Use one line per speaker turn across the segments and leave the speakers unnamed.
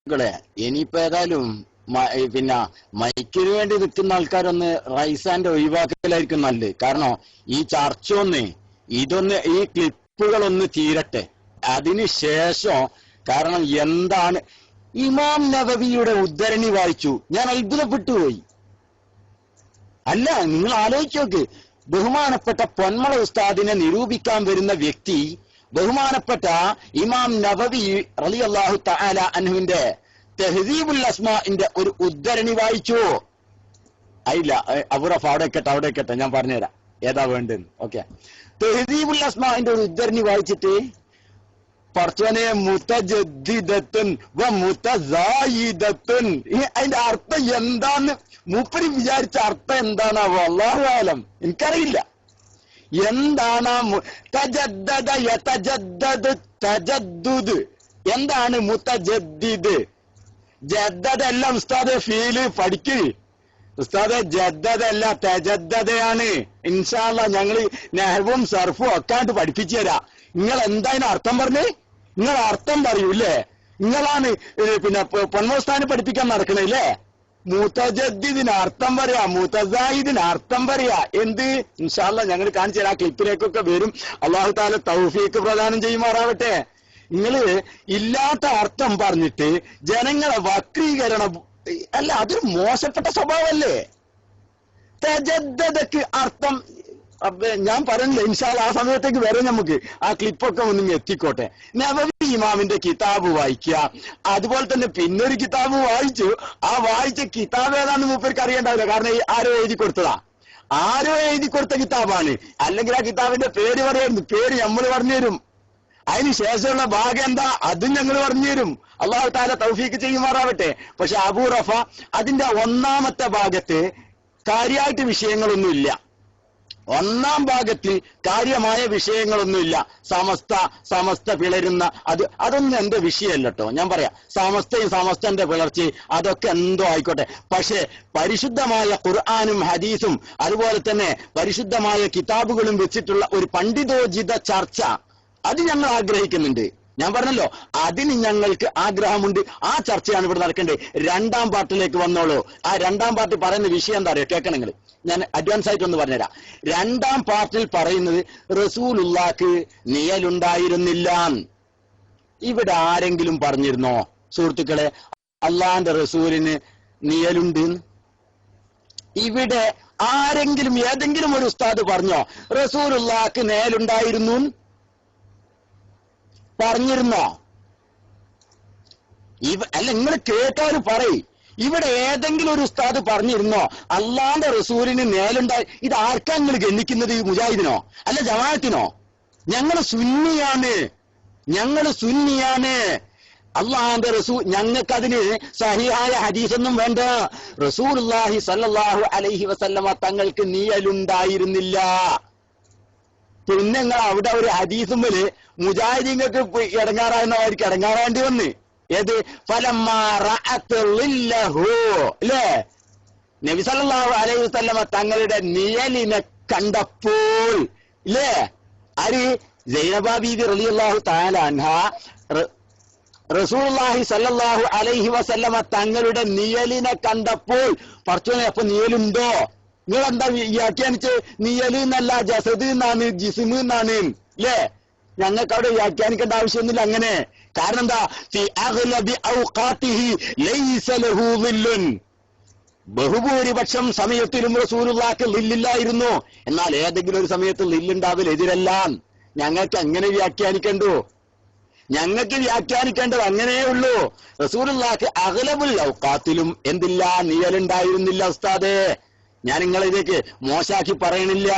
കളെ ഇനിയിപ്പോ ഏതായാലും പിന്നെ മൈക്കിന് വേണ്ടി നിൽക്കുന്ന ആൾക്കാരൊന്ന് റൈസാന്റെ ഒഴിവാക്കലായിരിക്കും നല്ലത്. കാരണം ഈ ചർച്ച ഇതൊന്ന് ഈ ക്ലിപ്പുകളൊന്ന് തീരട്ടെ, അതിനുശേഷം. കാരണം എന്താണ് ഇമാം നവവിയുടെ ഉദ്ധരണി വായിച്ചു, ഞാൻ അത്ഭുതപ്പെട്ടുപോയി. അല്ല, നിങ്ങൾ ആലോചിച്ച് നോക്ക്, ബഹുമാനപ്പെട്ട പൊന്മള ഉസ്താദിനെ നിരൂപിക്കാൻ വരുന്ന വ്യക്തി ബഹുമാനപ്പെട്ട ഇമാം നവവി റളിയല്ലാഹു തആല അൻഹുവിന്റെ തഹ്ദീബുൽ അസ്മാഇന്റെ ഒരു ഉദ്ധരണി വായിച്ചു. അയില്ല അബുറഫ് അവിടെ കേട്ടെ ഞാൻ പറഞ്ഞുതരാം ഏതാ വേണ്ടെന്ന്. ഓക്കെ, തഹ്ദീബുൽ അസ്മാഇന്റെ ഒരു ഉദ്ധരണി വായിച്ചിട്ട് പർച്ചോനെ മുതജദ്ദിദത്തുൻ വ മുതസായിദത്തുൻ, അതിന്റെ അർത്ഥം എന്താന്ന് മൂപ്പര് വിചാരിച്ച അർത്ഥം എന്താണാവോ അല്ലാഹു ആലം, എനിക്കറിയില്ല. എന്താണ് തജദ്ദദ യതജദ്ദദു തജദ്ദുദ്, എന്താണ് മുതജദ്ദിദ്? ജദ്ദദ അല്ല ഉസ്താദെ, ഫീല് പഠിക്ക് ഉസ്താദെ, ജദ്ദദ അല്ല തജദ്ദദയാണ്. ഇൻഷാ അല്ലാഹ് ഞങ്ങള് നഹ്വും സർഫും ഒക്കെ പഠിപ്പിച്ചു തരാം. നിങ്ങൾ എന്താ ഇതിന് അർത്ഥം പറഞ്ഞേ? നിങ്ങൾ അർത്ഥം പറയൂല്ലേ? നിങ്ങളാണ് പിന്നെ പൊന്മോസ്ഥാനം പഠിപ്പിക്കാൻ നടക്കണല്ലേ? മുതജദ്ദിദിന് അർത്ഥം പറയാ, മുതസായിദിന് അർത്ഥം പറയാ. എന്ത്? ഇൻഷാ അല്ലാഹ് ഞങ്ങൾ കാണിച്ചു തരാം. ക്ലിപ്പിലേക്കൊക്കെ വരും. അല്ലാഹു തആല തൗഫീഖ് പ്രദാനം ചെയ്യുമാറാവട്ടെ. നിങ്ങള് ഇല്ലാത്ത അർത്ഥം പറഞ്ഞിട്ട് ജനങ്ങളെ വക്രീകരണം അല്ല, അതൊരു മോശപ്പെട്ട സ്വഭാവമല്ലേ? തജദ്ദദക്ക് അർത്ഥം ഞാൻ പറയുന്നില്ല, ഇൻഷാ അല്ലാഹ് ആ സമയത്തേക്ക് വരെ നമുക്ക് ആ ക്ലിപ്പൊക്കെ ഒന്നും എത്തിക്കോട്ടെ. നവവി ഇമാമിന്റെ കിതാബ് വായിക്കുക, അതുപോലെ തന്നെ പിന്നൊരു കിതാബ് വായിച്ചു. ആ വായിച്ച കിതാബ് ഏതാണെന്ന് മൂപ്പർക്ക് അറിയണ്ടാവില്ല, കാരണം ആരോ എഴുതി കൊടുത്തതാ, ആരോ എഴുതി കൊടുത്ത കിതാബാണ്. അല്ലെങ്കിൽ ആ കിതാബിന്റെ പേര് പറയായിരുന്നു, പേര് നമ്മൾ പറഞ്ഞു തരും. അതിന് ശേഷമുള്ള ഭാഗം എന്താ അതും ഞങ്ങൾ പറഞ്ഞു തരും. അല്ലാഹു തആല തൗഫീഖ് ചെയ്യുമാറാവട്ടെ. പക്ഷെ അബൂ റഫ അതിന്റെ ഒന്നാമത്തെ ഭാഗത്ത് കാര്യമായിട്ട് വിഷയങ്ങളൊന്നുമില്ല. ഒന്നാം ഭാഗത്തിൽ കാര്യമായ വിഷയങ്ങളൊന്നുമില്ല. സമസ്ത പിളരുന്ന അതൊന്നും എന്റെ വിഷയമല്ല കേട്ടോ. ഞാൻ പറയാം, സമസ്തന്റെ പിളർച്ചയും അതൊക്കെ എന്തോ ആയിക്കോട്ടെ. പക്ഷെ പരിശുദ്ധമായ ഖുർആനും ഹദീസും അതുപോലെ തന്നെ പരിശുദ്ധമായ കിതാബുകളും വെച്ചിട്ടുള്ള ഒരു പണ്ഡിതോചിത ചർച്ച അത് ഞങ്ങൾ ആഗ്രഹിക്കുന്നുണ്ട്. ഞാൻ പറഞ്ഞല്ലോ, അതിന് ഞങ്ങൾക്ക് ആഗ്രഹമുണ്ട്. ആ ചർച്ചയാണ് ഇവിടെ നടക്കേണ്ടത്. രണ്ടാം പാർട്ടിലേക്ക് വന്നോളൂ. ആ രണ്ടാം പാർട്ടി പറയുന്ന വിഷയം എന്താ അറിയോ? കേൾക്കണം നിങ്ങൾ. ഞാൻ അഡ്വാൻസ് ആയിട്ട് ഒന്ന് പറഞ്ഞുതരാം. രണ്ടാം പാർട്ടിൽ പറയുന്നത് റസൂലുള്ളാഹിക്ക് നിഴലുണ്ടായിരുന്നില്ല. ഇവിടെ ആരെങ്കിലും പറഞ്ഞിരുന്നോ സുഹൃത്തുക്കളെ അള്ളാന്റെ റസൂലിന് നിഴലുണ്ട്? ഇവിടെ ആരെങ്കിലും ഏതെങ്കിലും ഒരു ഉസ്താദ് പറഞ്ഞോ റസൂലുള്ളാഹിക്ക് നിഴലുണ്ടായിരുന്നു? പറഞ്ഞിരുന്നോ? അല്ല, നിങ്ങൾ കേട്ടാലും പറയും. ഇവിടെ ഏതെങ്കിലും ഒരു ഉസ്താദ് പറഞ്ഞിരുന്നോ അള്ളാന്റെ റസൂലിന് നിഴലുണ്ടായി? ഇത് ആർക്കാ നിങ്ങൾ ഗണ്ണിക്കുന്നത്? മുജാഹിദിനോ അല്ല ജമാഅത്തിനോ? ഞങ്ങള് സുന്നിയാണ്. അള്ളാന്റെ റസൂൽ, ഞങ്ങൾക്കതിന് സഹിഹായ ഹദീസൊന്നും വേണ്ട. റസൂലുള്ളാഹി സ്വല്ലല്ലാഹു അലൈഹി വസല്ലമ തങ്ങൾക്ക് നിഴലുണ്ടായിരുന്നില്ല. പിന്നെ നിങ്ങൾ അവിടെ ഒരു ഹദീസും മേല് മുജാഹിദീങ്ങൾക്ക് ഇടങ്ങാറാകുന്നവർക്ക് ഇടങ്ങാറാണ്ടി വന്ന്. ഏത്? അല്ലേ, നബി സല്ലല്ലാഹു അലൈഹി വസല്ലമ തങ്ങളുടെ നിഴലിനെ കണ്ടപ്പോൾ ഇല്ലേ, ആര്? സൈനബ ബീവി റളിയല്ലാഹു തആല അൻഹ റസൂലുള്ളാഹി സല്ലല്ലാഹു അലൈഹി വസല്ലമ തങ്ങളുടെ നിഴലിനെ കണ്ടപ്പോൾ പടച്ചോനെ അപ്പൊ നിഴലുണ്ടോ? നിങ്ങൾ എന്താ വ്യാഖ്യാനിച്ച്? നിഴല് എന്നല്ല, ജസദ് എന്നാണ്, ജിസ്മ് എന്നാണ്. അല്ലേ? ഞങ്ങൾക്ക് അവിടെ വ്യാഖ്യാനിക്കേണ്ട ആവശ്യമൊന്നുമില്ല അങ്ങനെ. കാരണം എന്താ? ഫി അഗ്ലബി ഔഖാതിഹി ലൈസ ലഹു ളില്ലുൻ, ബഹുഭൂരിപക്ഷം സമയത്തിലും റസൂലുള്ളാഹിക്ക് ളില്ലില്ലായിരുന്നു. എന്നാൽ ഏതെങ്കിലും ഒരു സമയത്ത് ളില്ലുണ്ടാവൽ എതിരല്ല. ഞങ്ങൾക്ക് അങ്ങനെ വ്യാഖ്യാനിക്കണ്ടോ? ഞങ്ങൾക്ക് വ്യാഖ്യാനിക്കേണ്ടത് അങ്ങനെയേ ഉള്ളൂ. റസൂലുള്ളാഹിക്ക് അഗ്ലബുൽ ഔഖാത്തിലും എന്തില്ല? നിഴലുണ്ടായിരുന്നില്ല ഉസ്താദേ. ഞാൻ നിങ്ങളിലേക്ക് മോശാക്കി പറയണില്ല,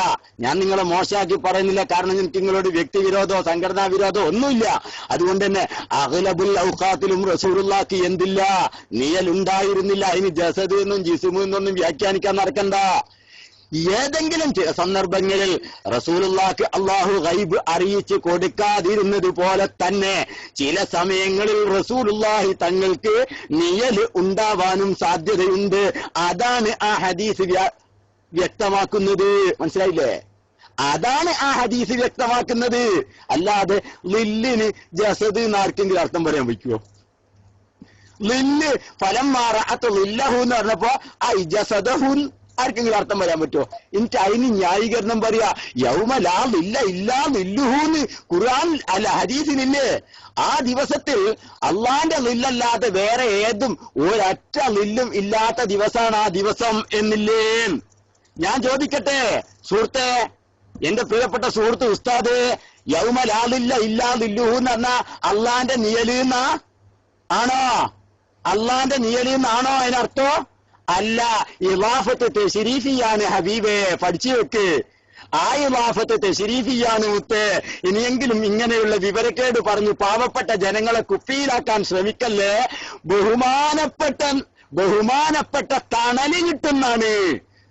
കാരണം എനിക്ക് നിങ്ങളോട് വ്യക്തിവിരോധമോ സംഘടനാ വിരോധമോ ഒന്നുമില്ല. അതുകൊണ്ട് തന്നെ അഗ്ലബുൽ ഔഖാത്തിലും റസൂലുള്ളാഹിക്ക് എന്തില്ല? നിഴലുണ്ടായിരുന്നില്ല. അതിന് ജസദ് എന്നും ജിസ്മ് എന്നൊന്നും വ്യാഖ്യാനിക്കാൻ നടക്കണ്ട. ഏതെങ്കിലും ചില സന്ദർഭങ്ങളിൽ റസൂലുള്ളാഹിക്ക് അല്ലാഹു ഗൈബ് അറിയിച്ച് കൊടുക്കാതിരുന്നത് പോലെ തന്നെ ചില സമയങ്ങളിൽ റസൂലുള്ളാഹി തങ്ങൾക്ക് നിഴല് ഉണ്ടാവാനും സാധ്യതയുണ്ട്. അതാണ് ആ ഹദീസ് വ്യക്തമാക്കുന്നത്. മനസ്സിലായില്ലേ? അതാണ് ആ ഹദീസ് വ്യക്തമാക്കുന്നത്. അല്ലാതെ ലില്ലിന് ജസദ് എന്ന് ആർക്കെങ്കിലും അർത്ഥം പറയാൻ വയ്ക്കുമോ? ലില്ല് ഫലം മാറഅത്ത് ലില്ലഹു എന്ന് പറഞ്ഞപ്പോ ഐജസദഹുൻ ആർക്കെങ്കിലും അർത്ഥം പറയാൻ പറ്റുമോ? എനിക്ക് അതിന് ന്യായീകരണം പറയാ. യൗമ ലാ ലില്ല ഇല്ലാ ലില്ലുഹൂന്ന് ഖുർആൻ അല്ല ഹദീസിനില്ലേ? ആ ദിവസത്തിൽ അള്ളാന്റെ ലില്ലല്ലാതെ വേറെ ഏതും ഒരൊറ്റ ലില്ലും ഇല്ലാത്ത ദിവസമാണ് ആ ദിവസം എന്നില്ലേ? ഞാൻ ചോദിക്കട്ടെ സുഹൃത്തെ, എന്റെ പ്രിയപ്പെട്ട സുഹൃത്ത് ഉസ്താദ്, യൗമ ലാ ലില്ല ഇല്ലാ ലില്ലുഹു എന്ന് പറഞ്ഞാ അള്ളാന്റെ നിഴലിന്ന ആണോ? അള്ളാന്റെ നിഴലിന്നാണോ അതിനർത്ഥം? അല്ല, ഇളാഫത്ത് തെശ്രീഫിയാണ് ഹബീബേ, പഠിച്ചു വെക്ക്. ആ ഇളാഫത്ത് തെശ്രീഫിയാണ് മുത്ത്. ഇനിയെങ്കിലും ഇങ്ങനെയുള്ള വിവരക്കേട് പറഞ്ഞു പാവപ്പെട്ട ജനങ്ങളെ കുപ്പിയിലാക്കാൻ ശ്രമിക്കല്ലേ. ബഹുമാനപ്പെട്ട തണല് കിട്ടുന്നാണ്.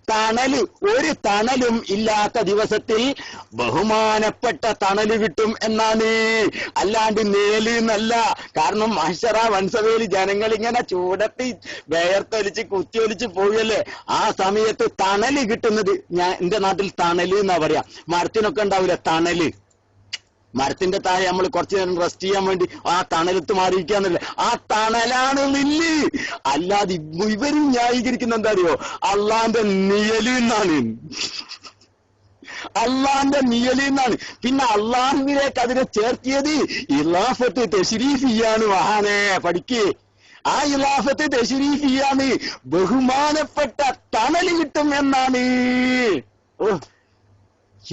തണല്, ഒരു തണലും ഇല്ലാത്ത ദിവസത്തിൽ ബഹുമാനപ്പെട്ട തണല് കിട്ടും എന്നാണ്, അല്ലാണ്ട് നേല് എന്നല്ല. കാരണം മഹ്ശറ വൻസഭയിൽ ജനങ്ങൾ ഇങ്ങനെ ചൂടത്തി വേർത്തൊലിച്ച് കുത്തിയൊലിച്ച് പോവുകയല്ലേ. ആ സമയത്ത് തണല് കിട്ടുന്നത്, ഞാൻ എന്റെ നാട്ടിൽ തണല് എന്നാ പറയാ. മരത്തിനൊക്കെ ഉണ്ടാവില്ല തണല്, മരത്തിന്റെ താഴെ നമ്മൾ കുറച്ചു നേരം റെസ്റ്റ് ചെയ്യാൻ വേണ്ടി ആ തണലത്ത് മാറിയിരിക്കാന്നല്ലേ, ആ തണലാണ് ലില്ല്. അല്ലാതെ ഇവരും ന്യായീകരിക്കുന്ന എന്താ അറിയോ? അള്ളാന്റെ നിഴല് എന്നാണ്, അള്ളാന്റെ നിഴല് എന്നാണ്. പിന്നെ അള്ളാഹുവിലേക്ക് അതിനെ ചേർത്തിയത് ഇളാഫത്ത് തെശ്രീഫിയാണ്. മഹാനെ പഠിക്ക്. ആ ഇളാഫത്ത് തെശ്രീഫിയാണ്, ബഹുമാനപ്പെട്ട തണല് കിട്ടും എന്നാണ്.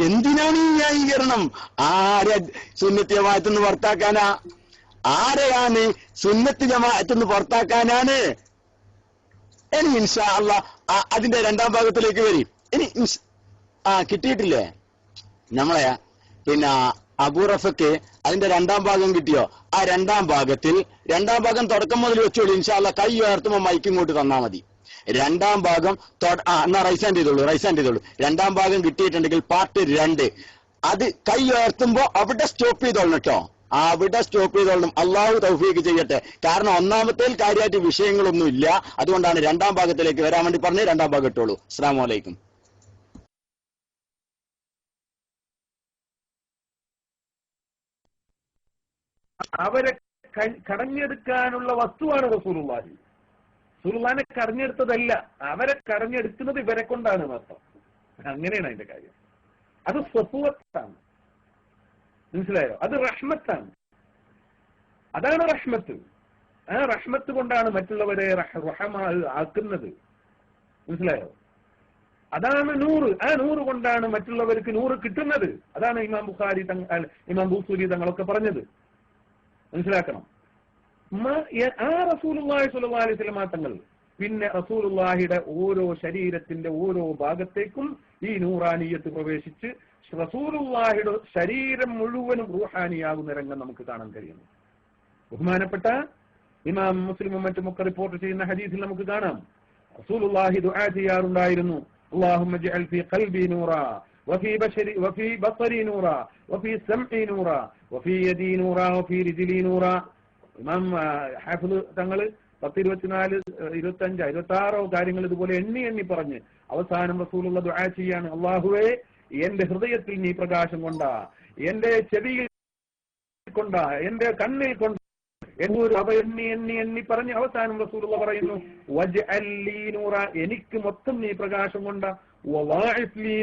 എന്തിനാണ് ഈ ന്യായീകരണം? ആരെ സുന്നത്ത് ജമാഅത്തുനിന്ന് പുറത്താക്കാനാ? ആരെയാണ് സുന്നത്ത് ജമാഅത്തുനിന്ന് പുറത്താക്കാനാണ്? ഇനി ഇൻഷാ അല്ലാഹ് അതിന്റെ രണ്ടാം ഭാഗത്തിലേക്ക് വരും. ഇനി കിട്ടിയിട്ടില്ലേ നമ്മളെ പിന്നെ അബൂറഫക്ക് അതിന്റെ രണ്ടാം ഭാഗം കിട്ടിയോ? ആ രണ്ടാം ഭാഗം തുടക്കം മുതൽ വെച്ചോളൂ. ഇൻഷാ അല്ലാഹ് കൈ ഉയർത്തുമ്പോ മൈക്ക് ഇങ്ങോട്ട് തന്നാ മതി. രണ്ടാം ഭാഗം എന്നാ റൈസാൻഡ് ചെയ്തോളൂ. രണ്ടാം ഭാഗം കിട്ടിയിട്ടുണ്ടെങ്കിൽ പാർട്ട് 2 അത് കൈ ഉയർത്തുമ്പോ അവിടെ സ്റ്റോപ്പ് ചെയ്തോളണം കേട്ടോ. അവിടെ സ്റ്റോപ്പ് ചെയ്തോളണം. അള്ളാഹു തൗഫീഖ് ചെയ്യട്ടെ. കാരണം ഒന്നാമത്തേൽ കാര്യമായിട്ട് വിഷയങ്ങളൊന്നും ഇല്ല. അതുകൊണ്ടാണ് രണ്ടാം ഭാഗത്തിലേക്ക് വരാൻ വേണ്ടി പറഞ്ഞ് രണ്ടാം ഭാഗം ഇട്ടോളൂ. അസ്സലാമു അലൈക്കും.
അവരെ കടഞ്ഞെടുക്കാനുള്ള വസ്തുവാണ് റസൂലുള്ളാഹി. റസൂലുള്ളാഹിനെ കടഞ്ഞെടുത്തതല്ല, അവരെ കടഞ്ഞെടുക്കുന്നത് ഇവരെ കൊണ്ടാണ് മാത്രം. അങ്ങനെയാണ് അതിന്റെ കാര്യം. അത് സ്വത്തുവത്താണ്, മനസ്സിലായോ? അത് റഹ്മത്താണ്. അതാണ് റഹ്മത്ത്. ആ റഹ്മത്ത് കൊണ്ടാണ് മറ്റുള്ളവരെ ആക്കുന്നത്, മനസ്സിലായോ? അതാണ് നൂറ്. ആ നൂറ് കൊണ്ടാണ് മറ്റുള്ളവർക്ക് നൂറ് കിട്ടുന്നത്. അതാണ് ഇമാം ബൂസൂരി തങ്ങളൊക്കെ പറഞ്ഞത്. മനസ്സിലാക്കണം. ആ റസൂലുള്ളാഹി സ്വല്ലല്ലാഹു അലൈഹി വസല്ലം തങ്ങൾ പിന്നെ റസൂലുള്ളാഹിയുടെ ഓരോ ശരീരത്തിന്റെ ഓരോ ഭാഗത്തേക്കും ഈ നൂറാനിയത്ത് പ്രവേശിച്ച് റസൂലുള്ളാഹിയുടെ ശരീരം മുഴുവനും റൂഹാനിയാകുന്ന രംഗം നമുക്ക് കാണാൻ കഴിയുന്നു. ബഹുമാനപ്പെട്ട ഇമാം മുസ്ലിമും മറ്റുമൊക്കെ റിപ്പോർട്ട് ചെയ്യുന്ന ഹദീസിൽ നമുക്ക് കാണാം, റസൂലുള്ളാഹി ദുആ ചെയ്യാറുണ്ടായിരുന്നു, اللهم اجعل في قلبي نورا وفي بصري نورا وفي سمعي نورا وفي يدي نورا وفي رجلي نورا. ഇമാം ഹാഫിദ് തങ്ങൾ 10, 24, 25, 26 കാര്യങ്ങൾ ഇതുപോലെ എണ്ണി പറഞ്ഞ് അവസാനം റസൂലുള്ള ദുആ ചെയ്യാണ്, അല്ലാഹുവേ എന്റെ ഹൃദയത്തിൽ നീ പ്രകാശം കൊണ്ടാ, എന്റെ ചെവിയിൽ കൊണ്ടാ, എന്റെ കണ്ണിൽ കൊണ്ടാ, അവ എണ്ണി പറഞ്ഞ് അവസാനം റസൂലുള്ള പറയുന്നു, വജ്അൽ ലീ നൂറ, എനിക്ക് മൊത്തം നീ പ്രകാശം കൊണ്ട, വളാഇഫ് ലീ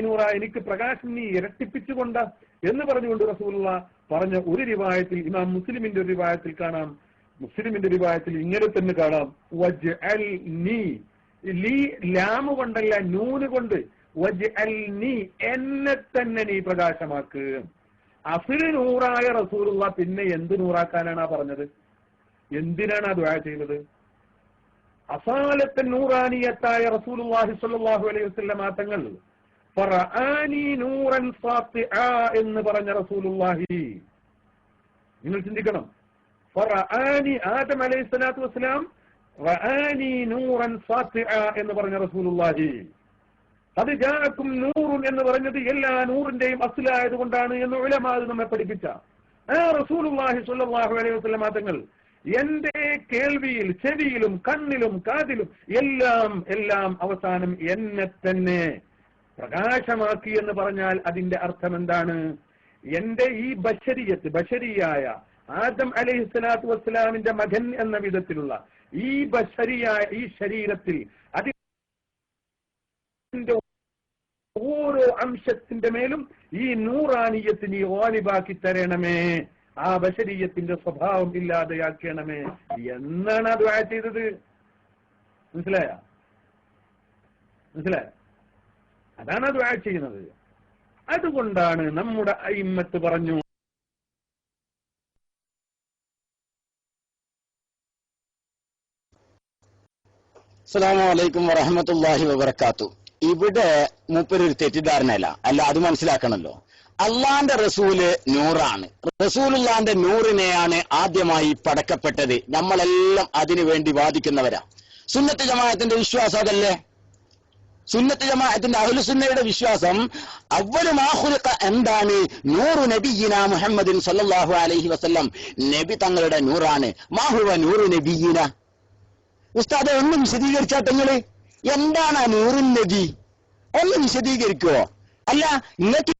നൂറ, എനിക്ക് പ്രകാശം നീ ഇരട്ടിപ്പിച്ചുകൊണ്ട എന്ന് പറഞ്ഞുകൊണ്ട് റസൂലുള്ള പറഞ്ഞ ഒരു റിവായത്തിൽ, ഇമാം മുസ്ലിമിന്റെ ഒരു റിവായത്തിൽ കാണാം, മുസ്ലിമിന്റെ റിവായത്തിൽ ഇങ്ങനെ തന്നെ കാണാം, വജ്അൽ നീ, ലീ ലാമ് കൊണ്ടല്ല നൂന് കൊണ്ട്, വജ്അൽ നീ, എന്നെ തന്നെ നീ പ്രകാശമാക്ക്. അസ്ലി നൂറായ റസൂലുള്ള പിന്നെ എന്ത് നൂറാക്കാനാണ് പറഞ്ഞത്? എന്തിനാണ് ആ ദുആ ചെയ്തത്? അസാലത്തൻ നൂറാനിയത്തായ റസൂലുള്ളാഹി സ്വല്ലല്ലാഹു അലൈഹി വസല്ലം തങ്ങൾ ഫറആനി നൂറൻ സാത്തിആ എന്ന് പറഞ്ഞ റസൂലുള്ളാഹി, നിങ്ങൾ ചിന്തിക്കണം. ഫറആനി, ആദം അലൈഹി സ്വലാത്തു വസ്സലാം റആനി നൂറൻ സാത്തിആ എന്ന് പറഞ്ഞ റസൂലുള്ളാഹി. അത് ജാഅക്കും നൂറുൻ എന്ന് പറഞ്ഞത് എല്ലാ നൂറിന്റെയും അസ്ലായത് കൊണ്ടാണ് എന്ന് ഉലമാ നമ്മെ പഠിപ്പിച്ച ആ റസൂലുള്ളാഹി സ്വല്ലല്ലാഹു അലൈഹി വസല്ലം തങ്ങൾ എന്റെ കേൾവിയിൽ, ചെവിയിലും, കണ്ണിലും, കാതിലും എല്ലാം അവസാനം എന്നെ തന്നെ പ്രകാശമാക്കി എന്ന് പറഞ്ഞാൽ അതിന്റെ അർത്ഥം എന്താണ്? എന്റെ ഈ ബശരിയായ ആദം അലൈഹിസ്സലാത്തു വസ്സലാമിന്റെ മകൻ എന്ന വിധത്തിലുള്ള ഈ ബശരിയായ ഈ ശരീരത്തിൽ അതിന്റെ ഓരോ അംശത്തിന്റെ മേലും ഈ നൂറാനിയത്ത് നീ ഗാലിബാക്കി തരണമേ, ആ ബശരീയത്തിന്റെ സ്വഭാവം ഇല്ലാതെയാക്കണമേ എന്നാണ് ആ ദുആ ചെയ്തത്. മനസ്സിലായ? അതാണ് ആ ദുആ ചെയ്യുന്നത്. അതുകൊണ്ടാണ് നമ്മുടെ അയിമ്മത്ത് പറഞ്ഞു,
അസ്സലാമു അലൈക്കും വറഹ്മത്തുള്ളാഹി വബറകാതുഹു. ഇവിടെ മൂപ്പരൊരു തെറ്റിദ്ധാരണയല്ല, അത് മനസ്സിലാക്കണമല്ലോ. അള്ളാന്റെ റസൂല് നൂറാണ്. റസൂലുള്ളാന്റെ നൂറിനെയാണ് ആദ്യമായി പടക്കപ്പെട്ടത്. നമ്മളെല്ലാം അതിനു വേണ്ടി വാദിക്കുന്നവരാ. സുന്നത്ത് ജമാഅത്തിന്റെ വിശ്വാസം അതല്ലേ? സുന്നത്ത് ജമാഅത്തിന്റെ അഹ്ലുസുന്നയുടെ വിശ്വാസം അവ്വലു മാ ഖുലിഖ എന്താണ്? നൂറു നബിയിന മുഹമ്മദിൻ സല്ലല്ലാഹു അലൈഹി വസല്ലം, നബി തങ്ങളുടെ നൂറാണ്. മാ ഹുവ നൂറു നബിയിന? ഉസ്താദെ ഒന്നും വിശദീകരിച്ചാട്ടെങ്ങള്, എന്താണ് ആ നൂറുൻ നബി? ഒന്ന് വിശദീകരിക്കുവോ? അല്ല, നിങ്ങൾക്ക്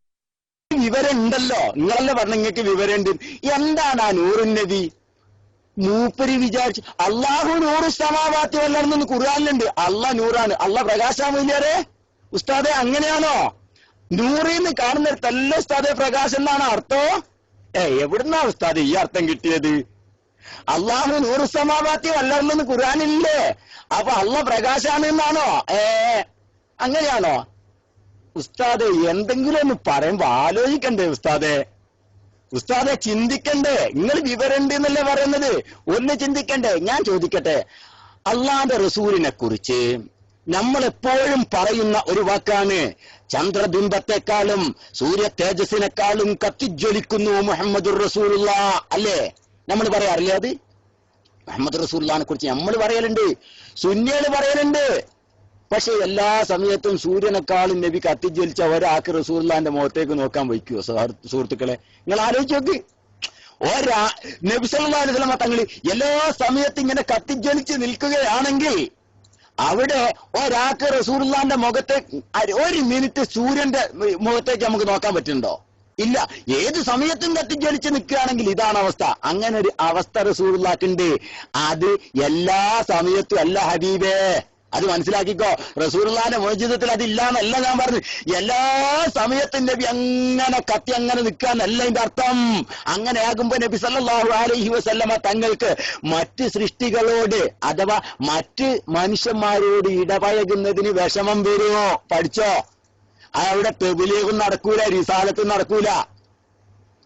വിവരം ഉണ്ടല്ലോ, നിങ്ങളല്ലേ പറഞ്ഞ നിങ്ങൾക്ക് വിവരമുണ്ട്. എന്താണ് ആ നൂറുൻ നബി? മൂപ്പര് വിചാരിച്ചു അള്ളാഹു നൂറ് സമാവാത്തി വല്ലർന്ന് ഖുർആനിലുണ്ട്. അള്ളാഹ് നൂറാണ്, അള്ളാഹ് പ്രകാശാമില്ലാരെ. ഉസ്താദെ അങ്ങനെയാണോ? നൂറിന്ന് കാണുന്നിടത്തല്ല ഉസ്താദെ പ്രകാശം എന്നാണ് അർത്ഥം. എവിടുന്നാ ഉസ്താദ് ഈ അർത്ഥം കിട്ടിയത്? അള്ളാഹു നൂറ് സമാവാത്തി വല്ലർന്ന് ഖുർആനില്ലേ, അപ്പൊ അള്ളാഹ് പ്രകാശാണ് എന്നാണോ? അങ്ങനെയാണോ? ഉസ്താദെ എന്തെങ്കിലും ഒന്ന് പറയുമ്പോ ആലോചിക്കണ്ടേ ഉസ്താദെ? ചിന്തിക്കണ്ടേ? നിങ്ങൾ വിവരമുണ്ട് എന്നല്ലേ പറയുന്നത്, ഒന്ന് ചിന്തിക്കണ്ടേ? ഞാൻ ചോദിക്കട്ടെ, അള്ളാന്റെ റസൂലിനെ കുറിച്ച് നമ്മൾ എപ്പോഴും പറയുന്ന ഒരു വാക്കാണ്, ചന്ദ്രബിംബത്തെക്കാളും സൂര്യ തേജസ്സിനെക്കാളും കത്തിജ്വലിക്കുന്നു മുഹമ്മദുർ റസൂലുള്ളാഹ് അല്ലേ? നമ്മൾ പറയാറില്ലേ അത്? മുഹമ്മദ് റസൂലുള്ളാഹിനെ കുറിച്ച് നമ്മൾ പറയലുണ്ട്, സുന്നികൾ പറയലുണ്ട്. പക്ഷെ എല്ലാ സമയത്തും സൂര്യനെക്കാളും നബി കത്തിജ്വലിച്ച ഒരാൾക്ക് റസൂലുള്ളാഹിന്റെ മുഖത്തേക്ക് നോക്കാൻ വയ്ക്കുവോ സുഹൃത്തുക്കളെ? നിങ്ങൾ ആലോചിച്ച് നോക്ക്. നബി സല്ലല്ലാഹു അലൈഹി വസല്ലം തങ്ങൾ എല്ലാ സമയത്തും ഇങ്ങനെ കത്തിജ്വലിച്ച് നിൽക്കുകയാണെങ്കിൽ അവിടെ ഒരാൾക്ക് റസൂലുള്ളാഹിന്റെ മുഖത്തേക്ക് ഒരു മിനിറ്റ് സൂര്യന്റെ മുഖത്തേക്ക് നമുക്ക് നോക്കാൻ പറ്റുന്നുണ്ടോ? ഇല്ല. ഏത് സമയത്തും കത്തിജ്വലിച്ച് നിൽക്കുകയാണെങ്കിൽ ഇതാണ് അവസ്ഥ. അങ്ങനെ ഒരു അവസ്ഥ റസൂലുള്ളാഹിക്കുണ്ട്. അത് എല്ലാ സമയത്തും അല്ല ഹബീബേ, അത് മനസ്സിലാക്കിക്കോ. റസൂലുള്ളാഹിന്റെ മുഅ്ജിസത്തിൽ അതില്ലാന്നല്ല ഞാൻ പറഞ്ഞു. എല്ലാ സമയത്തും നബി അങ്ങനെ കത്തി അങ്ങനെ നിൽക്കാന്നല്ല ഇതിന്റെ അർത്ഥം. അങ്ങനെ ആകുമ്പോ നബി സല്ലല്ലാഹു അലൈഹി വസല്ലമ തങ്ങൾക്ക് മറ്റ് സൃഷ്ടികളോട് അഥവാ മറ്റ് മനുഷ്യന്മാരോട് ഇടപഴകുന്നതിന് വിഷമം വരുമോ? പഠിച്ചോ? അവിടെ തെബിലീഗും നടക്കൂല, റിസാലത്തും നടക്കൂല.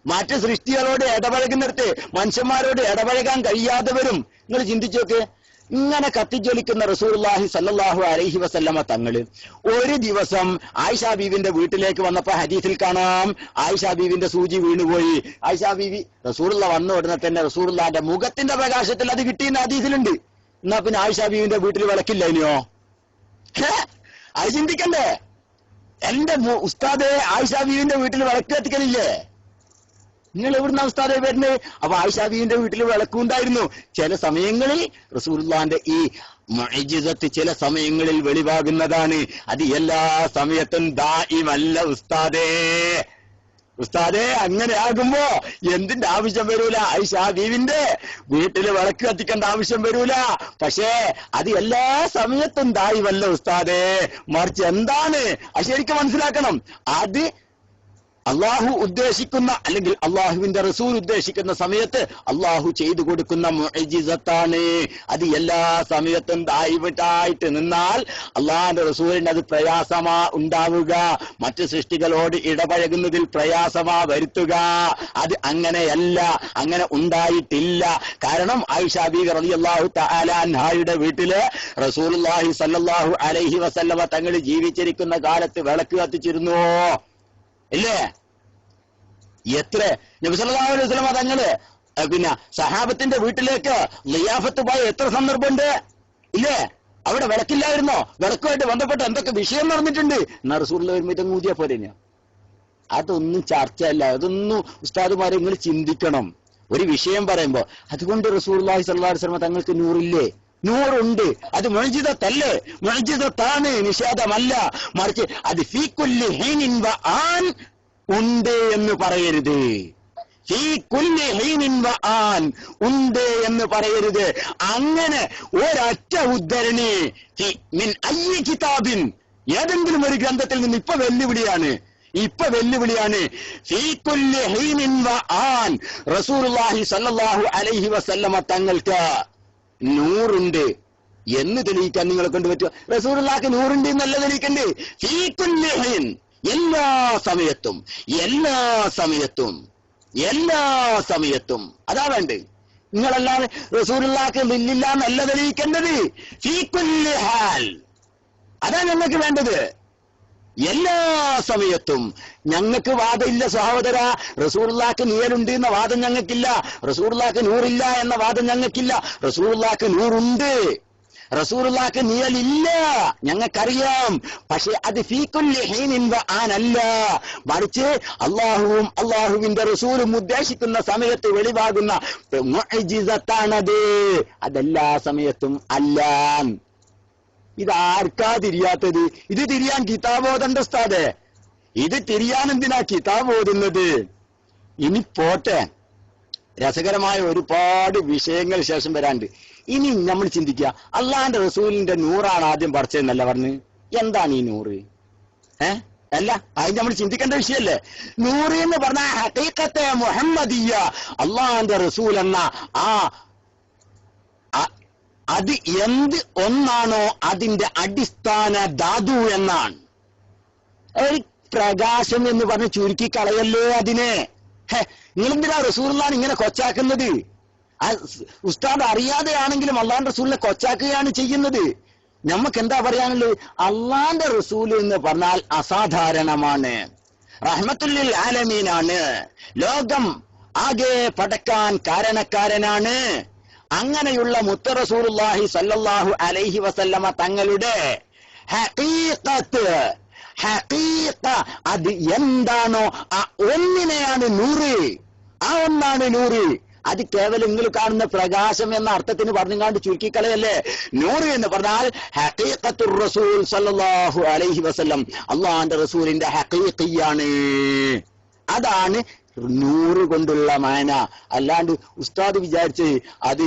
മറ്റ് സൃഷ്ടികളോട് ഇടപഴകുന്നിടത്ത് മനുഷ്യന്മാരോട് ഇടപഴകാൻ കഴിയാതെ വരും. നിങ്ങൾ ചിന്തിച്ചു നോക്ക്. ഇങ്ങനെ കത്തിജ്വലിക്കുന്ന റസൂലുള്ളാഹി സല്ലല്ലാഹു അലൈഹി വസല്ലമ തങ്ങള് ഒരു ദിവസം ആയിഷാ ബീവിന്റെ വീട്ടിലേക്ക് വന്നപ്പോ ഹദീസിൽ കാണാം, ആയിഷാ ബീവിന്റെ സൂചി വീണുപോയി. ആയിഷാ ബീവി റസൂലുള്ളാഹി വന്ന ഉടനെ തന്നെ റസൂലുള്ളാഹിന്റെ മുഖത്തിന്റെ പ്രകാശത്തിൽ അത് കിട്ടിയെന്ന് ഹദീസിലുണ്ട്. എന്നാ പിന്നെ ആയിഷാ ബീവിന്റെ വീട്ടിൽ വിളക്കില്ല ഇനിയോ? അത് ചിന്തിക്കണ്ടേ? എന്റെ ഉസ്താദെ ആയിഷാ ബീവിന്റെ വീട്ടിൽ വിളക്ക് കത്തിക്കലില്ലേ? നിങ്ങൾ എവിടുന്ന ഉസ്താദെ വരുന്നത്? അപ്പൊ ആയിഷാ ബീവിന്റെ വീട്ടിൽ വിളക്കുണ്ടായിരുന്നു. ചില സമയങ്ങളിൽ റസൂലുള്ളാഹിന്റെ ഈ മുഅ്ജിസത്ത് ചില സമയങ്ങളിൽ വെളിവാകുന്നതാണ്. അത് എല്ലാ സമയത്തും ദായിമല്ല ഉസ്താദേ. അങ്ങനെ ആകുമ്പോ എന്തിന്റെ ആവശ്യം വരൂല? ആയിഷാ ബീവിന്റെ വീട്ടിൽ വിളക്ക് കത്തിക്കേണ്ട ആവശ്യം വരൂല. പക്ഷേ അത് എല്ലാ സമയത്തും ദായിമല്ല ഉസ്താദേ. മറിച്ച് എന്താണ് അത് ശരിക്കും മനസ്സിലാക്കണം. അത് അള്ളാഹു ഉദ്ദേശിക്കുന്ന അല്ലെങ്കിൽ അള്ളാഹുവിന്റെ റസൂൽ ഉദ്ദേശിക്കുന്ന സമയത്ത് അള്ളാഹു ചെയ്തു കൊടുക്കുന്ന മുഅ്ജിസത്താണ്. അത് എല്ലാ സമയത്തും ദായിമത്തായിട്ട് നിന്നാൽ അള്ളാഹിന്റെ റസൂലിന് അത് പ്രയാസമാ ഉണ്ടാവുക, മറ്റ് സൃഷ്ടികളോട് ഇടപഴകുന്നതിൽ പ്രയാസമാ വരുത്തുക. അത് അങ്ങനെയല്ല, അങ്ങനെ ഉണ്ടായിട്ടില്ല. കാരണം ആയിഷാ ബീവി റളിയല്ലാഹു തആല അൻഹായുടെ വീട്ടില് റസൂലുള്ളാഹി സല്ലല്ലാഹു അലൈഹി വസല്ലമ തങ്ങൾ ജീവിച്ചിരിക്കുന്ന കാലത്ത് വിളക്ക് കത്തിച്ചിരുന്നു ഇല്ലേ? എത്ര നബി സല്ലല്ലാഹു അലൈഹി വസല്ലമ തങ്ങള് പിന്നെ സഹാബത്തിന്റെ വീട്ടിലേക്ക് ളിയാഫത്ത് പോയ എത്ര സന്ദർഭമുണ്ട് ഇല്ലേ? അവിടെ വിളക്കില്ലായിരുന്നോ? വിളക്കുമായിട്ട് ബന്ധപ്പെട്ട് എന്തൊക്കെ വിഷയം നടന്നിട്ടുണ്ട്. എന്നാ റസൂലുള്ളാഹി വരുമ്പോ ഇതൊന്നും ഊതിയാ പോരെയോ? അതൊന്നും ചർച്ചയല്ല. അതൊന്നും ഉസ്താദുമാരെ നിങ്ങൾ ചിന്തിക്കണം. ഒരു വിഷയം പറയുമ്പോ അതുകൊണ്ട് റസൂലുള്ളാഹി സ്വല്ലല്ലാഹു അലൈഹി വസല്ലമ തങ്ങൾക്ക് നൂറില്ലേ? നൂറുണ്ട്. അത് മുഅ്ജിസത്തല്ലേ? മുഅ്ജിസത്താണ്, നിഷേധമല്ല. മറിച്ച് അത് ഫീ കുല്ലി ഹീനിൻ വ ആൻ ഉണ്ട് എന്ന് പറയരുത്. ഫീ കുല്ലി ഹീനിൻ വആൻ, ഉണ്ട് എന്ന് പറയരുത്. അങ്ങനെ ഒരൊറ്റ ഉദ്ധരണി മിൻ അയ്യി കിതാബിൻ, ഏതെങ്കിലും ഒരു ഗ്രന്ഥത്തിൽ നിന്ന് ഇപ്പൊ വെല്ലുവിളിയാണ് ഫീ കുല്ലി ഹീനിൻ വആൻ, റസൂലുള്ളാഹി സ്വല്ലല്ലാഹു അലൈഹി വസല്ലമ തങ്ങൾക്ക് നൂറുണ്ട് എന്ന് തെളിയിക്കാൻ നിങ്ങളെ കൊണ്ട് പറ്റുമോ? റസൂലുള്ളാഹിക്ക് നൂറുണ്ട് എന്നല്ല തെളിയിക്കണ്ടേ. ഫീ കുല്ലി ഹീൻ, എല്ലാ സമയത്തും അതാ വേണ്ടേ. നിങ്ങളല്ലാതെ റസൂലുള്ളാഹിക്ക് ഇല്ലില്ല എന്നല്ല തെളിയിക്കേണ്ടത്. ഫീ കുല്ലി ഹാൽ, അതാ ഞങ്ങൾക്ക് വേണ്ടത്. എല്ലാ സമയത്തും. ഞങ്ങൾക്ക് വാദമില്ല സഹോദര, റസൂലുള്ളാഹിക്ക് നിഴലുണ്ട് എന്ന വാദം ഞങ്ങൾക്കില്ല, റസൂലുള്ളാഹിക്ക് നൂറില്ല എന്ന വാദം ഞങ്ങൾക്കില്ല. റസൂലുള്ളാഹിക്ക് നൂറുണ്ട്, റസൂലുള്ളാഹിക്ക് നിഴലില്ല, ഞങ്ങൾക്കറിയാം. പക്ഷെ അത് ഫീ കുല്ലി ഹീനിൻ വആൻ അല്ല, മറിച്ച് അള്ളാഹുവും അള്ളാഹുവിന്റെ റസൂലും ഉദ്ദേശിക്കുന്ന സമയത്ത് വെളിവാകുന്ന മുഅ്ജിസത്താണത്. അതെല്ലാ സമയത്തും അല്ല. ഇതാർക്കാ തിരിയാത്തത്? ഇത് തിരിയാൻ കിതാബ് ഓതണ്ട ഉസ്താദേ, ഇത് തിരിയാൻ എന്തിനാ കിതാബ് ഓതുന്നത്? ഇനി പോട്ടെ, രസകരമായ ഒരുപാട് വിഷയങ്ങൾ ശേഷം വരാണ്ട്. ഇനി നമ്മൾ ചിന്തിക്കുക, അള്ളാന്റെ റസൂലിന്റെ നൂറാണ് ആദ്യം പറിച്ചതെന്നല്ല പറഞ്ഞ്. എന്താണ് ഈ നൂറ്? അല്ല, അത് നമ്മൾ ചിന്തിക്കേണ്ട വിഷയല്ലേ. നൂറ് എന്ന് പറഞ്ഞ ഹഖീഖത്തെ മുഹമ്മദിയ്യ, അള്ളാന്റെ റസൂൽ എന്ന അത് എന്ത് ഒന്നാണോ അതിന്റെ അടിസ്ഥാന ധാതു എന്നാണ്. ഒരു പ്രകാശം എന്ന് പറഞ്ഞ് ചുരുക്കി കളയല്ലേ അതിനെ. നിങ്ങളെന്തിനാ റസൂലുള്ളാഹിനെ ഇങ്ങനെ കൊച്ചാക്കുന്നത്? ഉസ്താദ് അറിയാതെയാണെങ്കിലും അള്ളാന്റെ റസൂലിനെ കൊച്ചാക്കുകയാണ് ചെയ്യുന്നത്. നമുക്ക് എന്താ പറയാനുള്ളത്? അള്ളാന്റെ റസൂൽ എന്ന് പറഞ്ഞാൽ അസാധാരണമാണ്, റഹ്മത്തുല്ലിൽ ആലമീനാണ്, ലോകം ആകെ പടക്കാൻ കാരണക്കാരനാണ്. അങ്ങനെയുള്ള മുത്ത റസൂലുള്ളാഹി സല്ലല്ലാഹു അലൈഹി വസല്ലമ തങ്ങളുടെ ഹഖീഖത്ത്, അത് എന്താണോ ആ ഒന്നിനെയാണ് നൂറ്. ആ ഒന്നാണ് നൂറ്. അത് കേവലം നിങ്ങൾ കാണുന്ന പ്രകാശം എന്ന അർത്ഥത്തിന് പറഞ്ഞുകൊണ്ട് ചുരുക്കിക്കളയല്ലേ. നൂറ് എന്ന് പറഞ്ഞാൽ ഹഖീഖത്തുർ റസൂൽ സല്ലല്ലാഹു അലൈഹി വസല്ലം, അള്ളാന്റെ റസൂലിന്റെ ഹഖീഖിയാണ്. അതാണ് നൂറ് കൊണ്ടുള്ള മാന. അല്ലാണ്ട് ഉസ്താദ് വിചാരിച്ച് അത്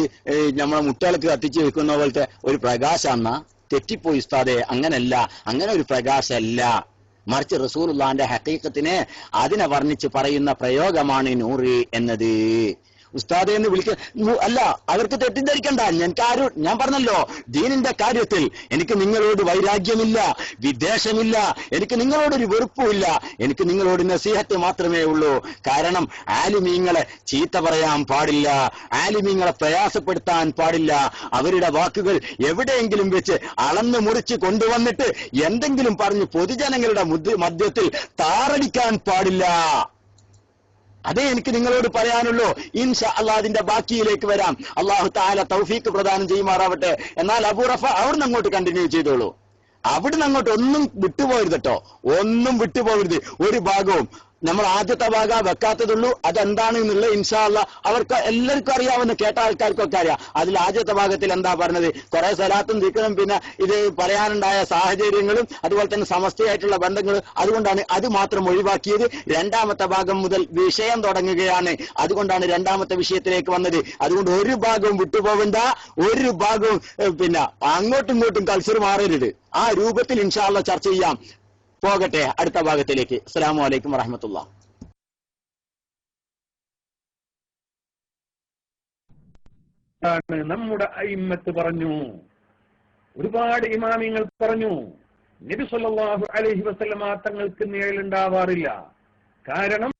നമ്മളെ മുട്ടകൾക്ക് കത്തിച്ച് വെക്കുന്ന പോലത്തെ ഒരു പ്രകാശാന്നാ? തെറ്റിപ്പോയി ഉസ്താദെ, അങ്ങനല്ല, അങ്ങനെ ഒരു പ്രകാശമല്ല. മറിച്ച് റസൂലുള്ളാഹിന്റെ ഹഖീഖത്തിനെ അതിനെ വർണ്ണിച്ച് പറയുന്ന പ്രയോഗമാണ് നൂറ് എന്നത്. ഉസ്താദെ എന്ന് വിളിക്ക അല്ല, അവർക്ക് തെറ്റിദ്ധരിക്കണ്ട. ഞാൻ പറഞ്ഞല്ലോ, ദീനിന്റെ കാര്യത്തിൽ എനിക്ക് നിങ്ങളോട് വൈരാഗ്യമില്ല, വിദ്വേഷമില്ല, എനിക്ക് നിങ്ങളോടൊരു വെറുപ്പുമില്ല. എനിക്ക് നിങ്ങളോട് നസീഹത്ത് മാത്രമേ ഉള്ളൂ. കാരണം ആലിമീങ്ങളെ ചീത്ത പറയാൻ പാടില്ല, ആലിമീങ്ങളെ പ്രയാസപ്പെടുത്താൻ പാടില്ല. അവരുടെ വാക്കുകൾ എവിടെയെങ്കിലും വെച്ച് അളന്ന് മുറിച്ച് കൊണ്ടുവന്നിട്ട് എന്തെങ്കിലും പറഞ്ഞ് പൊതുജനങ്ങളുടെ മധ്യത്തിൽ താറടിക്കാൻ പാടില്ല. അതേ എനിക്ക് നിങ്ങളോട് പറയാനുള്ളൂ. ഇൻഷാ അല്ലാഹ് അതിന്റെ ബാക്കിയിലേക്ക് വരാം. അല്ലാഹു തആല തൗഫീഖ് പ്രദാനം ചെയ്യുമാറാവട്ടെ. എന്നാൽ അബൂ റഫ അവിടുന്ന് അങ്ങോട്ട് കണ്ടിന്യൂ ചെയ്തോളൂ. അവിടുന്ന് അങ്ങോട്ട് ഒന്നും വിട്ടുപോകരുത് കേട്ടോ, ഒന്നും വിട്ടുപോകരുത്. ഒരു ഭാഗവും നമ്മൾ ആദ്യത്തെ ഭാഗം വെക്കാത്തതുള്ളൂ. അതെന്താണ് എന്നുള്ള ഇൻഷാ അല്ലാഹ് അവർക്ക് എല്ലാവർക്കും അറിയാവുന്ന, കേട്ട ആൾക്കാർക്കൊക്കെ അറിയാം. അതിൽ ആദ്യത്തെ ഭാഗത്തിൽ എന്താ പറഞ്ഞത്? കുറെ സലാത്തും ദിക്റും പിന്നെ ഇത് പറയാനുണ്ടായ സാഹചര്യങ്ങളും അതുപോലെ തന്നെ സമസ്തയായിട്ടുള്ള ബന്ധങ്ങളും, അതുകൊണ്ടാണ് അത് മാത്രം ഒഴിവാക്കിയത്. രണ്ടാമത്തെ ഭാഗം മുതൽ വിഷയം തുടങ്ങുകയാണ്, അതുകൊണ്ടാണ് രണ്ടാമത്തെ വിഷയത്തിലേക്ക് വന്നത്. അതുകൊണ്ട് ഒരു ഭാഗവും വിട്ടുപോകണ്ട, ഒരു ഭാഗവും പിന്നെ അങ്ങോട്ടും ഇങ്ങോട്ടും കൾച്ചർ മാറരുത്. ആ രൂപത്തിൽ ഇൻഷാ അല്ലാഹ് ചർച്ച ചെയ്യാം. പോകട്ടെ അടുത്ത ഭാഗത്തിലേക്ക്. അസ്സലാമു അലൈക്കും വറഹ്മത്തുള്ളാഹി.
നമ്മുടെ അയിമ്മത്ത് പറഞ്ഞു, ഒരുപാട് ഇമാമിങ്ങൾ പറഞ്ഞു, നബി സല്ലല്ലാഹു അലൈഹി വസല്ലമ തങ്ങൾക്ക് നിഴലുണ്ടാവാറില്ല. കാരണം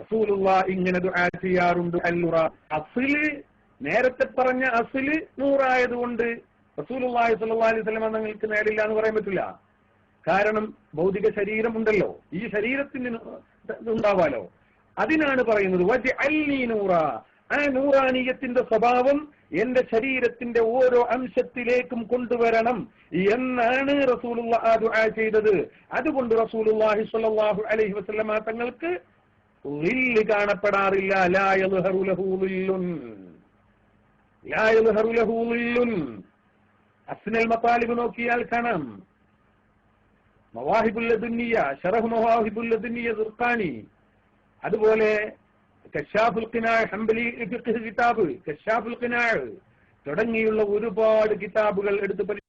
റസൂലുള്ളാഹി ഇങ്ങനെ ദുആ ചെയ്യാറുണ്ട്. അസ്ല് നേരത്തെ പറഞ്ഞ അസ്ല് നൂറായതുകൊണ്ട് റസൂലുള്ളാഹി സ്വല്ലല്ലാഹു അലൈഹി വസല്ലം തങ്ങൾക്ക് നേടില്ല എന്ന് പറയാൻ പറ്റില്ല. കാരണം ഭൗതിക ശരീരം ഉണ്ടല്ലോ, ഈ ശരീരത്തിന് ഉണ്ടാവാലോ. അതിനാണ് പറയുന്നത് വജഅൽനി നൂറ, ആ നൂറാനിയത്തിന്റെ സ്വഭാവം എന്റെ ശരീരത്തിന്റെ ഓരോ അംശത്തിലേക്കും കൊണ്ടുവരണം എന്നാണ് റസൂലുള്ളാഹി ദുആ ചെയ്തത്. അതുകൊണ്ട് റസൂലുള്ളാഹി സ്വല്ലല്ലാഹു അലൈഹി വസല്ലം തങ്ങൾക്ക് ളില്ല് കാണപ്പെടാറില്ല. ലാ യൽഹറു ലഹു ളില്ലുൻ, ലാ യൽഹറു ലഹു ളില്ലുൻ. അസ്നൽ മതാലിബ് നോക്കിയാൽ കാണാം, മവാഹിബുൽ ലദുന്നിയ, ശറഹ് മവാഹിബുൽ ലദുന്നിയ സുർഖാനി, അതുപോലെ കശാഫുൽ ഖിനാഅ് ഹംബലി ഫിഖ് കിതാബ്, കശാഫുൽ ഖിനാഅ് തുടങ്ങിയുള്ള ഒരുപാട് കിതാബുകൾ എടുത്ത്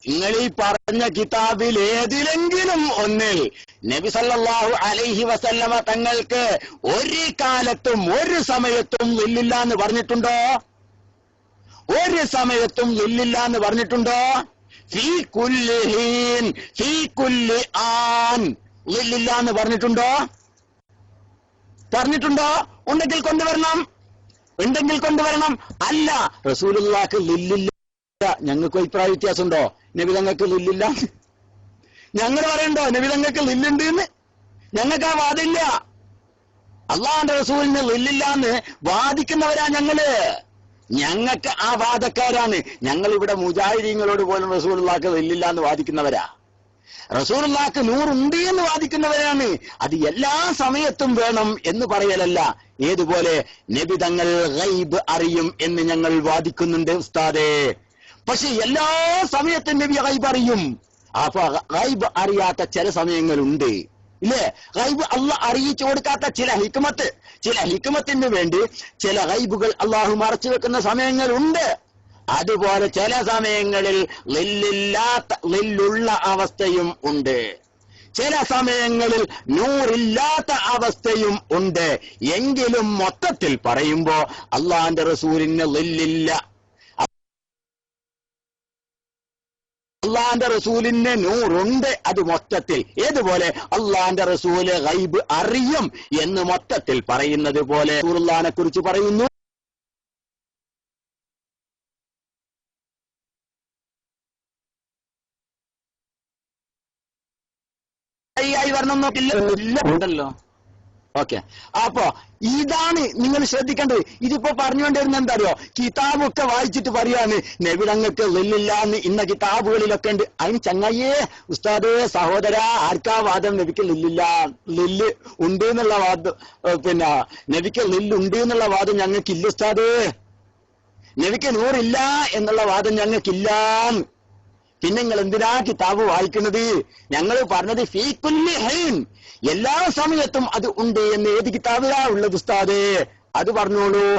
നിങ്ങൾ ഈ പറഞ്ഞ കിതാബിൽ ഏതിലെങ്കിലും ഒന്നിൽ നബി സല്ലല്ലാഹു അലൈഹി വസല്ലമ തങ്ങൾക്ക് ഒരു കാലത്തും ഒരു സമയത്തും ലില്ലില്ല എന്ന് പറഞ്ഞിട്ടുണ്ടോ? ഒരു സമയത്തും ലില്ലില്ല എന്ന് പറഞ്ഞിട്ടുണ്ടോ? ഫീ കുല്ലി ഹീൻ ഫീ കുല്ലി ആൻ ലില്ലില്ല എന്ന് പറഞ്ഞിട്ടുണ്ടോ? പറഞ്ഞിട്ടുണ്ടോ? ഉണ്ടെങ്കിൽ കൊണ്ടുവരണം, ഉണ്ടെങ്കിൽ കൊണ്ടുവരണം. അല്ല, റസൂലുള്ളാഹിക്ക് ലില്ലില്ല, ഞങ്ങൾക്ക് അഭിപ്രായ വ്യത്യാസമുണ്ടോ? നബി തങ്ങൾക്ക് ലില്ലില്ല ഞങ്ങൾ പറയണ്ടോ നബി തങ്ങൾക്ക് ലില്ലുണ്ട് എന്ന്? ഞങ്ങൾക്ക് ആ വാദില്ല. അള്ളാഹുവിന്റെ റസൂലിന് ലില്ലില്ല എന്ന് വാദിക്കുന്നവരാ ഞങ്ങള്. ഞങ്ങൾക്ക് ആ വാദക്കാരാണ്. ഞങ്ങൾ ഇവിടെ മുജാഹിദീങ്ങളോട് പോലും റസൂലുള്ളാഹിക്ക് ലില്ലില്ല എന്ന് വാദിക്കുന്നവരാ. റസൂലുള്ളാഹിക്ക് നൂറുണ്ട് എന്ന് വാദിക്കുന്നവരാണ്. അത് എല്ലാ സമയത്തും വേണം എന്ന് പറയലല്ല. ഏതുപോലെ നബി തങ്ങൾ ഗൈബ് അറിയും എന്ന് ഞങ്ങൾ വാദിക്കുന്നുണ്ട് ഉസ്താദേ. പക്ഷെ എല്ലാ സമയത്തും നബി ഗൈബ് അറിയും. അപ്പൊ ഗൈബ് അറിയാത്ത ചില സമയങ്ങളുണ്ട്, ഇല്ലേ? ഗൈബ് അള്ളാഹ് അറിയിച്ചു കൊടുക്കാത്ത ചില ഹിക്മത്തിന് വേണ്ടി ചില ഗൈബുകൾ അള്ളാഹു മറച്ചു വെക്കുന്ന സമയങ്ങളുണ്ട്. അതുപോലെ ചില സമയങ്ങളിൽ ലില്ലുള്ള അവസ്ഥയും ഉണ്ട്, ചില സമയങ്ങളിൽ നൂറില്ലാത്ത അവസ്ഥയും ഉണ്ട്. എങ്കിലും മൊത്തത്തിൽ പറയുമ്പോ അള്ളാഹിന്റെ റസൂലിന് ലില്ലില്ല, അള്ളാന്റെ റസൂലിന് നൂറുണ്ട്. അത് മൊത്തത്തിൽ ഏതുപോലെ അള്ളാന്റെ റസൂല് ഗൈബ് അറിയും എന്ന് മൊത്തത്തിൽ പറയുന്നത് പോലെ റസൂലുള്ളാഹിനെ കുറിച്ച് പറയുന്നു. വരണം ഉണ്ടല്ലോ. ഓക്കെ, അപ്പോ ഇതാണ് നിങ്ങൾ ശ്രദ്ധിക്കേണ്ടത്. ഇതിപ്പോ പറഞ്ഞുകൊണ്ടിരുന്ന എന്താ അറിയോ? കിതാബൊക്കെ വായിച്ചിട്ട് പറയാണ് നബി തങ്ങൾക്ക് ലില്ലില്ല എന്ന് ഇന്ന കിതാബുകളിലൊക്കെ ഉണ്ട്. അതിന് ചങ്ങായേ ഉസ്താദേ സഹോദര ആർക്കാ വാദം നബിക്ക് ലില്ല് ഉണ്ട് എന്നുള്ള വാദം, പിന്നെ നബിക്ക് ലില്ലുണ്ട് എന്നുള്ള വാദം ഞങ്ങൾക്കില്ല ഉസ്താദേ. നബിക്ക് നൂറില്ല എന്നുള്ള വാദം ഞങ്ങൾക്കില്ല. പിന്നെ നിങ്ങൾ എന്തിനാ കിതാബ് വായിക്കുന്നത്? ഞങ്ങൾ പറഞ്ഞത് ഫീ കുല്ലി ഹീൻ, എല്ലാ സമയത്തും അത് ഉണ്ട് എന്ന് ഏത് കിതാബിലാ ഉള്ളത് ഉസ്താദേ? അത് പറഞ്ഞോളൂ,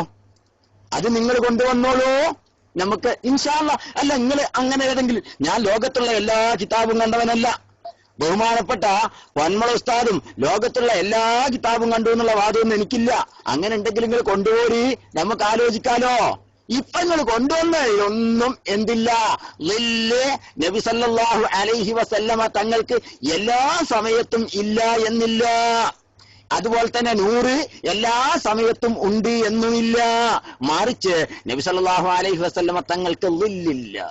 അത് നിങ്ങൾ കൊണ്ടുവന്നോളൂ. നമുക്ക് ഇൻഷാ അല്ലാഹ്. അല്ല, നിങ്ങൾ അങ്ങനെ ഏതെങ്കിലും, ഞാൻ ലോകത്തുള്ള എല്ലാ കിതാബും കണ്ടവനല്ല. ബഹുമാനപ്പെട്ട വന്മള ഉസ്താദും ലോകത്തുള്ള എല്ലാ കിതാബും കണ്ടു എന്നുള്ള വാദമൊന്നും എനിക്കില്ല. അങ്ങനെ ഉണ്ടെങ്കിൽ നിങ്ങൾ കൊണ്ടുപോരി, നമുക്ക് ആലോചിക്കാലോ. ഇപ്പൊ നിങ്ങൾ കൊണ്ടുവന്ന് ഒന്നും എന്തില്ല, ലില്ല് നബി സല്ലല്ലാഹു അലൈഹി വസല്ലമ തങ്ങൾക്ക് എല്ലാ സമയത്തും ഇല്ല എന്നില്ല. അതുപോലെ തന്നെ നൂറ് എല്ലാ സമയത്തും ഉണ്ട് എന്നുമില്ല. മറിച്ച് നബി സല്ലല്ലാഹു അലൈഹി വസല്ലമ തങ്ങൾക്ക് ലില്ലില്ല,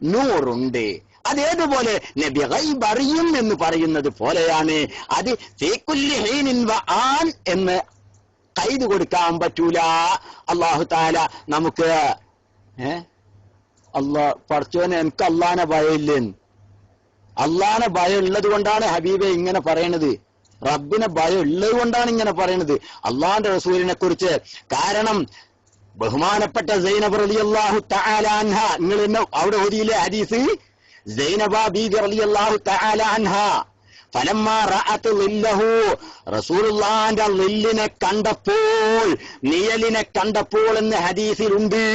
നൂറുണ്ട്. അതേതുപോലെ നബി ഗൈബ് അറിയും എന്ന് പറയുന്നത് പോലെയാണ്. അത് ഫീ കുല്ലി ഹീനിൻ വ ആൻ എന്ന് കൈത് കൊടുക്കാൻ പറ്റൂല. അല്ലാഹു തആല നമുക്ക് പഠിച്ചോനെ എനിക്ക് അള്ളാനെ ഭയമില്ലേ? അള്ളാനെ ഭയം ഉള്ളത് കൊണ്ടാണ് ഹബീബെ ഇങ്ങനെ പറയണത്. റബ്ബിനെ ഭയം ഉള്ളത് കൊണ്ടാണ് ഇങ്ങനെ പറയണത് അള്ളാന്റെ റസൂലിനെ കുറിച്ച്. കാരണം ബഹുമാനപ്പെട്ട സൈനബ് റളിയല്ലാഹു തആല അൻഹ, നിങ്ങൾ എന്നെ അവിടെ ഓതിയില്ലേ ഹദീസ്? സൈനബ ബീബി റളിയല്ലാഹു തആല അൻഹ ഫലമ്മാ റഅത് ലില്ലഹു, റസൂലുള്ളാഹിന്റെ ലില്ലിനെ കണ്ടപ്പോൾ, നിഴലിനെ കണ്ടപ്പോൾ എന്ന് ഹദീസിലുണ്ട്.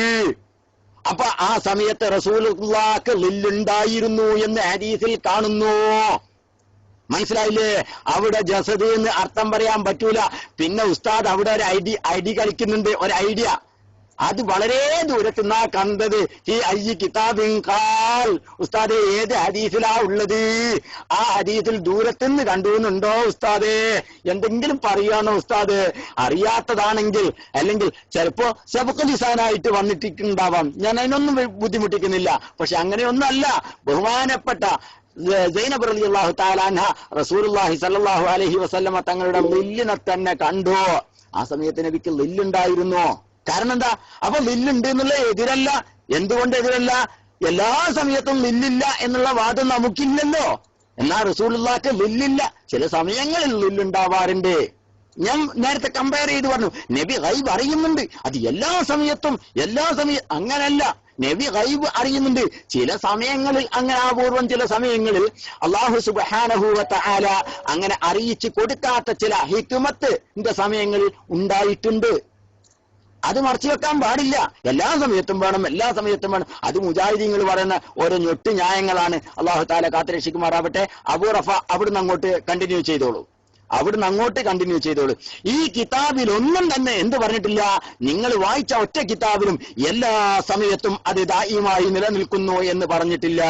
അപ്പൊ ആ സമയത്ത് റസൂലുള്ളാഹിക്ക് ലില്ലുണ്ടായിരുന്നു എന്ന് ഹദീസിൽ കാണുന്നു. മനസ്സിലായില്ലേ? അവിടെ ജസദ് എന്ന് അർത്ഥം പറയാൻ പറ്റൂല. പിന്നെ ഉസ്താദ് അവിടെ ഒരു ഐഡി കളിക്കുന്നുണ്ട്, ഒരു ഐഡിയ. അത് വളരെ ദൂരത്തുനിന്നാ കണ്ടത്. ഈ അയ്യ കിതാബിൻ ഖാൽ, ഉസ്താദെ ഏത് ഹദീസിലാ ഉള്ളത്? ആ ഹദീസിൽ ദൂരത്തുനിന്ന് കണ്ടുവെന്നുണ്ടോ ഉസ്താദെ? എന്തെങ്കിലും പറയാണോ ഉസ്താദ്? അറിയാത്തതാണെങ്കിൽ അല്ലെങ്കിൽ ചിലപ്പോ സബഖ് ലിസാനായിട്ട് വന്നിട്ടുണ്ടാവാം, ഞാൻ അതിനൊന്നും ബുദ്ധിമുട്ടിക്കുന്നില്ല. പക്ഷെ അങ്ങനെയൊന്നല്ല. ബഹുമാനപ്പെട്ട സൈനബ് റളിയല്ലാഹു തആല അൻഹ റസൂലുള്ളാഹി സ്വല്ലല്ലാഹു അലൈഹി വസല്ലമ തങ്ങളുടെ ലില്ലിനെ തന്നെ കണ്ടു. ആ സമയത്ത് നബിക്ക് ലില്ലുണ്ടായിരുന്നു. കാരണം എന്താ? അപ്പൊ ലില്ലുണ്ട് എന്നുള്ള എതിരല്ല. എന്തുകൊണ്ട് എതിരല്ല? എല്ലാ സമയത്തും ലില്ലില്ല എന്നുള്ള വാദം നമുക്കില്ലല്ലോ. എന്നാൽ റസൂലുള്ളാഹിക്ക് ലില്ലില്ല, ചില സമയങ്ങളിൽ ലില്ലുണ്ടാവാറുണ്ട്. ഞാൻ നേരത്തെ കമ്പയർ ചെയ്ത് പറഞ്ഞു, നബി ഗൈബ് അറിയുന്നുണ്ട്. അത് എല്ലാ സമയത്തും അങ്ങനല്ല. നബി ഗൈബ് അറിയുന്നുണ്ട്. ചില സമയങ്ങളിൽ, അങ്ങനെ അപൂർവം ചില സമയങ്ങളിൽ അല്ലാഹു സുബ്ഹാനഹു വ തആല അങ്ങനെ അറിയിച്ചു കൊടുക്കാത്ത ചില ഹിക്മത്തിന്റെ സമയങ്ങളിൽ ഉണ്ടായിട്ടുണ്ട്. അത് മറച്ചു വെക്കാൻ പാടില്ല. എല്ലാ സമയത്തും വേണം. അത് മുജാഹിദീങ്ങൾ പറയുന്ന ഓരോ ഞൊട്ട് ന്യായങ്ങളാണ്. അല്ലാഹു തആല കാത്തുരക്ഷിക്കുമാറാവട്ടെ. അബൂ റഫ അവിടുന്ന് അങ്ങോട്ട് കണ്ടിന്യൂ ചെയ്തോളൂ. ഈ കിതാബിൽ ഒന്നും തന്നെ എന്ത് പറഞ്ഞിട്ടില്ല, നിങ്ങൾ വായിച്ച ഒറ്റ കിതാബിലും എല്ലാ സമയത്തും അത് ദായിമായി നിലനിൽക്കുന്നു എന്ന് പറഞ്ഞിട്ടില്ല.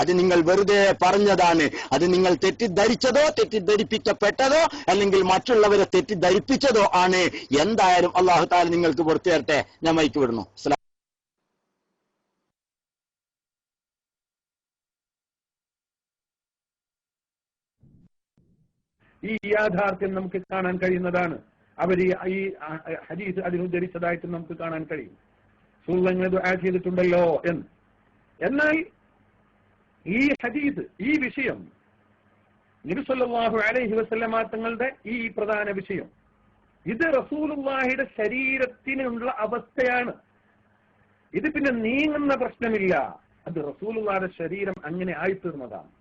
അത് നിങ്ങൾ വെറുതെ പറഞ്ഞതാണ്. അത് നിങ്ങൾ തെറ്റിദ്ധരിച്ചതോ തെറ്റിദ്ധരിപ്പിക്കപ്പെട്ടതോ അല്ലെങ്കിൽ മറ്റുള്ളവരെ തെറ്റിദ്ധരിപ്പിച്ചതോ ആണ്. എന്തായാലും അല്ലാഹു തആല നിങ്ങൾക്ക് പുറത്തു തരട്ടെ. ഞാൻ മൈക്ക് വിടുന്നു.
ഈ യാഥാർത്ഥ്യം നമുക്ക് കാണാൻ കഴിയുന്നതാണ്. അവർ ഈ ഹദീസ് അതിനുദ്ധരിച്ചതായിട്ട് നമുക്ക് കാണാൻ കഴിയും. റസൂലുള്ളാഹി ദുആ ചെയ്തിട്ടുണ്ടല്ലോ എന്ന്. എന്നാൽ ഈ ഹദീസ്, ഈ വിഷയം, നബി സല്ലല്ലാഹു അലൈഹി വസല്ലമ തങ്ങളുടെ ഈ പ്രധാന വിഷയം, ഇത് റസൂലുള്ളാഹിയുടെ ശരീരത്തിനുള്ള അവസ്ഥയാണ്. ഇത് പിന്നെ നീങ്ങുന്ന പ്രശ്നമില്ല. അത് റസൂലുള്ളാഹിയുടെ ശരീരം അങ്ങനെ ആയിത്തീർന്നതാണ്.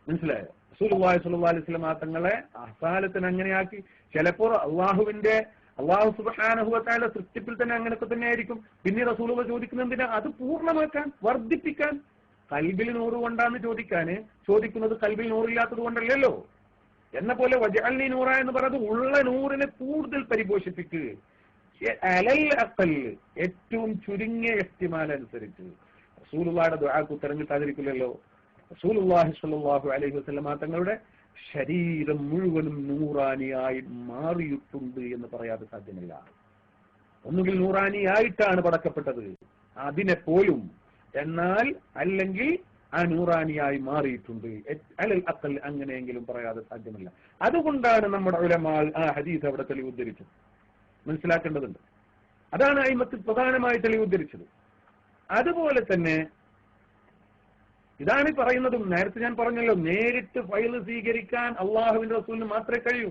മനസ്സിലായോ? റസൂലുള്ളാഹി സ്വല്ലല്ലാഹു അലൈഹി വസല്ലം തങ്ങളെ അസാലത്തിന് അങ്ങനെയാക്കി. ചിലപ്പോൾ അല്ലാഹു സുബ്ഹാനഹു വ തആല സൃഷ്ടിപ്പിൽ തന്നെ അങ്ങനെയൊക്കെ തന്നെ ആയിരിക്കും. പിന്നെ റസൂലുള്ളാഹി ചോദിക്കുന്നത് എന്തിനാ? അത് പൂർണ്ണമാക്കാൻ, വർദ്ധിപ്പിക്കാൻ. കൽബിൽ നൂറ് കൊണ്ടാന്ന് ചോദിക്കുന്നത് കൽബിൽ നൂറില്ലാത്തത് കൊണ്ടല്ലല്ലോ. എന്ന പോലെ വജഅൽനി നൂറ എന്ന് പറയുന്നത് ഉള്ള നൂറിനെ കൂടുതൽ പരിപോഷിപ്പിക്കുക. അലൽ അഖൽ, ഏറ്റവും ചുരുങ്ങിയ ഇഹ്തിമാൽ അനുസരിച്ച്. റസൂലുള്ളാഹിയുടെ ദുആക്ക് ഉത്തരം കിട്ടാതിരിക്കില്ലല്ലോ. റസൂലുള്ളാഹി സ്വല്ലല്ലാഹു അലൈഹി വസല്ലം തങ്ങളുടെ ശരീരം മുഴുവനും നൂറാനിയായി മാറിയിട്ടുണ്ട് എന്ന് പറയാതെ സാധ്യമല്ല. ഒന്നുകിൽ നൂറാനിയായിട്ടാണ് പടക്കപ്പെട്ടത്, അതിനെ പോലും, എന്നാൽ അല്ലെങ്കിൽ ആ നൂറാനിയായി മാറിയിട്ടുണ്ട്. അലൽ അഖൽ അങ്ങനെയെങ്കിലും പറയാതെ സാധ്യമല്ല. അതുകൊണ്ടാണ് നമ്മുടെ ഉലമാ ആ ഹദീസ് അവിടെ തെളിവുദ്ധരിച്ചത്. മനസ്സിലാക്കേണ്ടതുണ്ട്. അതാണ് അയിമത്ത് പ്രധാനമായി തെളിവുദ്ധരിച്ചത്. അതുപോലെ തന്നെ ഇതാണ് പറയുന്നതും. നേരത്തെ ഞാൻ പറഞ്ഞല്ലോ, നേരിട്ട് ഫൈൽ സ്വീകരിക്കാൻ അള്ളാഹുവിന്റെ റസൂലിന് മാത്രമേ കഴിയൂ.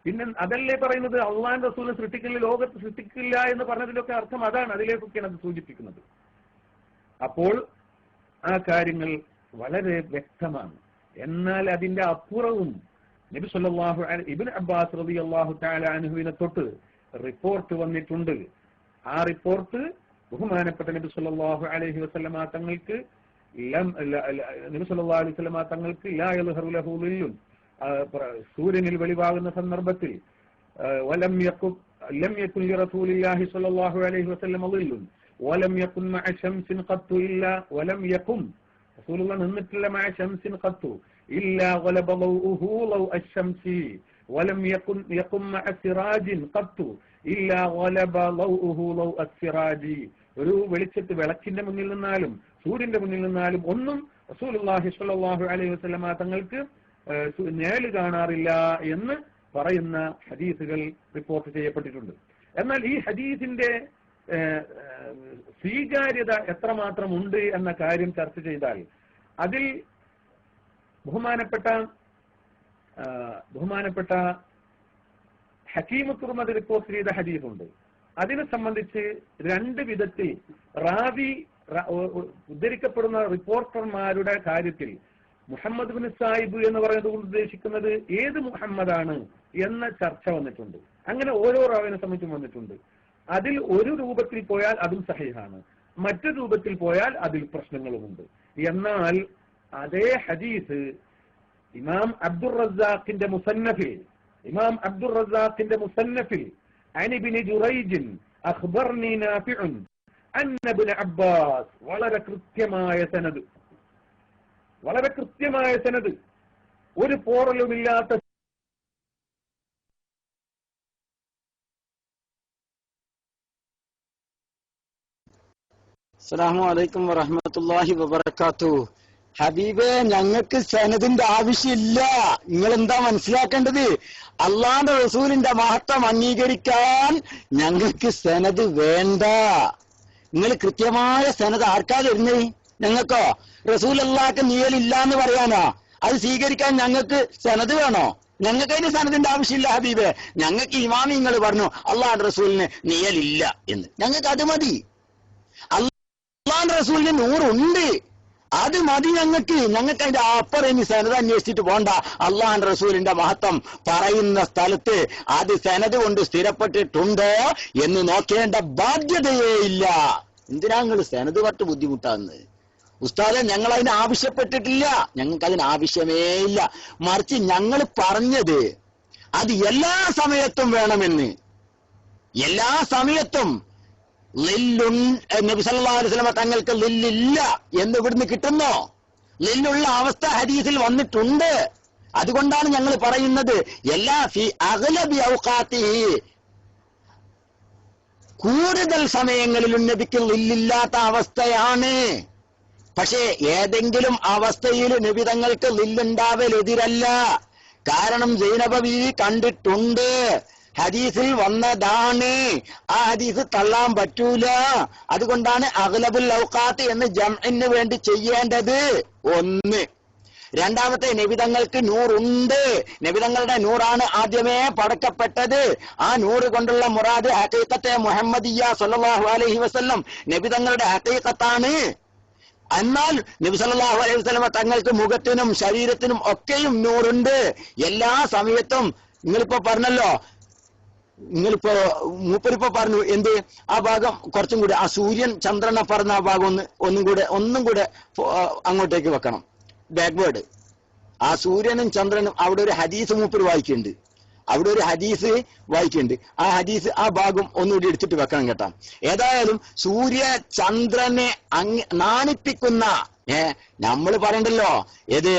പിന്നെ അതല്ലേ പറയുന്നത്, അള്ളാഹിന്റെ റസൂലിനെ സൃഷ്ടിക്കില്ല, ലോകത്ത് സൃഷ്ടിക്കില്ല എന്ന് പറഞ്ഞതിലൊക്കെ അർത്ഥം അതാണ്. അതിലേക്കൊക്കെയാണ് അത് സൂചിപ്പിക്കുന്നത്. അപ്പോൾ ആ കാര്യങ്ങൾ വളരെ വ്യക്തമാണ്. എന്നാൽ അതിന്റെ അപ്പുറവും നബി സല്ലല്ലാഹു അലൈഹി ഇബ്നു അബ്ബാസ് റളിയല്ലാഹു തആല അൻഹുവിനെ തൊട്ട് റിപ്പോർട്ട് വന്നിട്ടുണ്ട്. ആ റിപ്പോർട്ട് ബഹുമാനപ്പെട്ട നബി സല്ലല്ലാഹു അലൈഹി വസല്ലമ തങ്ങൾക്ക് നബി സല്ലല്ലാഹു അലൈഹി വസല്ലമ തങ്ങൾക്ക് ലാ യൽഹറു ലഹു ളില്ലുൻ, സൂര്യനിൽ വെളിവാകുന്ന സന്ദർഭത്തിൽ വലം യകുൻ ലിറസൂലില്ലാഹി സല്ലല്ലാഹു അലൈഹി വസല്ലമ ളില്ലുൻ വലം യകുൻ മഅ ശംസിൻ ഖത്തു ഇല്ലാ വലം യകും, റസൂലുള്ളാഹി നിന്നിട്ടില്ല മഅ ശംസിൻ ഖത്തു ഇല്ലാ ഗലബ ളൗഉഹു ലൗ അശംസി വലം യകും മഅ സിറാജിൻ ഖത്തു ഇല്ലാ ഗലബ ളൗഉഹു ലൗ അസ്സിറാജി. ഒരു വിളക്കിന്റെ മുന്നിൽ നിന്നാലും സൂര്യന്റെ മുന്നിൽ നിന്നാലും ഒന്നും റസൂലുള്ളാഹി സ്വല്ലല്ലാഹു അലൈഹി വസല്ലമ തങ്ങൾക്ക് നേല് കാണാറില്ല എന്ന് പറയുന്ന ഹദീസുകൾ റിപ്പോർട്ട് ചെയ്യപ്പെട്ടിട്ടുണ്ട്. എന്നാൽ ഈ ഹദീസിന്റെ സ്വീകാര്യത എത്രമാത്രം ഉണ്ട് എന്ന കാര്യം ചർച്ച ചെയ്താൽ അതിൽ ബഹുമാനപ്പെട്ട ഹക്കീം തുർമദി റിപ്പോർട്ട് ചെയ്ത ഹദീസുണ്ട്. അതിനെ സംബന്ധിച്ച് രണ്ട് വിധത്തിൽ ഉദ്ധരിക്കപ്പെടുന്ന റിപ്പോർട്ടർമാരുടെ കാര്യത്തിൽ മുഹമ്മദ് ബിൻ സാഹിബ് എന്ന് പറയുന്നത് കൊണ്ട് ഉദ്ദേശിക്കുന്നത് ഏത് മുഹമ്മദാണ് എന്ന ചർച്ച വന്നിട്ടുണ്ട്. അങ്ങനെ ഓരോ റാവിനെ സംബന്ധിച്ചും വന്നിട്ടുണ്ട്. അതിൽ ഒരു രൂപത്തിൽ പോയാൽ അതും സഹീഹാണ്, മറ്റൊരു രൂപത്തിൽ പോയാൽ അതിൽ പ്രശ്നങ്ങളുമുണ്ട്. എന്നാൽ അതേ ഹദീസ് ഇമാം അബ്ദുർ റസാഖിന്റെ മുസന്നഫിൽ عن ابن جريج أخبرني نافع أن ابن عباس വളരെ കൃത്യമായ സനദ് ഒരു പോറലുമില്ലാത്ത
അസ്സലാമു അലൈക്കും വറഹ്മത്തുള്ളാഹി വബറകാതുഹു. ഹബീബേ, ഞങ്ങൾക്ക് സനദിന്റെ ആവശ്യമില്ല. നിങ്ങൾ എന്താ മനസ്സിലാക്കേണ്ടത്? അള്ളാന്റെ റസൂലിന്റെ മഹത്വം അംഗീകരിക്കാൻ ഞങ്ങൾക്ക് സനദ് വേണ്ട. നിങ്ങൾ കൃത്യമായ സനദ് ആർക്കാ തരുന്നേ? ഞങ്ങൾക്കോ? റസൂൽ അല്ലാഹ്ക്ക് നിയലില്ല എന്ന് പറയാനോ? അത് സ്വീകരിക്കാൻ ഞങ്ങൾക്ക് സനദ് വേണോ? ഞങ്ങൾക്ക് അതിന് സനദിന്റെ ആവശ്യമില്ല ഹബീബെ. ഞങ്ങൾക്ക് ഇമാമിങ്ങൾ പറഞ്ഞു അള്ളാഹുവിന്റെ റസൂലിന് നിഴലില്ല എന്ന്. ഞങ്ങൾക്ക് അത് മതി. അള്ളാഹുവിന്റെ റസൂലിന് നൂറുണ്ട്, അത് മതി ഞങ്ങൾക്ക്. അതിന്റെ അപ്പുറം ഇനി സനത് അന്വേഷിച്ചിട്ട് പോണ്ട. അള്ളാഹുവിന്റെ റസൂലിന്റെ മഹത്വം പറയുന്ന സ്ഥലത്ത് അത് സനത് കൊണ്ട് സ്ഥിരപ്പെട്ടിട്ടുണ്ടോ എന്ന് നോക്കേണ്ട ബാധ്യതയേ ഇല്ല. എന്തിനാ നിങ്ങൾ സനത് പട്ട് ബുദ്ധിമുട്ടാന്ന്? ഉസ്താദെ, ഞങ്ങൾ അതിന് ആവശ്യപ്പെട്ടിട്ടില്ല, ഞങ്ങൾക്ക് അതിന് ആവശ്യമേ ഇല്ല. മറിച്ച് ഞങ്ങൾ പറഞ്ഞത് അത് എല്ലാ സമയത്തും വേണമെന്ന്. എല്ലാ സമയത്തും നബി സല്ലല്ലാഹു അലൈഹി വസല്ലം തങ്ങൾക്ക് ലില്ലില്ല എന്ന് ഇവിടുന്ന് കിട്ടുന്നോ? ലില്ലുള്ള അവസ്ഥ ഹദീസിൽ വന്നിട്ടുണ്ട്. അതുകൊണ്ടാണ് ഞങ്ങൾ പറയുന്നത് എല്ലാ ഫി അഗ്ലബി ഔഖാത്തിഹി, കൂടുതൽ സമയങ്ങളിലും നബിക്ക് ലില്ലില്ലാത്ത അവസ്ഥയാണ്. പക്ഷേ ഏതെങ്കിലും അവസ്ഥയിൽ നബി തങ്ങൾക്ക് ലില്ലുണ്ടാവലെതിരല്ല. കാരണം സൈനബ ബീവി കണ്ടിട്ടുണ്ട്, ഹദീസിൽ വന്നതാണ്. ആ ഹദീസ് തള്ളാൻ പറ്റൂല. അതുകൊണ്ടാണ് അഗ്ലബുൽ ഔഖാത്ത് എന്ന് ജംഇന് വേണ്ടി ചെയ്യേണ്ടത്. ഒന്ന്. രണ്ടാമത്തെ, നബിതങ്ങൾക്ക് നൂറുണ്ട്. നബിതങ്ങളുടെ നൂറാണ് ആദ്യമേ പടക്കപ്പെട്ടത്. ആ നൂറ് കൊണ്ടുള്ള മുറാദ് ഹഖീഖത്തെ മുഹമ്മദിയ്യ സല്ലല്ലാഹു അലൈഹി വസല്ലം നബിതങ്ങളുടെ ഹഖീഖത്താണ്. എന്നാൽ നബി സല്ലല്ലാഹു അലൈഹി വസല്ലം തങ്ങൾക്ക് മുഖത്തിനും ശരീരത്തിനും ഒക്കെയും നൂറുണ്ട്. എല്ലാ സമയത്തും നിങ്ങളിപ്പോ പറഞ്ഞല്ലോ, മൂപ്പരിപ്പോ പറഞ്ഞു എന്ത്, ആ ഭാഗം കുറച്ചും കൂടെ, ആ സൂര്യൻ ചന്ദ്രനെ പറഞ്ഞ ആ ഭാഗം ഒന്നും കൂടെ അങ്ങോട്ടേക്ക് വെക്കണം, ബാക്ക്വേർഡ്. ആ സൂര്യനും ചന്ദ്രനും അവിടെ ഒരു ഹദീസ് മൂപ്പര് വായിക്കുന്നുണ്ട്, അവിടെ ഒരു ഹദീസ് വായിക്കുന്നുണ്ട്. ആ ഹദീസ് ആ ഭാഗം ഒന്നുകൂടി എടുത്തിട്ട് വെക്കണം കേട്ടോ. ഏതായാലും സൂര്യ ചന്ദ്രനെ നാണിപ്പിക്കുന്ന നമ്മൾ പറയണ്ടല്ലോ, ഏത്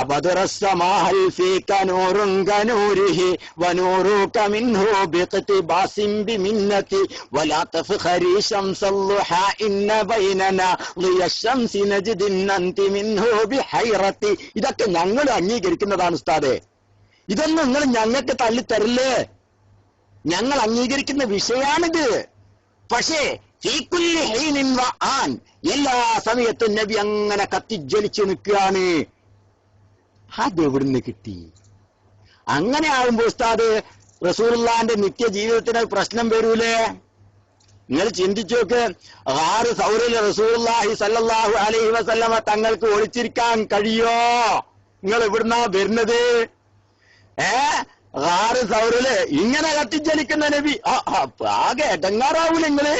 അബദറസ്സമാഹൽ ഫീക നൂറുൻ കനൂരിഹി വനൂറുക മിൻഹു ബിഖ്തിബാസിൻ ബിമിന്നതി വലാ തഫഖരി ശംസൽ ളുഹാ ഇന്ന ബൈനനാ ളിയശംസി നജ്ദിൻ അൻതി മിൻഹു ബിഹൈറതി. ഇതൊക്കെ ഞങ്ങൾ അംഗീകരിക്കുന്നതാണ് ഉസ്താദേ. ഇതൊന്നും നിങ്ങൾ ഞങ്ങൾക്ക് തള്ളിത്തരില്ലേ? ഞങ്ങൾ അംഗീകരിക്കുന്ന വിഷയാണിത്. പക്ഷേ ഫീകുല്ലി ഹീനിൻ വ ആൻ, എല്ലാ സമയത്തും നബി അങ്ങനെ കത്തിജ്വലിച്ചു നിൽക്കുകയാണ്. അതെവിടുന്ന് കിട്ടി? അങ്ങനെ ആകുമ്പോ ഉസ്താദ് റസൂലുള്ളാഹിന്റെ നിത്യജീവിതത്തിന് പ്രശ്നം വരൂലേ? നിങ്ങൾ ചിന്തിച്ചു നോക്ക്. ഗാർ സൗറിൽ റസൂലുള്ളാഹി സല്ലല്ലാഹു അലൈഹി വസല്ലമ തങ്ങൾക്ക് ഒളിച്ചിരിക്കാൻ കഴിയോ? നിങ്ങൾ എവിടുന്നാ വരുന്നത്? ഗാർ സൗറില് ഇങ്ങനെ കത്തിജ്വലിക്കുന്ന നബി ആകെ എടങ്ങാറാവൂല നിങ്ങള്?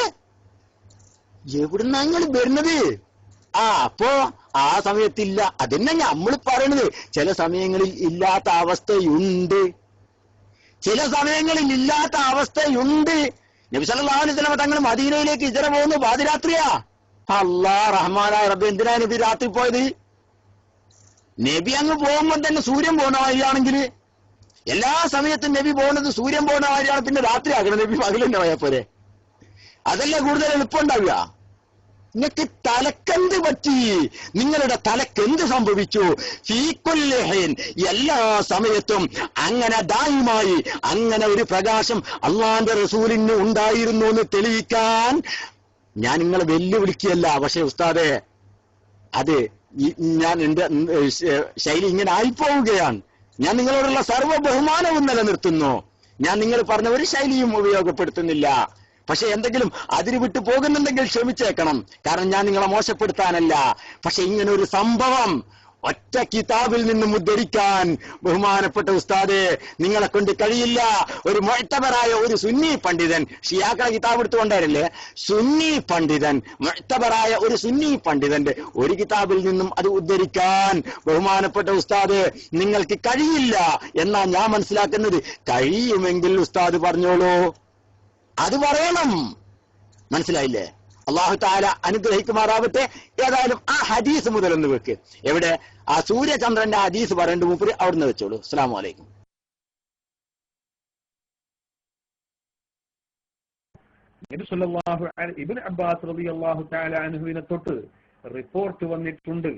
എവിടുന്നാ നിങ്ങൾ വരുന്നത്? അപ്പോ ആ സമയത്തില്ല. അതന്നെ നമ്മൾ പറയണത്. ചില സമയങ്ങളിൽ ഇല്ലാത്ത അവസ്ഥയുണ്ട്, ചില സമയങ്ങളിൽ ഇല്ലാത്ത അവസ്ഥയുണ്ട്. നബി സല്ലല്ലാഹു അലൈഹി വസല്ലം തങ്ങൾ മദീനയിലേക്ക് ഹിജ്റ പോകുന്നു പാതിരാത്രിയാ. അല്ലാഹ് റഹ്മാനായ റബ്ബേ, എന്തിനാ നബി രാത്രി പോയത്? നബി അങ്ങ് പോകുമ്പോൾ തന്നെ സൂര്യൻ പോണ വഴിയാണെങ്കിൽ എല്ലാ സമയത്തും നബി പോകുന്നത് സൂര്യൻ പോണ വഴിയാണ്. പിന്നെ രാത്രി ആകണം, നബി പകലെന്നെ പോയാ പോരെ? അതല്ലേ കൂടുതൽ എളുപ്പമുണ്ടാവുക? നിങ്ങൾക്ക് തലക്കെന്ത് പറ്റി? നിങ്ങളുടെ തലക്കെന്ത് സംഭവിച്ചു? ഫീകുല്ലഹിൻ, എല്ലാ സമയത്തും അങ്ങനെ ദായിമായി അങ്ങനെ ഒരു പ്രകാശം അള്ളാന്റെ റസൂലിന് ഉണ്ടായിരുന്നു എന്ന് തെളിയിക്കാൻ ഞാൻ നിങ്ങളെ വെല്ലുവിളിക്കുകയല്ല. പക്ഷെ ഉസ്താദെ, അത് ഞാൻ എന്റെ ശൈലി ഇങ്ങനെ ആയിപ്പോവുകയാണ്. ഞാൻ നിങ്ങളോടുള്ള സർവ്വ ബഹുമാനവും നിലനിർത്തുന്നു. ഞാൻ നിങ്ങൾ പറഞ്ഞ ഒരു ശൈലിയും ഉപയോഗപ്പെടുത്തുന്നില്ല. പക്ഷെ എന്തെങ്കിലും അതിര് വിട്ടു പോകുന്നുണ്ടെങ്കിൽ ക്ഷമിച്ചേക്കണം. കാരണം ഞാൻ നിങ്ങളെ മോശപ്പെടുത്താനല്ല. പക്ഷെ ഇങ്ങനെ ഒരു സംഭവം ഒറ്റ കിതാബിൽ നിന്നും ഉദ്ധരിക്കാൻ ബഹുമാനപ്പെട്ട ഉസ്താദെ നിങ്ങളെ കൊണ്ട് കഴിയില്ല. ഒരു മുഅ്തബറായ ഒരു സുന്നി പണ്ഡിതൻ, ഷിയാക്കളെ കിതാബ് എടുത്തുകൊണ്ടല്ലേ, സുന്നി പണ്ഡിതൻ, മുഅ്തബറായ ഒരു സുന്നി പണ്ഡിതന്റെ ഒരു കിതാബിൽ നിന്നും അത് ഉദ്ധരിക്കാൻ ബഹുമാനപ്പെട്ട ഉസ്താദ് നിങ്ങൾക്ക് കഴിയില്ല എന്നാ ഞാൻ മനസ്സിലാക്കുന്നത്. കഴിയുമെങ്കിൽ ഉസ്താദ് പറഞ്ഞോളൂ, അത് പറയണം. മനസ്സിലായില്ലേ? അല്ലാഹു തആല അനുഗ്രഹിക്കുമാറാവട്ടെ. ഏതായാലും ആ ഹദീസ് മുതലൊന്ന് വെക്ക്. എവിടെ? ആ സൂര്യചന്ദ്രന്റെ ഹദീസ് പറയേണ്ട മൂപ്പര് അവിടുന്ന് വെച്ചോളൂ. അസ്സലാമു അലൈക്കും.
നബി സല്ലല്ലാഹു അലൈഹി ഇബ്നു അബ്ബാസ് റളിയല്ലാഹു തആല അൻഹുവിനെ തൊട്ട് റിപ്പോർട്ട് വന്നിട്ടുണ്ട്.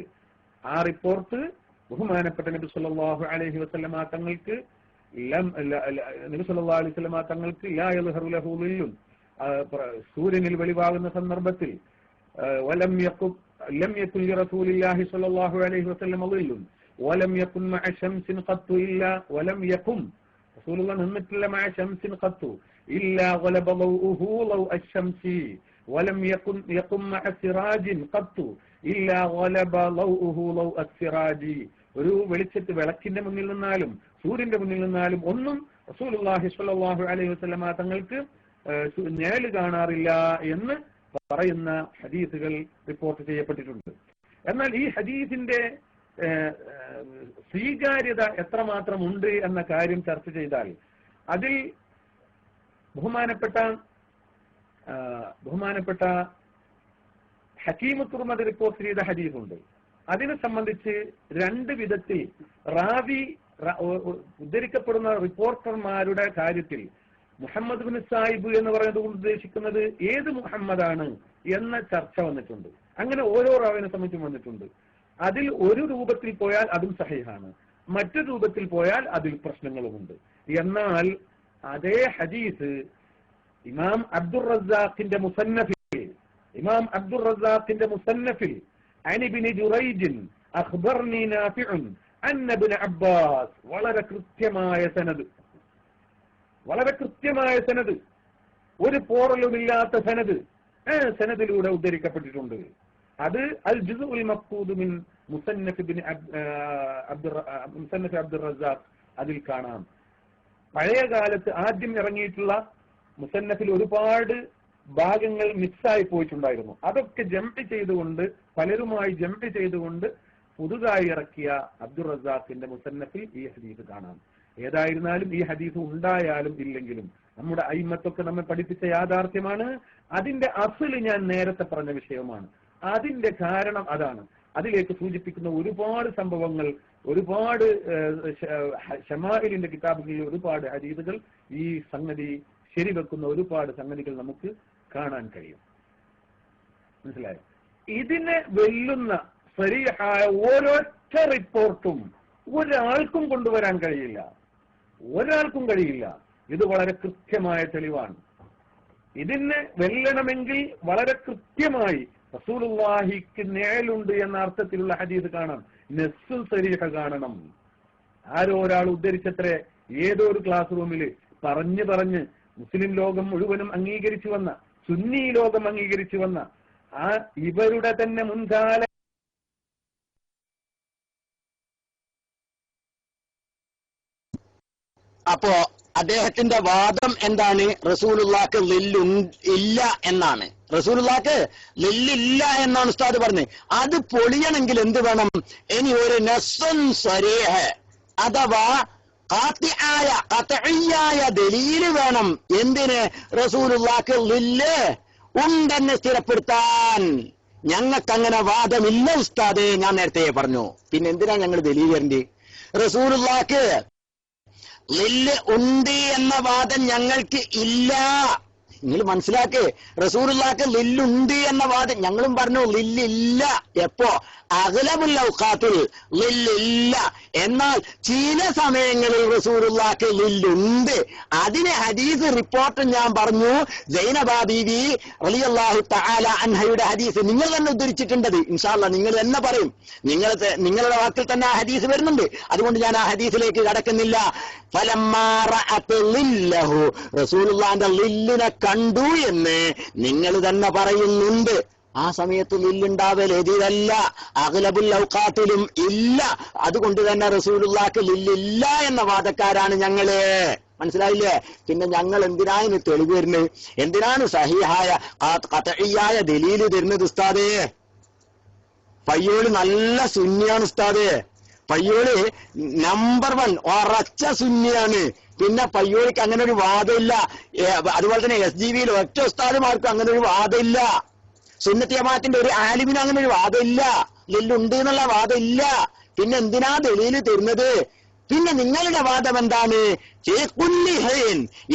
ആ റിപ്പോർട്ട് ബഹുമാനപ്പെട്ട നബി സല്ലല്ലാഹു അലൈഹി വസല്ലമ തങ്ങൾക്ക് നബി സല്ലല്ലാഹു അലൈഹി വസല്ലമ തങ്ങൾക്ക് ലാ യൽഹറു ലഹു ളില്ലുൻ, സൂര്യനിൽ വെളിവാകുന്ന സന്ദർഭത്തിൽ ലം യകുൻ ലിറസൂലില്ലാഹി സ്വല്ലല്ലാഹു അലൈഹി വസല്ലം ളില്ലുൻ, വലം യകുൻ മഅ ശംസിൻ ഖത്തു ഇല്ലാ വലം യകും റസൂലുള്ളാഹി നിന്നിട്ടില്ല മഅ ശംസിൻ ഖത്തു ഇല്ലാ ഗലബ ലൗഉഹു ലൗ അശംസി വലം യകും മഅ സിറാജിൻ ഖത്തു ഇല്ലാ ഗലബ ലൗഉഹു ലൗ അസ്സിറാജി. ഒരു വിളക്കിന്റെ മുന്നിൽ നിന്നാലും സൂര്യന്റെ മുന്നിൽ നിന്നാലും ഒന്നും റസൂലുള്ളാഹി സ്വല്ലല്ലാഹു അലൈഹി വസല്ലമ തങ്ങൾക്ക് നിഴല് കാണാറില്ല എന്ന് പറയുന്ന ഹദീസുകൾ റിപ്പോർട്ട് ചെയ്യപ്പെട്ടിട്ടുണ്ട്. എന്നാൽ ഈ ഹദീസിന്റെ സ്വീകാര്യത എത്രമാത്രം ഉണ്ട് എന്ന കാര്യം ചർച്ച ചെയ്താൽ അതിൽ ബഹുമാനപ്പെട്ട ഹക്കീം തുർമദി റിപ്പോർട്ട് ചെയ്ത ഹദീസുണ്ട്. അതിനെ സംബന്ധിച്ച് രണ്ട് വിധത്തിൽ ഉദ്ധരിക്കപ്പെടുന്ന റിപ്പോർട്ടർമാരുടെ കാര്യത്തിൽ മുഹമ്മദ് ബിൻ സാഹിബ് എന്ന് പറയുന്നത് കൊണ്ട് ഉദ്ദേശിക്കുന്നത് ഏത് മുഹമ്മദാണ് എന്ന ചർച്ച വന്നിട്ടുണ്ട്. അങ്ങനെ ഓരോ റാവിനെ സംബന്ധിച്ചും വന്നിട്ടുണ്ട്. അതിൽ ഒരു രൂപത്തിൽ പോയാൽ അതും സഹീഹാണ്, മറ്റൊരു രൂപത്തിൽ പോയാൽ അതിൽ പ്രശ്നങ്ങളുമുണ്ട്. എന്നാൽ അതേ ഹദീസ് ഇമാം അബ്ദുർ റസാഖിന്റെ മുസന്നഫിൽ عن ابن جريج أخبرني نافع أن ابن عباس വളരെ കൃത്യമായ സനദ് ഒരു പോറലുമില്ലാത്ത സനദിലൂടെ ഉദ്ധരിക്കപ്പെട്ടിട്ടുണ്ട്. അത് അൽ ജുസ്ഉൽ മഖ്കൂദ് മിൻ മുസന്നഫ് അബ്ദുർ റസാഖ് അതിൽ കാണാം. പഴയ കാലത്ത് ആദ്യം ഇറങ്ങിയിട്ടുള്ള മുസന്നഫിൽ ഒരുപാട് ഭാഗങ്ങൾ മിക്സായി പോയിട്ടുണ്ടായിരുന്നു. അതൊക്കെ പലരുമായി ജംപ് ചെയ്തുകൊണ്ട് പുതുതായി ഇറക്കിയ അബ്ദുർ റസാഖിന്റെ മുസന്നഫിൽ ഈ ഹദീസ് കാണാം. ഏതായിരുന്നാലും ഈ ഹദീസ് ഉണ്ടായാലും ഇല്ലെങ്കിലും നമ്മുടെ അയിമ്മത്തൊക്കെ നമ്മെ പഠിപ്പിച്ച യാഥാർത്ഥ്യമാണ്. അതിന്റെ അസ്ല് ഞാൻ നേരത്തെ പറഞ്ഞ വിഷയമാണ്. അതിന്റെ കാരണം അതാണ്. അതിലേക്ക് സൂചിപ്പിക്കുന്ന ഒരുപാട് സംഭവങ്ങൾ, ഒരുപാട് ശമാഇലിന്റെ കിതാബുകളിൽ ഒരുപാട് ഹദീസുകൾ ഈ സംഗതി ശരിവെക്കുന്ന ഒരുപാട് സംഗതികൾ നമുക്ക് കാണാൻ കഴിയും. മനസ്സിലായോ? ഇതിനെ വെല്ലുന്ന സരീഹായ ഓരൊറ്റ റിപ്പോർട്ടും ഒരാൾക്കും കൊണ്ടുവരാൻ കഴിയില്ല. ഇത് വളരെ കൃത്യമായ തെളിവാണ്. ഇതിനെ വെല്ലണമെങ്കിൽ വളരെ കൃത്യമായി റസൂലുള്ളാഹിക്ക് നിഴലുണ്ട് എന്ന അർത്ഥത്തിലുള്ള ഹദീസ് കാണാം, നസ്സുൽ സരീഹ കാണണം. ആരോ ഒരാൾ ഉദ്ധരിച്ചത്രേ ഏതോ ഒരു ക്ലാസ് റൂമിൽ പറഞ്ഞ് മുസ്ലിം ലോകം മുഴുവനും അംഗീകരിച്ചു വന്ന, സുന്നി ലോകം അംഗീകരിച്ചു വന്ന ആ ഇവരുടെ തന്നെ മുൻകാല
അപ്പോ അദ്ദേഹത്തിന്റെ വാദം എന്താണ്? റസൂലുള്ളാഹിക്ക് ഇല്ല എന്നാണ്. റസൂലുള്ളാഹിക്ക് ലില്ലില്ല എന്നാണ് ഉസ്താദ് പറഞ്ഞത്. അത് പൊളിയണമെങ്കിൽ എന്ത് വേണം? ഇനി ഒരു നസ്സുൻ സരീഹ് അഥവാ ഖത്ഇയായ ദലീല് വേണം. എന്തിന്? റസൂലുള്ളാഹിക്ക് ലില്ല് ഉണ്ടെന്ന് സ്ഥിരപ്പെടുത്താൻ. ഞങ്ങൾക്കങ്ങനെ വാദമില്ല ഉസ്താദേ, ഞാൻ നേരത്തെ പറഞ്ഞു. പിന്നെ എന്തിനാ ഞങ്ങൾ ദലീൽ തരേണ്ടത്? റസൂലുള്ളാഹിക്ക് ലില്ല് ഉണ്ട് എന്ന വാദം ഞങ്ങൾക്ക് ഇല്ല. നിങ്ങൾ മനസ്സിലാക്ക്, റസൂലുള്ളാഹിക്ക് ലില്ലുണ്ട് എന്ന വാദം ഞങ്ങളും പറഞ്ഞു. ലില്ലില്ല. എപ്പോ? അഗ്ലബുൽ ഔഖാത്തിൽ ലില്ലില്ല. എന്നാൽ ചില സമയങ്ങളിൽ റസൂലുള്ളാഹിക്ക് ലില്ലുണ്ട്. അതിന് ഹദീസ് റിപ്പോർട്ട് ഞാൻ പറഞ്ഞു. സൈനബ ബീവി റളിയല്ലാഹു തആല അൻഹയുടെ ഹദീസ് നിങ്ങൾ തന്നെ ഉദ്ധരിച്ചിട്ടുണ്ടത്. ഇൻഷാ അല്ലാഹ് നിങ്ങൾ തന്നെ പറയും. നിങ്ങളുടെ വാക്കിൽ തന്നെ ആ ഹദീസ് വരുന്നുണ്ട്. അതുകൊണ്ട് ഞാൻ ആ ഹദീസിലേക്ക് കടക്കുന്നില്ല. ഫലമ്മാ റഅത് ലില്ലഹു, റസൂലുള്ളാഹിന്റെ ലില്ലിനെ കണ്ടു എന്ന് നിങ്ങൾ തന്നെ പറയുന്നുണ്ട്. ആ സമയത്ത് ലില്ലുണ്ടാവൽ എതിരല്ല, അഗ്ലബുൽ ഔഖാത്തിലും ഇല്ല. അതുകൊണ്ട് തന്നെ റസൂലുള്ളാഹിക്ക് ലില്ലില്ല എന്ന വാദക്കാരാണ് ഞങ്ങള്. മനസ്സിലായില്ലേ? പിന്നെ ഞങ്ങൾ എന്തിനാണ് തെളിവ് തരുന്നത്? എന്തിനാണ് സഹീഹായ ഖത്ഇയായ ദലീല് തരുന്നത്? ഉസ്താദേ, പയ്യോളി നല്ല സുന്നിയാണ് ഉസ്താദേ. പയ്യോളി നമ്പർ 1 ഉറച്ച സുന്നിയാണ്. പിന്നെ പയ്യോളിക്ക് അങ്ങനെ ഒരു വാദമില്ല. അതുപോലെ തന്നെ SGBയിൽ ഒറ്റ ഉസ്താദുമാർക്കും അങ്ങനെ ഒരു വാദമില്ല. സുന്നത്തി ജമാഅത്തിന്റെ ഒരു ആലിമിനും അങ്ങനെ ഒരു വാദമില്ല. ലില്ലുണ്ട് എന്നുള്ള വാദമില്ല. പിന്നെ എന്തിനാ ദലീല് തരുന്നത്? പിന്നെ നിങ്ങളുടെ വാദം എന്താണ്?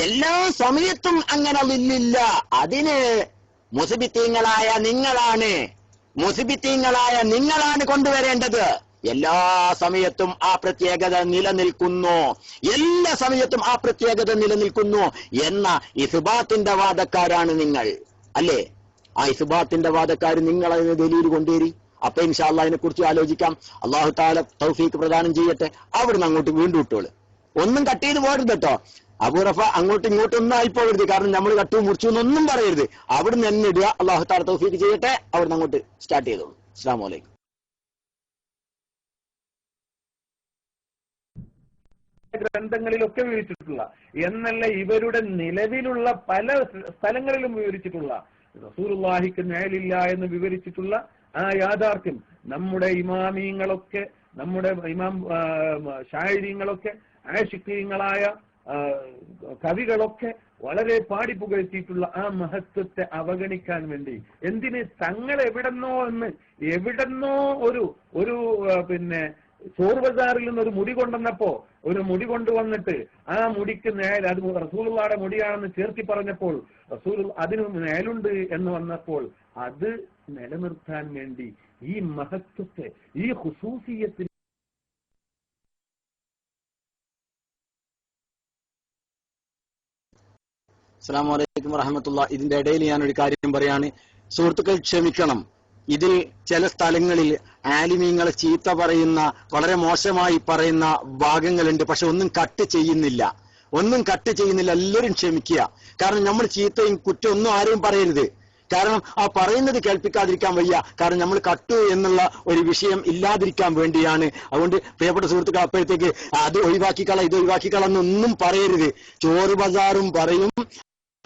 എല്ലാ സമയത്തും അങ്ങനെ ലില്ലില്ല. അതിന് മുസ്ബിത്തീങ്ങളായ നിങ്ങളാണ് കൊണ്ടുവരേണ്ടത്. എല്ലാ സമയത്തും ആ പ്രത്യേകത നിലനിൽക്കുന്നു, എല്ലാ സമയത്തും ആ പ്രത്യേകത നിലനിൽക്കുന്നു എന്ന ഇസ്ബാത്തിന്റെ വാദക്കാരാണ് നിങ്ങൾ, അല്ലേ? ആ ഇസ്ബാത്തിന്റെ വാദക്കാർ നിങ്ങൾ അതിന് ദലീൽ കൊണ്ടുവരി. അപ്പൊ ഇൻഷാ അല്ലാഹ് അതിനെ കുറിച്ച് ആലോചിക്കാം. അള്ളാഹു തആല തൗഫീഖ് പ്രദാനം ചെയ്യട്ടെ. അവിടുന്ന് അങ്ങോട്ട് വീണ്ടും ഇട്ടോളൂ, ഒന്നും കട്ട് ചെയ്ത് പോകരുത് കേട്ടോ. അബൂറഫ അങ്ങോട്ടും ഇങ്ങോട്ടും ഒന്നും ആയിപ്പോകരുത്, കാരണം നമ്മൾ കട്ടു മുറിച്ചു എന്നൊന്നും പറയരുത്. അവിടുന്ന് തന്നെ ഇടുക. അള്ളാഹു തആല തൗഫീഖ് ചെയ്യട്ടെ. അവിടുന്ന് അങ്ങോട്ട് സ്റ്റാർട്ട് ചെയ്തോളൂ. അസ്സലാമു അലൈക്കും.
ഗ്രന്ഥങ്ങളിലൊക്കെ വിവരിച്ചിട്ടുള്ള എന്നല്ല ഇവരുടെ നിലവിലുള്ള പല സ്ഥലങ്ങളിലും വിവരിച്ചിട്ടുള്ള റസൂലുള്ളാഹിക്ക് നിഴലില്ല എന്ന് വിവരിച്ചിട്ടുള്ള ആ യാഥാർത്ഥ്യം നമ്മുടെ ഇമാമീങ്ങളൊക്കെ, നമ്മുടെ ഇമാം ശായരീങ്ങളൊക്കെ, ആശിഖീങ്ങളായ കവികളൊക്കെ വളരെ പാടിപ്പുകഴ്ത്തിയിട്ടുള്ള ആ മഹത്വത്തെ അവഗണിക്കാൻ വേണ്ടി എന്തിന് തങ്ങൾ എവിടെന്നോ ഒരു പിന്നെ ചോറ് ബസാറിൽ നിന്ന് ഒരു മുടി കൊണ്ടുവന്നപ്പോ ഒരു മുടി കൊണ്ടുവന്നിട്ട് ആ മുടിക്ക് നേൽ അത് റസൂലുള്ളാഹിയുടെ മുടിയാണെന്ന് ചേർത്തി പറഞ്ഞപ്പോൾ റസൂൽ അതിന് നേലുണ്ട് എന്ന് വന്നപ്പോൾ അത് നിലനിർത്താൻ വേണ്ടി ഈ മഹത്വത്തെ, ഈ ഖുസൂസിയത്തിന്
അസ്സലാമു അലൈക്കും വറഹ്മത്തുള്ളാഹി. ഇതിന്റെ ഇടയിൽ ഞാൻ ഒരു കാര്യം പറയാണ്. സുഹൃത്തുക്കൾ ക്ഷമിക്കണം. ഇതിൽ ചില സ്ഥലങ്ങളിൽ ആലിമീങ്ങളെ ചീത്ത പറയുന്ന, വളരെ മോശമായി പറയുന്ന ഭാഗങ്ങളുണ്ട്. പക്ഷെ ഒന്നും കട്ട് ചെയ്യുന്നില്ല. എല്ലാവരും ക്ഷമിക്കുക. കാരണം നമ്മൾ ചീത്തയും കുറ്റം ഒന്നും ആരെയും പറയരുത്. കാരണം ആ പറയുന്നത് കേൾപ്പിക്കാതിരിക്കാൻ വയ്യ. കാരണം നമ്മൾ കട്ടു എന്നുള്ള ഒരു വിഷയം ഇല്ലാതിരിക്കാൻ വേണ്ടിയാണ്. അതുകൊണ്ട് പ്രിയപ്പെട്ട സുഹൃത്തുക്കൾ, അപ്പോഴത്തേക്ക് അത് ഒഴിവാക്കിക്കള ഇത് ഒഴിവാക്കിക്കള എന്നൊന്നും പറയരുത്. ചോറ് ബസാറും പറയും,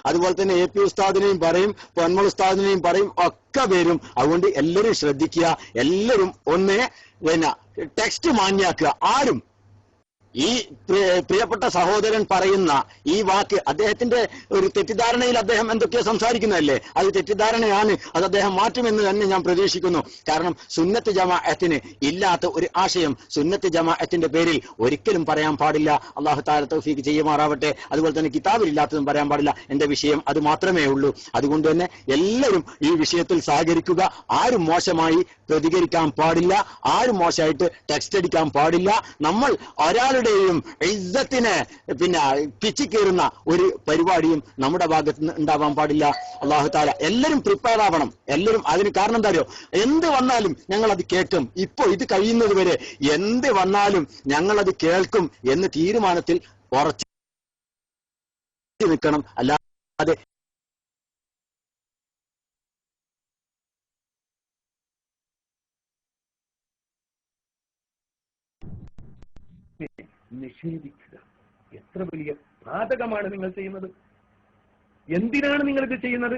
അതുപോലെ തന്നെ AP ഉസ്താദിനെയും പറയും, പൊന്മൾ ഉസ്താദിനെയും പറയും, ഒക്കെ വരും. അതുകൊണ്ട് എല്ലാവരും ശ്രദ്ധിക്കുക. എല്ലാവരും ഒന്ന് ടെക്സ്റ്റ് മാന്യാക്കുക. ആരും ഈ പ്രിയപ്പെട്ട സഹോദരൻ പറയുന്ന ഈ വാക്ക് അദ്ദേഹത്തിന്റെ ഒരു തെറ്റിദ്ധാരണയിൽ അദ്ദേഹം എന്തൊക്കെയോ സംസാരിക്കുന്നതല്ലേ, അത് തെറ്റിദ്ധാരണയാണ്. അത് അദ്ദേഹം മാറ്റുമെന്ന് തന്നെ ഞാൻ പ്രതീക്ഷിക്കുന്നു. കാരണം സുന്നത്ത് ജമാഅത്തിന് ഇല്ലാത്ത ഒരു ആശയം സുന്നത്ത് ജമാഅത്തിന്റെ പേരിൽ ഒരിക്കലും പറയാൻ പാടില്ല. അല്ലാഹു തആല തൗഫീഖ് ചെയ്യുമാറാവട്ടെ. അതുപോലെ തന്നെ കിതാബിൽ ഇല്ലാത്തതും പറയാൻ പാടില്ല. എന്റെ വിഷയം അത് മാത്രമേ ഉള്ളൂ. അതുകൊണ്ട് തന്നെ എല്ലാവരും ഈ വിഷയത്തിൽ സഹകരിക്കുക. ആരും മോശമായി പ്രതികരിക്കാൻ പാടില്ല, ആരും മോശമായിട്ട് ടെക്സ്റ്റ് അടിക്കാൻ പാടില്ല. നമ്മൾ ഒരാളുടെ ഇസ്സത്തിനെ പിച്ചിക്കേറുന്ന ഒരു പരിപാടിയും നമ്മുടെ ഭാഗത്ത് നിന്ന് ഉണ്ടാവാൻ പാടില്ല. അല്ലാഹു തആല എല്ലാവരും പ്രിപ്പയർ ആവണം. എല്ലാവരും അതിന് കാരണം എന്താ അറിയോ? എന്ത് വന്നാലും ഞങ്ങൾ അത് കേൾക്കും. ഇപ്പോ ഇത് കഴിയുന്നത് വരെ എന്ത് വന്നാലും ഞങ്ങൾ അത് കേൾക്കും എന്ന് തീരുമാനത്തിൽ ഉറച്ചു നിൽക്കണം. അല്ലാതെ
നിഷേധിക്കുക. എത്ര വലിയ പാതകമാണ് നിങ്ങൾ ചെയ്യുന്നത്! എന്തിനാണ് നിങ്ങൾ ഇത് ചെയ്യുന്നത്?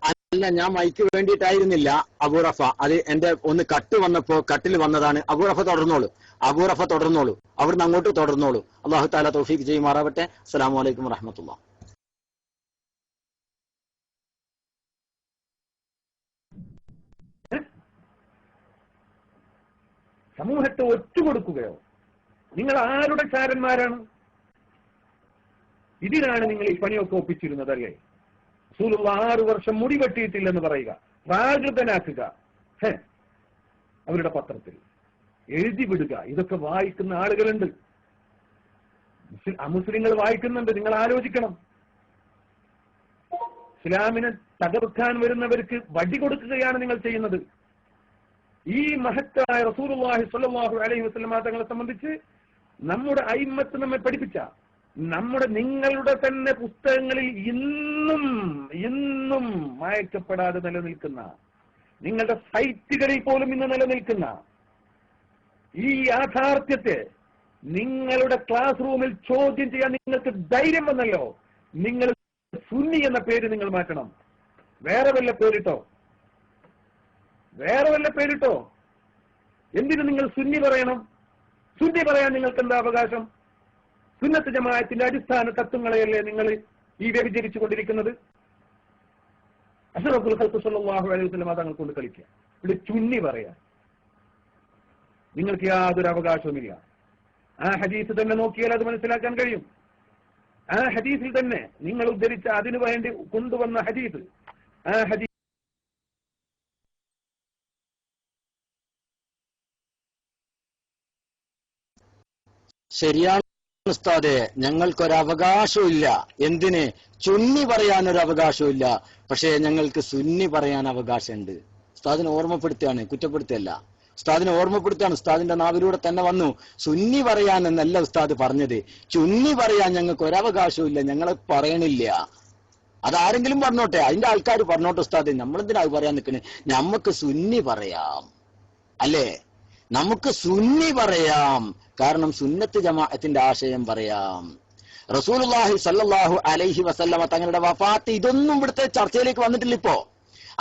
അല്ല, ഞാൻ മൈക്ക് വേണ്ടിയിട്ടായിരുന്നില്ല അബൂറഫ. അത് എന്റെ ഒന്ന് കട്ട് വന്നപ്പോ കട്ടിൽ വന്നതാണ്. അബൂറഫ തുടർന്നോളൂ. അവിടുന്ന് അങ്ങോട്ട് തുടർന്നോളൂ. അല്ലാഹു തആല തൗഫീഖ് ചെയ്യുമാറാവട്ടെ. അസ്സലാമു അലൈക്കും വറഹ്മത്തുള്ളാഹി.
സമൂഹത്തെ ഒറ്റുകൊടുക്കുകയോ? നിങ്ങൾ ആരുടെ ചാരന്മാരാണ്? ഇതിനാണ് നിങ്ങൾ ഈ പണിയൊക്കെ ഒപ്പിച്ചിരുന്നത് അല്ലേ? റസൂലുള്ളാഹി 6 വർഷം മുടി വെട്ടിയിട്ടില്ലെന്ന് പറയുക, പ്രാകൃതനാക്കുക, അവരുടെ പത്രത്തിൽ എഴുതി വിടുക. ഇതൊക്കെ വായിക്കുന്ന ആളുകളുണ്ട്, അമുസ്ലിങ്ങൾ വായിക്കുന്നുണ്ട്. നിങ്ങൾ ആലോചിക്കണം. ഇസ്ലാമിനെ തകർക്കാൻ വരുന്നവർക്ക് വടി കൊടുക്കുകയാണ് നിങ്ങൾ ചെയ്യുന്നത്. ഈ മഹത്തായ റസൂലുള്ളാഹി സ്വല്ലല്ലാഹു അലൈഹി വസല്ലം തങ്ങളെ സംബന്ധിച്ച് നമ്മുടെ അയിമ്മത്ത് നമ്മെ പഠിപ്പിച്ച, നിങ്ങളുടെ തന്നെ പുസ്തകങ്ങളിൽ ഇന്നും മായ്ക്കപ്പെടാതെ നിലനിൽക്കുന്ന, നിങ്ങളുടെ സൈറ്റുകളിൽ പോലും ഇന്ന് നിലനിൽക്കുന്ന ഈ യാഥാർത്ഥ്യത്തെ നിങ്ങളുടെ ക്ലാസ് റൂമിൽ ചോദ്യം ചെയ്യാൻ നിങ്ങൾക്ക് ധൈര്യം വന്നല്ലോ. നിങ്ങൾ സുന്നി എന്ന പേര് നിങ്ങൾ മാറ്റണം. വേറെ വല്ല പേരിട്ടോ. എന്തിനു നിങ്ങൾ സുന്നി പറയണം? സുന്നി പറയാൻ നിങ്ങൾക്ക് എന്താ അവകാശം? സുന്നത്ത് ജമാഅത്തിന്റെ അടിസ്ഥാന തത്വങ്ങളെയല്ലേ നിങ്ങൾ ഈ വ്യഭിചരിച്ചു കൊണ്ടിരിക്കുന്നത്? അഷ്റഫുൽ ഖൽഖ് സ്വല്ലല്ലാഹു അലൈഹി വസല്ലം തങ്ങൾ കൊണ്ട് കളിക്കുക, ഇവിടെ ചുന്നി പറയാൻ നിങ്ങൾക്ക് യാതൊരു അവകാശവുമില്ല. ആ ഹദീസ് തന്നെ നോക്കിയാൽ അത് മനസ്സിലാക്കാൻ കഴിയും. ആ ഹദീസിൽ തന്നെ നിങ്ങൾ ഉദ്ധരിച്ച, അതിനു വേണ്ടി കൊണ്ടുവന്ന ഹദീസ്, ആ ഹദീസ്
ശരിയാണ് ഉസ്താദെ, ഞങ്ങൾക്കൊരവകാശമില്ല. എന്തിന്? ചുന്നി പറയാനൊരു അവകാശമില്ല, പക്ഷേ ഞങ്ങൾക്ക് സുന്നി പറയാൻ അവകാശമുണ്ട്. ഉസ്താദിനെ ഓർമ്മപ്പെടുത്തുകയാണ്, കുറ്റപ്പെടുത്തുകയല്ല. ഉസ്താദിനെ ഓർമ്മപ്പെടുത്തുകയാണ്. ഉസ്താദിന്റെ നാവിലൂടെ തന്നെ വന്നു. സുന്നി പറയാൻ എന്നല്ല ഉസ്താദ് പറഞ്ഞത്, ചുന്നി പറയാൻ ഞങ്ങൾക്ക് ഒരവകാശവും ഇല്ല, ഞങ്ങളെ പറയണില്ല. അതാരെങ്കിലും പറഞ്ഞോട്ടെ, അതിന്റെ ആൾക്കാർ പറഞ്ഞോട്ടെ. ഉസ്താദ്, നമ്മളെന്തിനാ അത് പറയാൻ നിൽക്കണേ? നമുക്ക് സുന്നി പറയാം, അല്ലേ? നമുക്ക് സുന്നി പറയാം, കാരണം സുന്നത്ത് ജമാഅത്തിന്റെ ആശയം പറയാം. റസൂലുള്ളാഹി സ്വല്ലല്ലാഹു അലൈഹി വസല്ലമ തങ്ങളുടെ വഫാത്ത്, ഇതൊന്നും ഇവിടുത്തെ ചർച്ചയിലേക്ക് വന്നിട്ടില്ല. ഇപ്പോ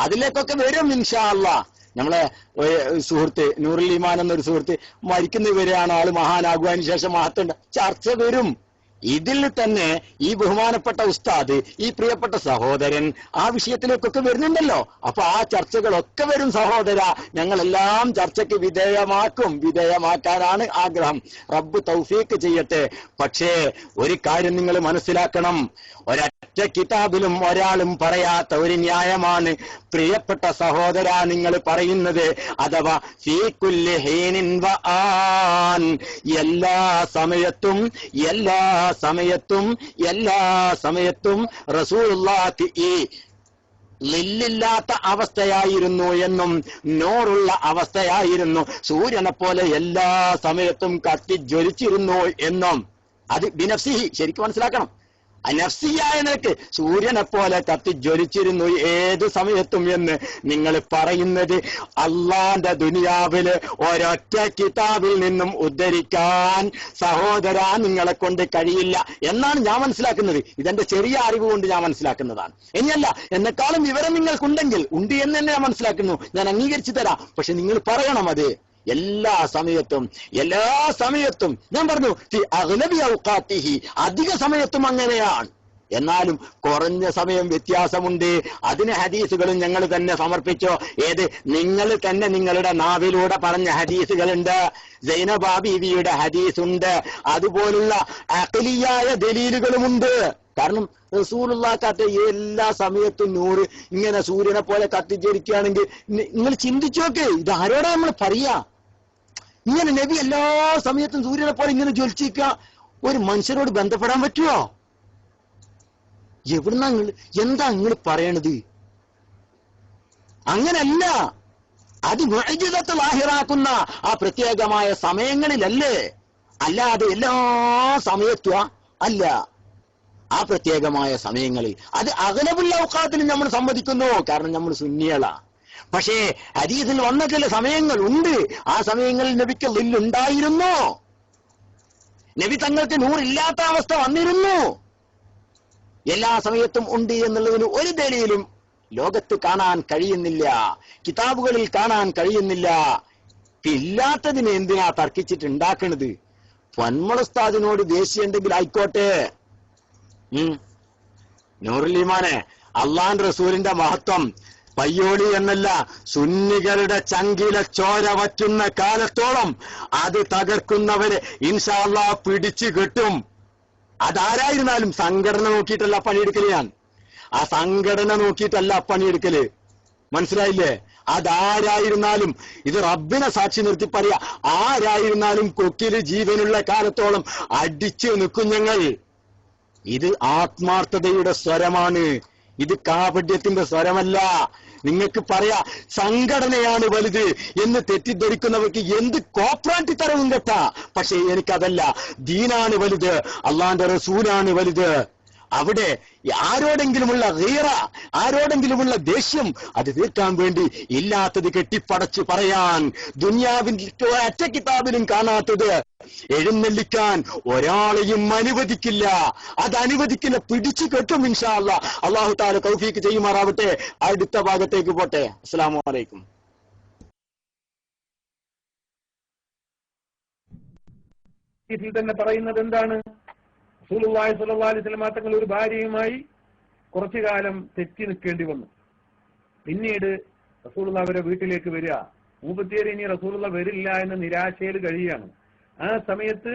അതിലേക്കൊക്കെ വരും ഇൻഷാ അല്ലാഹ്. നമ്മളെ സുഹൃത്ത് നൂറുൽ ഈമാൻ എന്നൊരു സുഹൃത്ത് മരിക്കുന്നവരെയാണ് ആള് മഹാനാകുവാൻ ശേഷം മഹത്തുണ്ട്, ചർച്ച വരും. ഇതിൽ തന്നെ ഈ ബഹുമാനപ്പെട്ട ഉസ്താദ്, ഈ പ്രിയപ്പെട്ട സഹോദരൻ ആ വിഷയത്തിലേക്കൊക്കെ വരുന്നുണ്ടല്ലോ. അപ്പൊ ആ ചർച്ചകളൊക്കെ വരും സഹോദര. ഞങ്ങളെല്ലാം ചർച്ചയ്ക്ക് വിധേയമാക്കാനാണ് ആഗ്രഹം. റബ്ബ് തൗഫീക്ക് ചെയ്യട്ടെ. പക്ഷേ ഒരു കാര്യം നിങ്ങൾ മനസ്സിലാക്കണം, ഒരൊറ്റ കിതാബിലും ഒരാളും പറയാത്ത ഒരു ന്യായമാണ് പ്രിയപ്പെട്ട സഹോദര നിങ്ങൾ പറയുന്നത്. അഥവാ ഫീ കുല്ലി ഹീനിൻ വ ആൻ, എല്ലാ സമയത്തും റസൂലുള്ളാഹി ഈ ലില്ലില്ലാത്ത അവസ്ഥയായിരുന്നു എന്നും നൂറുള്ള അവസ്ഥയായിരുന്നു, സൂര്യനെ പോലെ എല്ലാ സമയത്തും കത്തിജ്വലിച്ചിരുന്നു എന്നും. അത് ബിനഫ്സിഹി, ശരിക്കും മനസ്സിലാക്കണം. അനഫ്സിയായ നിലക്ക് സൂര്യനെ പോലെ കത്തിജ്വലിച്ചിരുന്നു ഏത് സമയത്തും എന്ന് നിങ്ങൾ പറയുന്നത് അള്ളാന്റെ ദുനിയാവില് ഒരൊറ്റ കിതാബിൽ നിന്നും ഉദ്ധരിക്കാൻ സഹോദര നിങ്ങളെ കൊണ്ട് കഴിയില്ല എന്നാണ് ഞാൻ മനസ്സിലാക്കുന്നത്. ഇതെന്റെ ചെറിയ അറിവ് കൊണ്ട് ഞാൻ മനസ്സിലാക്കുന്നതാണ്. ഇനിയല്ല, എന്നെക്കാളും വിവരം നിങ്ങൾക്കുണ്ടെങ്കിൽ ഉണ്ട് എന്ന് തന്നെ ഞാൻ മനസ്സിലാക്കുന്നു, ഞാൻ അംഗീകരിച്ചു തരാം. പക്ഷെ നിങ്ങൾ പറയണം അത് എല്ലാ സമയത്തും ഞാൻ പറഞ്ഞു അധിക സമയത്തും അങ്ങനെയാണ്. എന്നാലും കുറഞ്ഞ സമയം വ്യത്യാസമുണ്ട്. അതിന് ഹദീസുകളും ഞങ്ങൾ തന്നെ സമർപ്പിച്ചോ. ഏത്? നിങ്ങൾ തന്നെ നിങ്ങളുടെ നാവിലൂടെ പറഞ്ഞ ഹദീസുകളുണ്ട്. സൈനബ ബീവിയുടെ ഹദീസുണ്ട്. അതുപോലുള്ള അഖ്ലിയായ ദലീലുകളുമുണ്ട്. കാരണം റസൂലുള്ളാഹിന്റെ എല്ലാ സമയത്തും നൂറ് ഇങ്ങനെ സൂര്യനെ പോലെ കത്തിജ്വലിക്കുകയാണെങ്കിൽ നിങ്ങൾ ചിന്തിച്ചു നോക്ക്, ഇത് ആരോടാ നമ്മൾ പറയാ? ഇങ്ങനെ നബി എല്ലാ സമയത്തും സൂര്യനെ പോലെ ഇങ്ങനെ ജ്വലിച്ചിരിക്കുക ഒരു മനുഷ്യരോട് ബന്ധപ്പെടാൻ പറ്റുമോ? എവിടുന്നാ എന്താ നിങ്ങൾ പറയണത്? അങ്ങനല്ല. അത് മുഅ്ജിസത്ത് ലാഹിറാക്കുന്ന ആ പ്രത്യേകമായ സമയങ്ങളിലല്ലേ, അല്ലാതെ എല്ലാ സമയത്തും അല്ല. ആ പ്രത്യേകമായ സമയങ്ങളിൽ അത് അഗ്ലബുൽ ഔഖാത്തിൽ നമ്മൾ സമ്മതിക്കുന്നു, കാരണം നമ്മൾ സുന്നികളാ. പക്ഷേ ഹദീസിൽ വന്ന ചില സമയങ്ങൾ ഉണ്ട്. ആ സമയങ്ങളിൽ നബിക്ക് ളില്ലുണ്ടായിരുന്നു. നബി തങ്ങൾക്ക് നൂറില്ലാത്ത അവസ്ഥ വന്നിരുന്നു. എല്ലാ സമയത്തും ഉണ്ട് എന്നുള്ളതിന് ഒരു ദലീലും ലോകത്ത് കാണാൻ കഴിയുന്നില്ല, കിതാബുകളിൽ കാണാൻ കഴിയുന്നില്ല. ഇല്ലാത്തതിന് എന്തിനാ തർക്കിച്ചിട്ടുണ്ടാക്കണത്? പൊന്മള ഉസ്താദിനോട് ദേഷ്യമുണ്ടെങ്കിൽ ആയിക്കോട്ടെ. നൂറുൽ ഈമാനെ, അള്ളാഹുവിന്റെ റസൂലിന്റെ മഹത്വം പയ്യോളി എന്നല്ല, സുന്നികളുടെ ചങ്കിലെ ചോര വറ്റുന്ന കാലത്തോളം അത് തകർക്കുന്നവരെ ഇൻഷാ അല്ലാഹ് പിടിച്ചു കെട്ടും. അതാരായിരുന്നാലും സംഘടന നോക്കിയിട്ടല്ല പണിയെടുക്കല്. ഞാൻ ആ സംഘടന നോക്കിയിട്ടല്ല പണിയെടുക്കല്, മനസ്സിലായില്ലേ? അതാരായിരുന്നാലും, ഇത് റബ്ബിനെ സാക്ഷി നിർത്തി പറയാ, ആരായിരുന്നാലും കൊക്കില് ജീവനുള്ള കാലത്തോളം അടിച്ചു നിൽക്കും ഞങ്ങൾ. ഇത് ആത്മാർത്ഥതയുടെ സ്വരമാണ്, ഇത് കാപട്യത്തിന്റെ സ്വരമല്ല. നിങ്ങൾക്ക് പറയാ സംഘടനയാണ് വലുത് എന്ന് തെറ്റിദ്ധരിക്കുന്നവർക്ക് എന്ത് കോപ്രാട്ടിത്തരവും കേട്ടാ. പക്ഷേ എനിക്കതല്ല, ദീനാണ് വലുത്, അള്ളാന്റെ റസൂലാണ് വലുത്. അവിടെ ആരോടെങ്കിലുമുള്ള ഗീറ, ആരോടെങ്കിലുമുള്ള ദേഷ്യം അത് തീർക്കാൻ വേണ്ടി ഇല്ലാത്തത് കെട്ടിപ്പടച്ച് പറയാൻ ദുനിയാവിന്റെ ഒറ്റ കിതാബിലും കാണാത്തത് എഴുന്നള്ളിക്കാൻ ഒരാളെയും അനുവദിക്കില്ല. അത് അനുവദിക്കില്ല, പിടിച്ചു കെട്ടും ഇൻഷാ അല്ലാഹ്. അല്ലാഹു തആല തൗഫീക്ക് ചെയ്യുമാറാവട്ടെ. അടുത്ത ഭാഗത്തേക്ക് പോട്ടെ. അസ്സലാമു അലൈക്കും.
ഇതിൽ തന്നെ പറയുന്നത് എന്താണ്? റസൂലുള്ളാഹി സ്വല്ലല്ലാഹു അലൈഹി വസല്ലം തങ്ങൾ ഒരു ഭാര്യയുമായി കുറച്ചു കാലം തെറ്റി നിൽക്കേണ്ടി വന്നു. പിന്നീട് റസൂലുള്ളാഹി അവരെ വീട്ടിലേക്ക് വരിക. മൂപ്പത്തിയേര് ഇനി റസൂലുള്ളാഹി വരില്ല എന്ന നിരാശയിൽ കഴിയുകയാണ്. ആ സമയത്ത്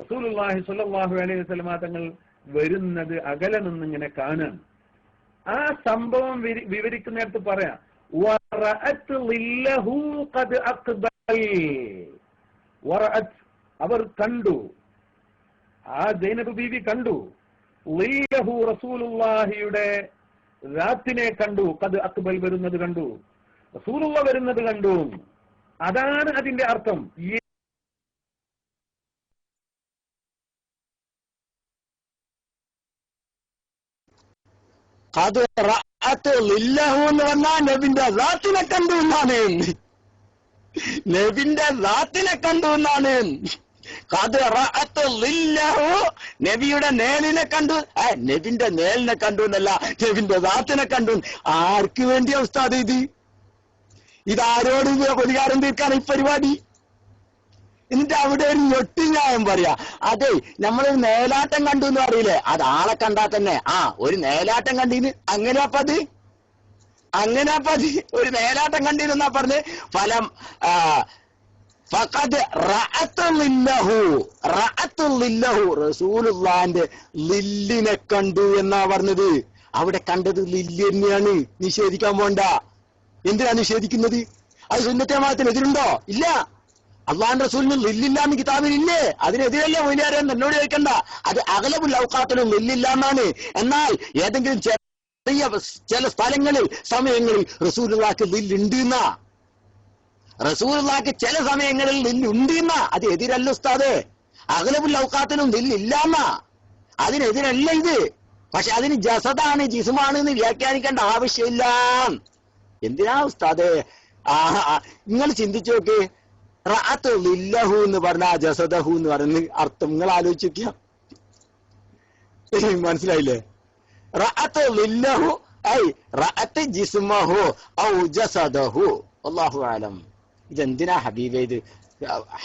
റസൂലുള്ളാഹി സ്വല്ലല്ലാഹു അലൈഹി വസല്ലം തങ്ങൾ വരുന്നത് അകലെ നിന്നിങ്ങനെ കാണാൻ. ആ സംഭവം വിവരിക്കുന്നിടത്ത് പറയാം, അവർ കണ്ടു ആ സൈനബ് ബീവി കണ്ടു ളില്ലഹു റസൂലുള്ളാഹിയുടെ റാത്തിനെ കണ്ടു, ഖദ് അക്ബൽ വരുന്നത് കണ്ടു, റസൂലുള്ള വരുന്നത് കണ്ടു. അതാണ് അതിന്റെ അർത്ഥം.
ഖദ് റഅത്ത് ളില്ലഹു എന്ന് പറഞ്ഞാൽ നബിന്റെ റാത്തിനെ കണ്ടു എന്നാണ്. നബിന്റെ റാത്തിനെ കണ്ടു എന്നാണ്. ഖദ് റഅത്ത് ളില്ലഹു നബിയുടെ നേലിനെ കണ്ടു. നബിന്റെ നേലിനെ കണ്ടു എന്നല്ല, നബിന്റെ റാത്തിനെ കണ്ടു. ആർക്ക് വേണ്ടിയ ഉസ്താദ് ഇത്? ഇതാരോട് പ്രതികാരം തീർക്കാണ് ഈ പരിപാടി? എന്നിട്ട് അവിടെ ഒരു ഞൊട്ടിന്യായം പറയാ. അതെ, നമ്മളൊരു നേലാട്ടം കണ്ടു എന്ന് പറയില്ലേ, അത് ആളെ കണ്ടാൽ തന്നെ ഒരു നേലാട്ടം കണ്ടീന്, അങ്ങനെയാപ്പത് ഒരു നേലാട്ടം കണ്ടീനെന്നാ പറഞ്ഞ് ഫലം ഫഖദ് റഅത്തുലില്ലഹു റസൂലുള്ളാഹിന്റെ ലില്ലിനെ കണ്ടു എന്നാ പറഞ്ഞത്. അവിടെ കണ്ടത് ലില്ലി തന്നെയാണ്, നിഷേധിക്കാൻ പോണ്ട. എന്തിനാ നിഷേധിക്കുന്നത്? അത് സുന്നത്തെ ജമാഅത്തിന് എതിരുണ്ടോ? ഇല്ല. അള്ളാഹുവിന്റെ റസൂലിന് ലില്ലില്ലാന്ന് കിതാബിലില്ലേ? അതിനെതിരല്ലേ മൊയ്ലിയാരെ? എന്നോട് ചോദിക്കണ്ട. അത് അഗ്ലബുൽ ഔഖാത്തിലും ലില്ലില്ല എന്നാണ്. എന്നാൽ ഏതെങ്കിലും ചില സ്ഥലങ്ങളിൽ സമയങ്ങളിൽ റസൂലുള്ളാഹിക്ക് ലില്ലുണ്ട് എന്നാ, റസൂലുള്ളാഹിക്ക് ചില സമയങ്ങളിൽ ലില്ലുണ്ട് എന്നാ. അത് എതിരല്ല ഉസ്താദ്. അഗ്ലബുൽ ഔഖാത്തിലും ലില്ലില്ല എന്നാ. അതിനെതിരല്ല ഇത്. പക്ഷെ അതിന് ജസദാണ്, ജിസ്മാണ് എന്ന് വ്യാഖ്യാനിക്കേണ്ട ആവശ്യമില്ല. എന്തിനാ ഉസ്താദ്? നിങ്ങൾ ചിന്തിച്ചു നോക്ക്. റഅത്ത് ലില്ലഹു എന്ന് പറഞ്ഞ ജസദഹു എന്ന് പറയുന്ന അർത്ഥം നിങ്ങൾ ആലോചിക്കുക. മനസ്സിലായില്ലേ? റഅത്ത് ലില്ലഹു ഐ റഅത്ത് ജിസ്മഹു ഔ ജസദഹു. അല്ലാഹു അലം. ഇതെന്തിനാ ഹബീബേ? ഇത്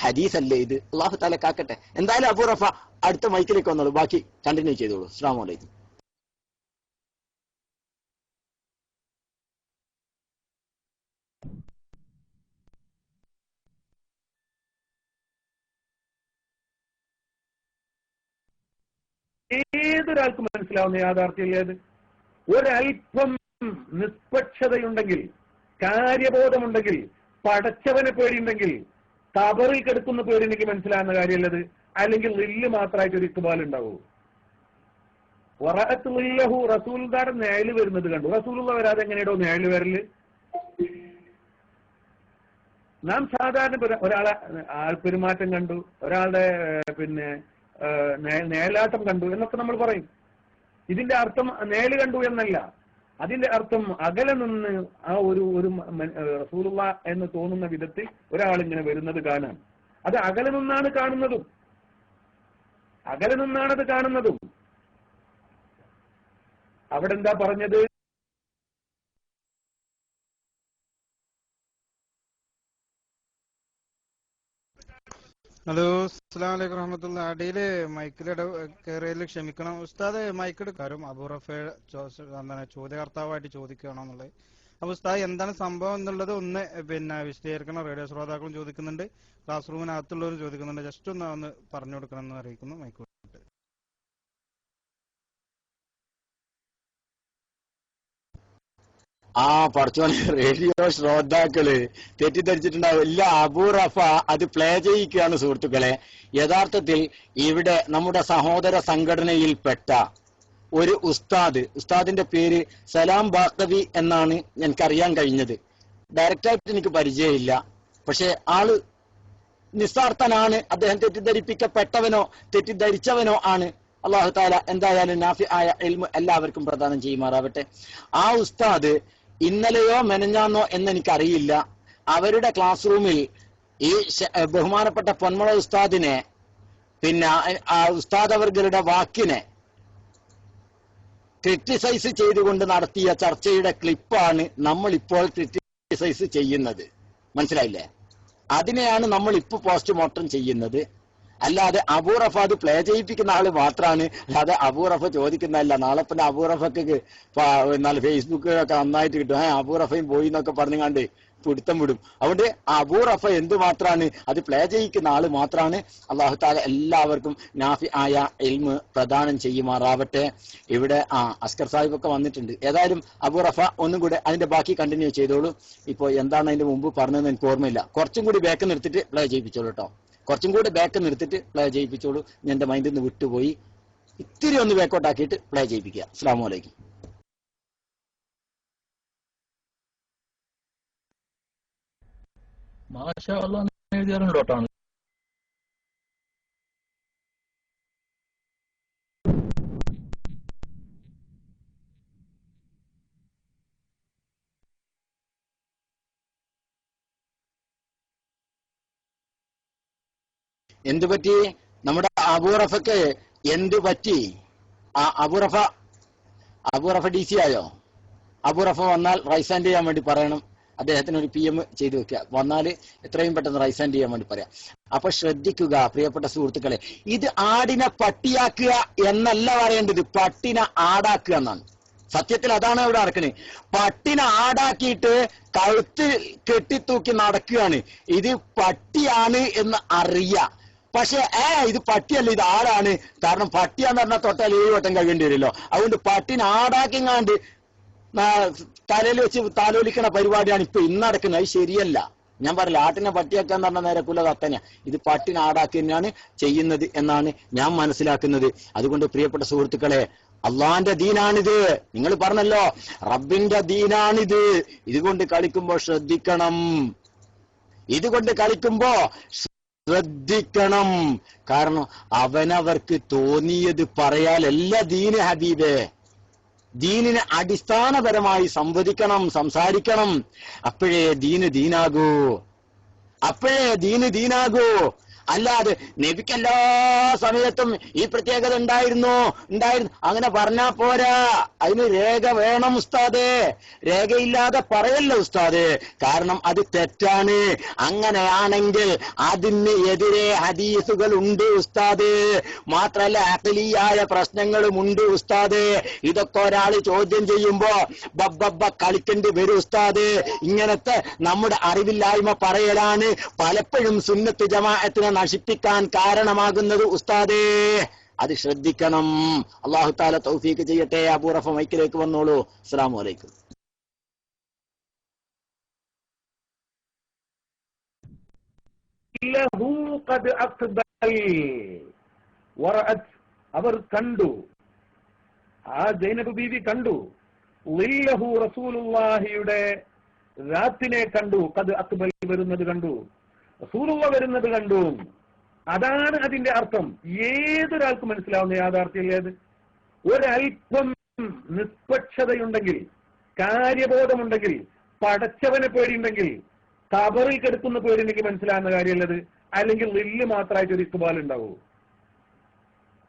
ഹദീസല്ലേ ഇത്? അല്ലാഹു തആല കാക്കട്ടെ. എന്തായാലും അബൂ റഫ അടുത്ത മൈക്കിലേക്ക് വന്നോളൂ, ബാക്കി കണ്ടിന്യൂ ചെയ്തോളൂ. അസ്സലാമു അലൈക്കും.
ഏതൊരാൾക്കും മനസ്സിലാവുന്ന യാഥാർത്ഥ്യമല്ലേ അത്? ഒരൽപ്പം നിഷ്പക്ഷതയുണ്ടെങ്കിൽ, കാര്യബോധമുണ്ടെങ്കിൽ, പടച്ചവനെ പേടിയുണ്ടെങ്കിൽ, കബറിൽ കിടക്കുന്ന പേടിയുണ്ടെങ്കിൽ മനസ്സിലാവുന്ന കാര്യമല്ലത്. അല്ലെങ്കിൽ ലില്ല് മാത്രമായിട്ട് ഒരു ഇക്ബാൽ ഉണ്ടാവൂ. വറഅത്ത് ലില്ലഹു റസൂലുള്ളാഹിയുടെ നേല് വരുന്നത് കണ്ടു. റസൂലുള്ള വരാതെ എങ്ങനെയാണോ നേല് വരല്? നാം സാധാരണ ഒരാളെ ആൾപെരുമാറ്റം കണ്ടു, ഒരാളുടെ നേലാട്ടം കണ്ടു എന്നൊക്കെ നമ്മൾ പറയും. ഇതിന്റെ അർത്ഥം നേല് കണ്ടു എന്നല്ല. അതിന്റെ അർത്ഥം അകലെ നിന്ന് ആ ഒരു റസൂലുള്ള എന്ന് തോന്നുന്ന വിധത്തിൽ ഒരാളിങ്ങനെ വരുന്നത് കാണാൻ. അത് അകലെ നിന്നാണ് കാണുന്നതും. അവിടെ എന്താ പറഞ്ഞത്?
ഹലോ, അസ്സലാമു അലൈക്കും വറഹ്മത്തുള്ളാഹി. അടിയില് മൈക്കിലിട കയറിയതിൽ ക്ഷമിക്കണം ഉസ്താദ്. മൈക്കെടുക്കാരും അബൂറഫെ ചോദ്യകർത്താവായിട്ട് ചോദിക്കുകയാണെന്നുള്ളത്. അപ്പൊ ഉസ്താദ് എന്താണ് സംഭവം എന്നുള്ളത് ഒന്ന് വിശദീകരിക്കണം. റേഡിയോ ശ്രോതാക്കളും ചോദിക്കുന്നുണ്ട്, ക്ലാസ് റൂമിനകത്തുള്ളവരും ചോദിക്കുന്നുണ്ട്. ജസ്റ്റ് ഒന്ന് പറഞ്ഞു കൊടുക്കണം എന്ന് അറിയിക്കുന്നു. മൈക്ക്.
പഠിച്ചോനെ, റേഡിയോ ശ്രോതാക്കള് തെറ്റിദ്ധരിച്ചിട്ടുണ്ടാവും. ഇല്ല, അബൂ റഫ അത് പ്ലേ ചെയ്യിക്കുകയാണ് സുഹൃത്തുക്കളെ. യഥാർത്ഥത്തിൽ ഇവിടെ നമ്മുടെ സഹോദര സംഘടനയിൽപ്പെട്ട ഒരു ഉസ്താദിന്റെ പേര് സലാം ബാക്കവി എന്നാണ് എനിക്കറിയാൻ കഴിഞ്ഞത്. ഡയറക്റ്റായിട്ട് എനിക്ക് പരിചയമില്ല. പക്ഷെ ആള് നിസ്സാർത്ഥനാണ്. അദ്ദേഹം തെറ്റിദ്ധരിപ്പിക്കപ്പെട്ടവനോ തെറ്റിദ്ധരിച്ചവനോ ആണ്. അല്ലാഹു തആല എന്തായാലും നാഫി ആയ ഇൽമ് എല്ലാവർക്കും പ്രദാനം ചെയ്യുമാറാവട്ടെ. ആ ഉസ്താദ് ഇന്നലെയോ മെനഞ്ഞാന്നോ എന്നെനിക്കറിയില്ല, അവരുടെ ക്ലാസ് റൂമിൽ ഈ ബഹുമാനപ്പെട്ട പൊന്മുള ഉസ്താദിനെ ആ ഉസ്താദ് അവർകളുടെ വാക്കിനെ ക്രിറ്റിസൈസ് ചെയ്തുകൊണ്ട് നടത്തിയ ചർച്ചയുടെ ക്ലിപ്പാണ് നമ്മൾ ഇപ്പോൾ ക്രിറ്റിസൈസ് ചെയ്യുന്നത്. മനസ്സിലായില്ലേ? അതിനെയാണ് നമ്മൾ ഇപ്പോൾ പോസ്റ്റ്മോർട്ടം ചെയ്യുന്നത്. അല്ലാതെ അബൂ റഫ അത് പ്ലേ ചെയ്യിപ്പിക്കുന്ന ആള് മാത്രമാണ്. അല്ലാതെ അബൂ റഫ ചോദിക്കുന്നതല്ല. നാളെ പിന്നെ അബൂ റഫക്ക് ഫേസ്ബുക്കിലൊക്കെ നന്നായിട്ട് കിട്ടും. അബൂ റഫയും പോയി എന്നൊക്കെ പറഞ്ഞുകൊണ്ട് പിടുത്തം വിടും. അതുകൊണ്ട് അബൂ റഫ എന്ത് മാത്രമാണ്, അത് പ്ലേ ചെയ്യിക്കുന്ന ആള് മാത്രമാണ്. അല്ലാഹു തആല എല്ലാവർക്കും നാഫി ആയ ഇൽമ് പ്രദാനം ചെയ്യുമാറാവട്ടെ. ഇവിടെ അസ്കർ സാഹിബൊക്കെ വന്നിട്ടുണ്ട്. ഏതായാലും അബൂ റഫ ഒന്നും കൂടെ അതിന്റെ ബാക്കി കണ്ടിന്യൂ ചെയ്തോളൂ. ഇപ്പൊ എന്താണ് അതിന്റെ മുമ്പ് പറഞ്ഞതെന്ന് എനിക്ക് ഓർമ്മയില്ല. കുറച്ചും കൂടി ബാക്ക് നിർത്തിയിട്ട് പ്ലേ ചെയ്യിപ്പിച്ചോളൂ കേട്ടോ. കുറച്ചും കൂടി ബാക്ക് നിർത്തിട്ട് പ്ലേ ചെയ്യിപ്പിച്ചോളൂ. ഞാൻ എന്റെ മൈൻഡിൽ നിന്ന് വിട്ടുപോയി. ഇത്തിരി ഒന്ന് ബാക്കോട്ടാക്കിയിട്ട് പ്ലേ ചെയ്യിപ്പിക്കുക. അസ്സലാമു അലൈക്കും.
മാഷാ അല്ലാഹ് എഴുതിയാലുണ്ടോട്ടാണ്.
എന്തു പറ്റി? നമ്മുടെ അബൂറഫക്ക് എന്തു പറ്റി? അബൂറഫ ഡി സി ആയോ? അബൂറഫ വന്നാൽ റൈസാൻഡ് ചെയ്യാൻ വേണ്ടി പറയണം. അദ്ദേഹത്തിന് ഒരു PM ചെയ്തു വെക്കുക. വന്നാൽ എത്രയും പെട്ടെന്ന് റൈസാൻഡ് ചെയ്യാൻ വേണ്ടി പറയാം. അപ്പൊ ശ്രദ്ധിക്കുക പ്രിയപ്പെട്ട സുഹൃത്തുക്കളെ, ഇത് ആടിനെ പട്ടിയാക്കുക എന്നല്ല പറയേണ്ടത്, പട്ടിനെ ആടാക്കുക എന്നാണ്. സത്യത്തിൽ അതാണ് ഇവിടെ നടക്കുന്നത്. പട്ടിനെ ആടാക്കിയിട്ട് കഴുത്ത് കെട്ടിത്തൂക്കി നടക്കുകയാണ്. ഇത് പട്ടിയാണ് എന്ന് അറിയാം. പക്ഷെ ഇത് പട്ടിയല്ല, ഇത് ആടാണ്. കാരണം പട്ടിയാന്ന് പറഞ്ഞാൽ തൊട്ടാൽ 7 വട്ടം കഴിയേണ്ടി വരുമല്ലോ. അതുകൊണ്ട് പട്ടിനെ ആടാക്കിങ്ങാണ്ട് തലയിൽ വെച്ച് താലോലിക്കണ പരിപാടിയാണ് ഇപ്പൊ ഇന്ന് നടക്കുന്നത്. അത് ശരിയല്ല. ഞാൻ പറയില്ല, ആട്ടിനെ പട്ടിയാക്കാന്ന് പറഞ്ഞ നേരെ കുല കത്തനെയാ. ഇത് പട്ടിനെ ആടാക്കി തന്നെയാണ് ചെയ്യുന്നത് എന്നാണ് ഞാൻ മനസ്സിലാക്കുന്നത്. അതുകൊണ്ട് പ്രിയപ്പെട്ട സുഹൃത്തുക്കളെ, അള്ളാന്റെ ദീനാണിത്. നിങ്ങൾ പറഞ്ഞല്ലോ റബ്ബിന്റെ ദീനാണിത്. ഇതുകൊണ്ട് കളിക്കുമ്പോ ശ്രദ്ധിക്കണം. ഇതുകൊണ്ട് കളിക്കുമ്പോ ശ്രദ്ധിക്കണം. കാരണം അവനവർക്ക് തോന്നിയത് പറയാലല്ല ദീന് ഹബീബേ. ദീനിനെ അടിസ്ഥാനപരമായി സംവദിക്കണം, സംസാരിക്കണം. അപ്പോഴേ ദീന് ദീനാകൂ. അപ്പോഴേ ദീന് ദീനാകൂ. അല്ലാതെ നബിക്ക് എല്ലാ സമയത്തും ഈ പ്രത്യേകത ഉണ്ടായിരുന്നു അങ്ങനെ പറഞ്ഞാ പോരാ. അതിന് രേഖ വേണം ഉസ്താദേ. രേഖയില്ലാതെ പറയല്ല ഉസ്താദേ, കാരണം അത് തെറ്റാണ്. അങ്ങനെയാണെങ്കിൽ അതിന് എതിരെ ഹദീസുകൾ ഉണ്ട് ഉസ്താദേ. മാത്രല്ല അഖ്ലിയായ പ്രശ്നങ്ങളും ഉണ്ട് ഉസ്താദേ. ഇതൊക്കെ ഒരാൾ ചോദ്യം ചെയ്യുമ്പോ ബബ്ബ കളിക്കേണ്ടി വരും ഉസ്താദേ. ഇങ്ങനത്തെ നമ്മുടെ അറിവില്ലായ്മ പറയലാണ് പലപ്പോഴും സുന്നത്ത് ജമാഅത്തിനെ നശിപ്പിക്കാൻ കാരണമാകുന്നത് ഉസ്താദേ. അത് ശ്രദ്ധിക്കണം. അല്ലാഹു തആല തൗഫീഖ് ചെയ്യട്ടെ. അബൂറഫ മൈക്കിലേക്ക് വന്നോളൂ. അസ്സലാമു അലൈക്കും.
അവർ കണ്ടു, ആ സൈനബ് ബീവി കണ്ടു, ളില്ലഹു റസൂലുള്ളാഹിയുടെ രാത്തിനെ കണ്ടു, ഖദ് അഖ്ബൽ വരുന്നത് കണ്ടു, റസൂലുള്ള വരുന്നത് കണ്ടു. അതാണ് അതിന്റെ അർത്ഥം. ഏതൊരാൾക്ക് മനസ്സിലാവുന്ന യാഥാർത്ഥ്യം ഏത്? ഒരൽപ്പം നിഷ്പക്ഷതയുണ്ടെങ്കിൽ, കാര്യബോധമുണ്ടെങ്കിൽ, പടച്ചവനെ പേടിയുണ്ടെങ്കിൽ, കബറിൽ കിടക്കുന്ന പേടിയുണ്ടെങ്കിൽ മനസ്സിലാവുന്ന കാര്യമല്ലത്. അല്ലെങ്കിൽ ലില്ല് മാത്രമായിട്ട് ഒരു ഇക്ബാൽ ഉണ്ടാവൂ.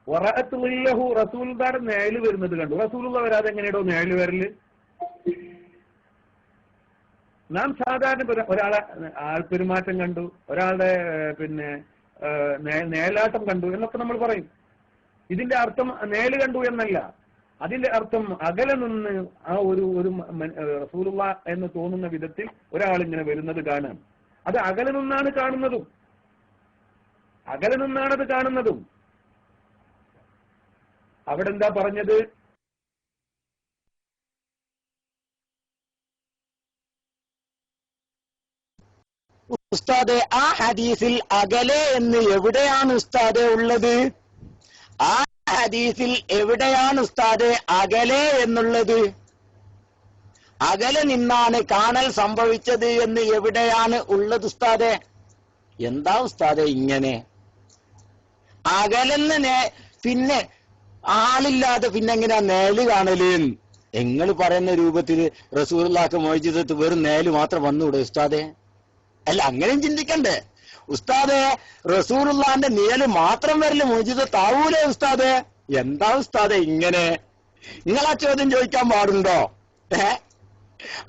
വറഅത്ത് ളില്ലഹു, റസൂലുള്ളാഹിയുടെ നേല് വരുന്നത് കണ്ടു. റസൂലുള്ള വരാതെ എങ്ങനെയാണോ നേല് വരല്? നാം സാധാരണ ഒരാളെ ആൾപെരുമാറ്റം കണ്ടു, ഒരാളുടെ നേലാട്ടം കണ്ടു എന്നൊക്കെ നമ്മൾ പറയും. ഇതിന്റെ അർത്ഥം നേല് കണ്ടു എന്നല്ല. അതിന്റെ അർത്ഥം അകലെ നിന്ന് ആ ഒരു റസൂലുള്ള എന്ന് തോന്നുന്ന വിധത്തിൽ ഒരാൾ ഇങ്ങനെ വരുന്നത് കാണാൻ. അത് അകലെ നിന്നാണ് കാണുന്നതും. അകലെ നിന്നാണത് കാണുന്നതും. അവിടെ എന്താ പറഞ്ഞത്?
ഉസ്താദെ, ആ ഹദീസിൽ അകലെ എന്ന് എവിടെയാണ് ഉസ്താദെ ഉള്ളത്? ആ ഹദീസിൽ എവിടെയാണ് ഉസ്താദെ അകലെ എന്നുള്ളത്? അകലെ നിന്നാണ് കാണൽ സംഭവിച്ചത് എന്ന് എവിടെയാണ് ഉള്ളത് ഉസ്താദെ? എന്താ ഉസ്താദെ ഇങ്ങനെ? അകലെന്ന് പിന്നെ ആളില്ലാതെ പിന്നെ എങ്ങനെയാ നേല് കാണല്? നിങ്ങൾ പറയുന്ന രൂപത്തിൽ റസൂലുള്ളാഹിക്ക് മുഅ്ജിസത്ത് വെറും നേല് മാത്രം വന്നുകൂടെ ഉസ്താദെ? അല്ല, അങ്ങനെയും ചിന്തിക്കണ്ടേ ഉസ്താദെ? റസൂലുള്ളാഹിന്റെ നേല് മാത്രം വരല് മുഅ്ജിസത്താവൂലേ ഉസ്താദെ? എന്താ ഉസ്താദെ ഇങ്ങനെ? നിങ്ങളാ ചോദ്യം ചോദിക്കാൻ പാടുണ്ടോ?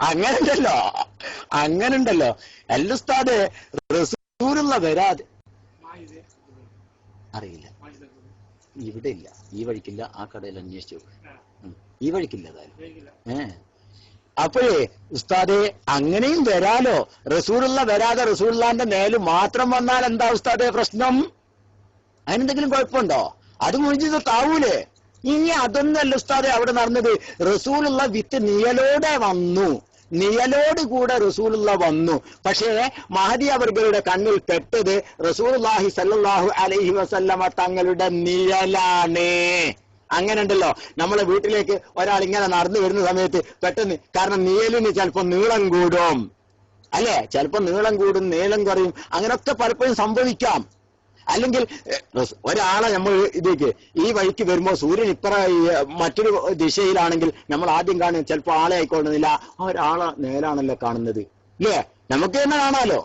അങ്ങനുണ്ടല്ലോ. അല്ല ഉസ്താദെ, റസൂലുള്ള വരാതെ അറിയില്ല. ഇവിടെ ഇല്ല, ഈ വഴിക്കില്ല. ആ കടയിൽ അന്വേഷിച്ചു, ഈ വഴിക്കില്ല ഏതായാലും. അപ്പോഴേ ഉസ്താദെ അങ്ങനെയും വരാലോ. റസൂലുള്ള വരാതെ റസൂലുള്ളാഹിന്റെ നേല് മാത്രം വന്നാൽ എന്താ ഉസ്താദെ പ്രശ്നം? അതിനെന്തെങ്കിലും കുഴപ്പമുണ്ടോ? അത് മുഅ്ജിസത്താവൂലേ? ഇനി അതൊന്നല്ല ഉസ്താദെ അവിടെ നടന്നത്. റസൂലുള്ള വിത്ത് നിയലോടെ വന്നു. നിഴലോട് കൂടെ റസൂലുള്ള വന്നു. പക്ഷേ മഹദി അവരുടെ കണ്ണിൽ പെട്ടത് റസൂലുള്ളാഹി സ്വല്ലല്ലാഹു അലൈഹി വസല്ലമ തങ്ങളുടെ നിഴലാണ്. അങ്ങനെ ഉണ്ടല്ലോ, നമ്മളെ വീട്ടിലേക്ക് ഒരാൾ ഇങ്ങനെ നടന്നു വരുന്ന സമയത്ത് പെട്ടെന്ന്, കാരണം നിഴലിന് ചിലപ്പോൾ നീളം കൂടും അല്ലെ, ചിലപ്പോൾ നീളം കൂടും, നീളം കുറയും, അങ്ങനൊക്കെ പലപ്പോഴും സംഭവിക്കാം. അല്ലെങ്കിൽ ഒരാളെ നമ്മൾ ഇതിലേക്ക് ഈ വഴിക്ക് വരുമ്പോൾ സൂര്യൻ മറ്റൊരു ദിശയിലാണെങ്കിൽ നമ്മൾ ആദ്യം കാണും ചിലപ്പോൾ ആളെ ആയിക്കൊള്ളുന്നില്ല, ആ ഒരാളെ നേരാണല്ലോ കാണുന്നത് അല്ലേ, നമുക്ക് തന്നെ കാണാലോ.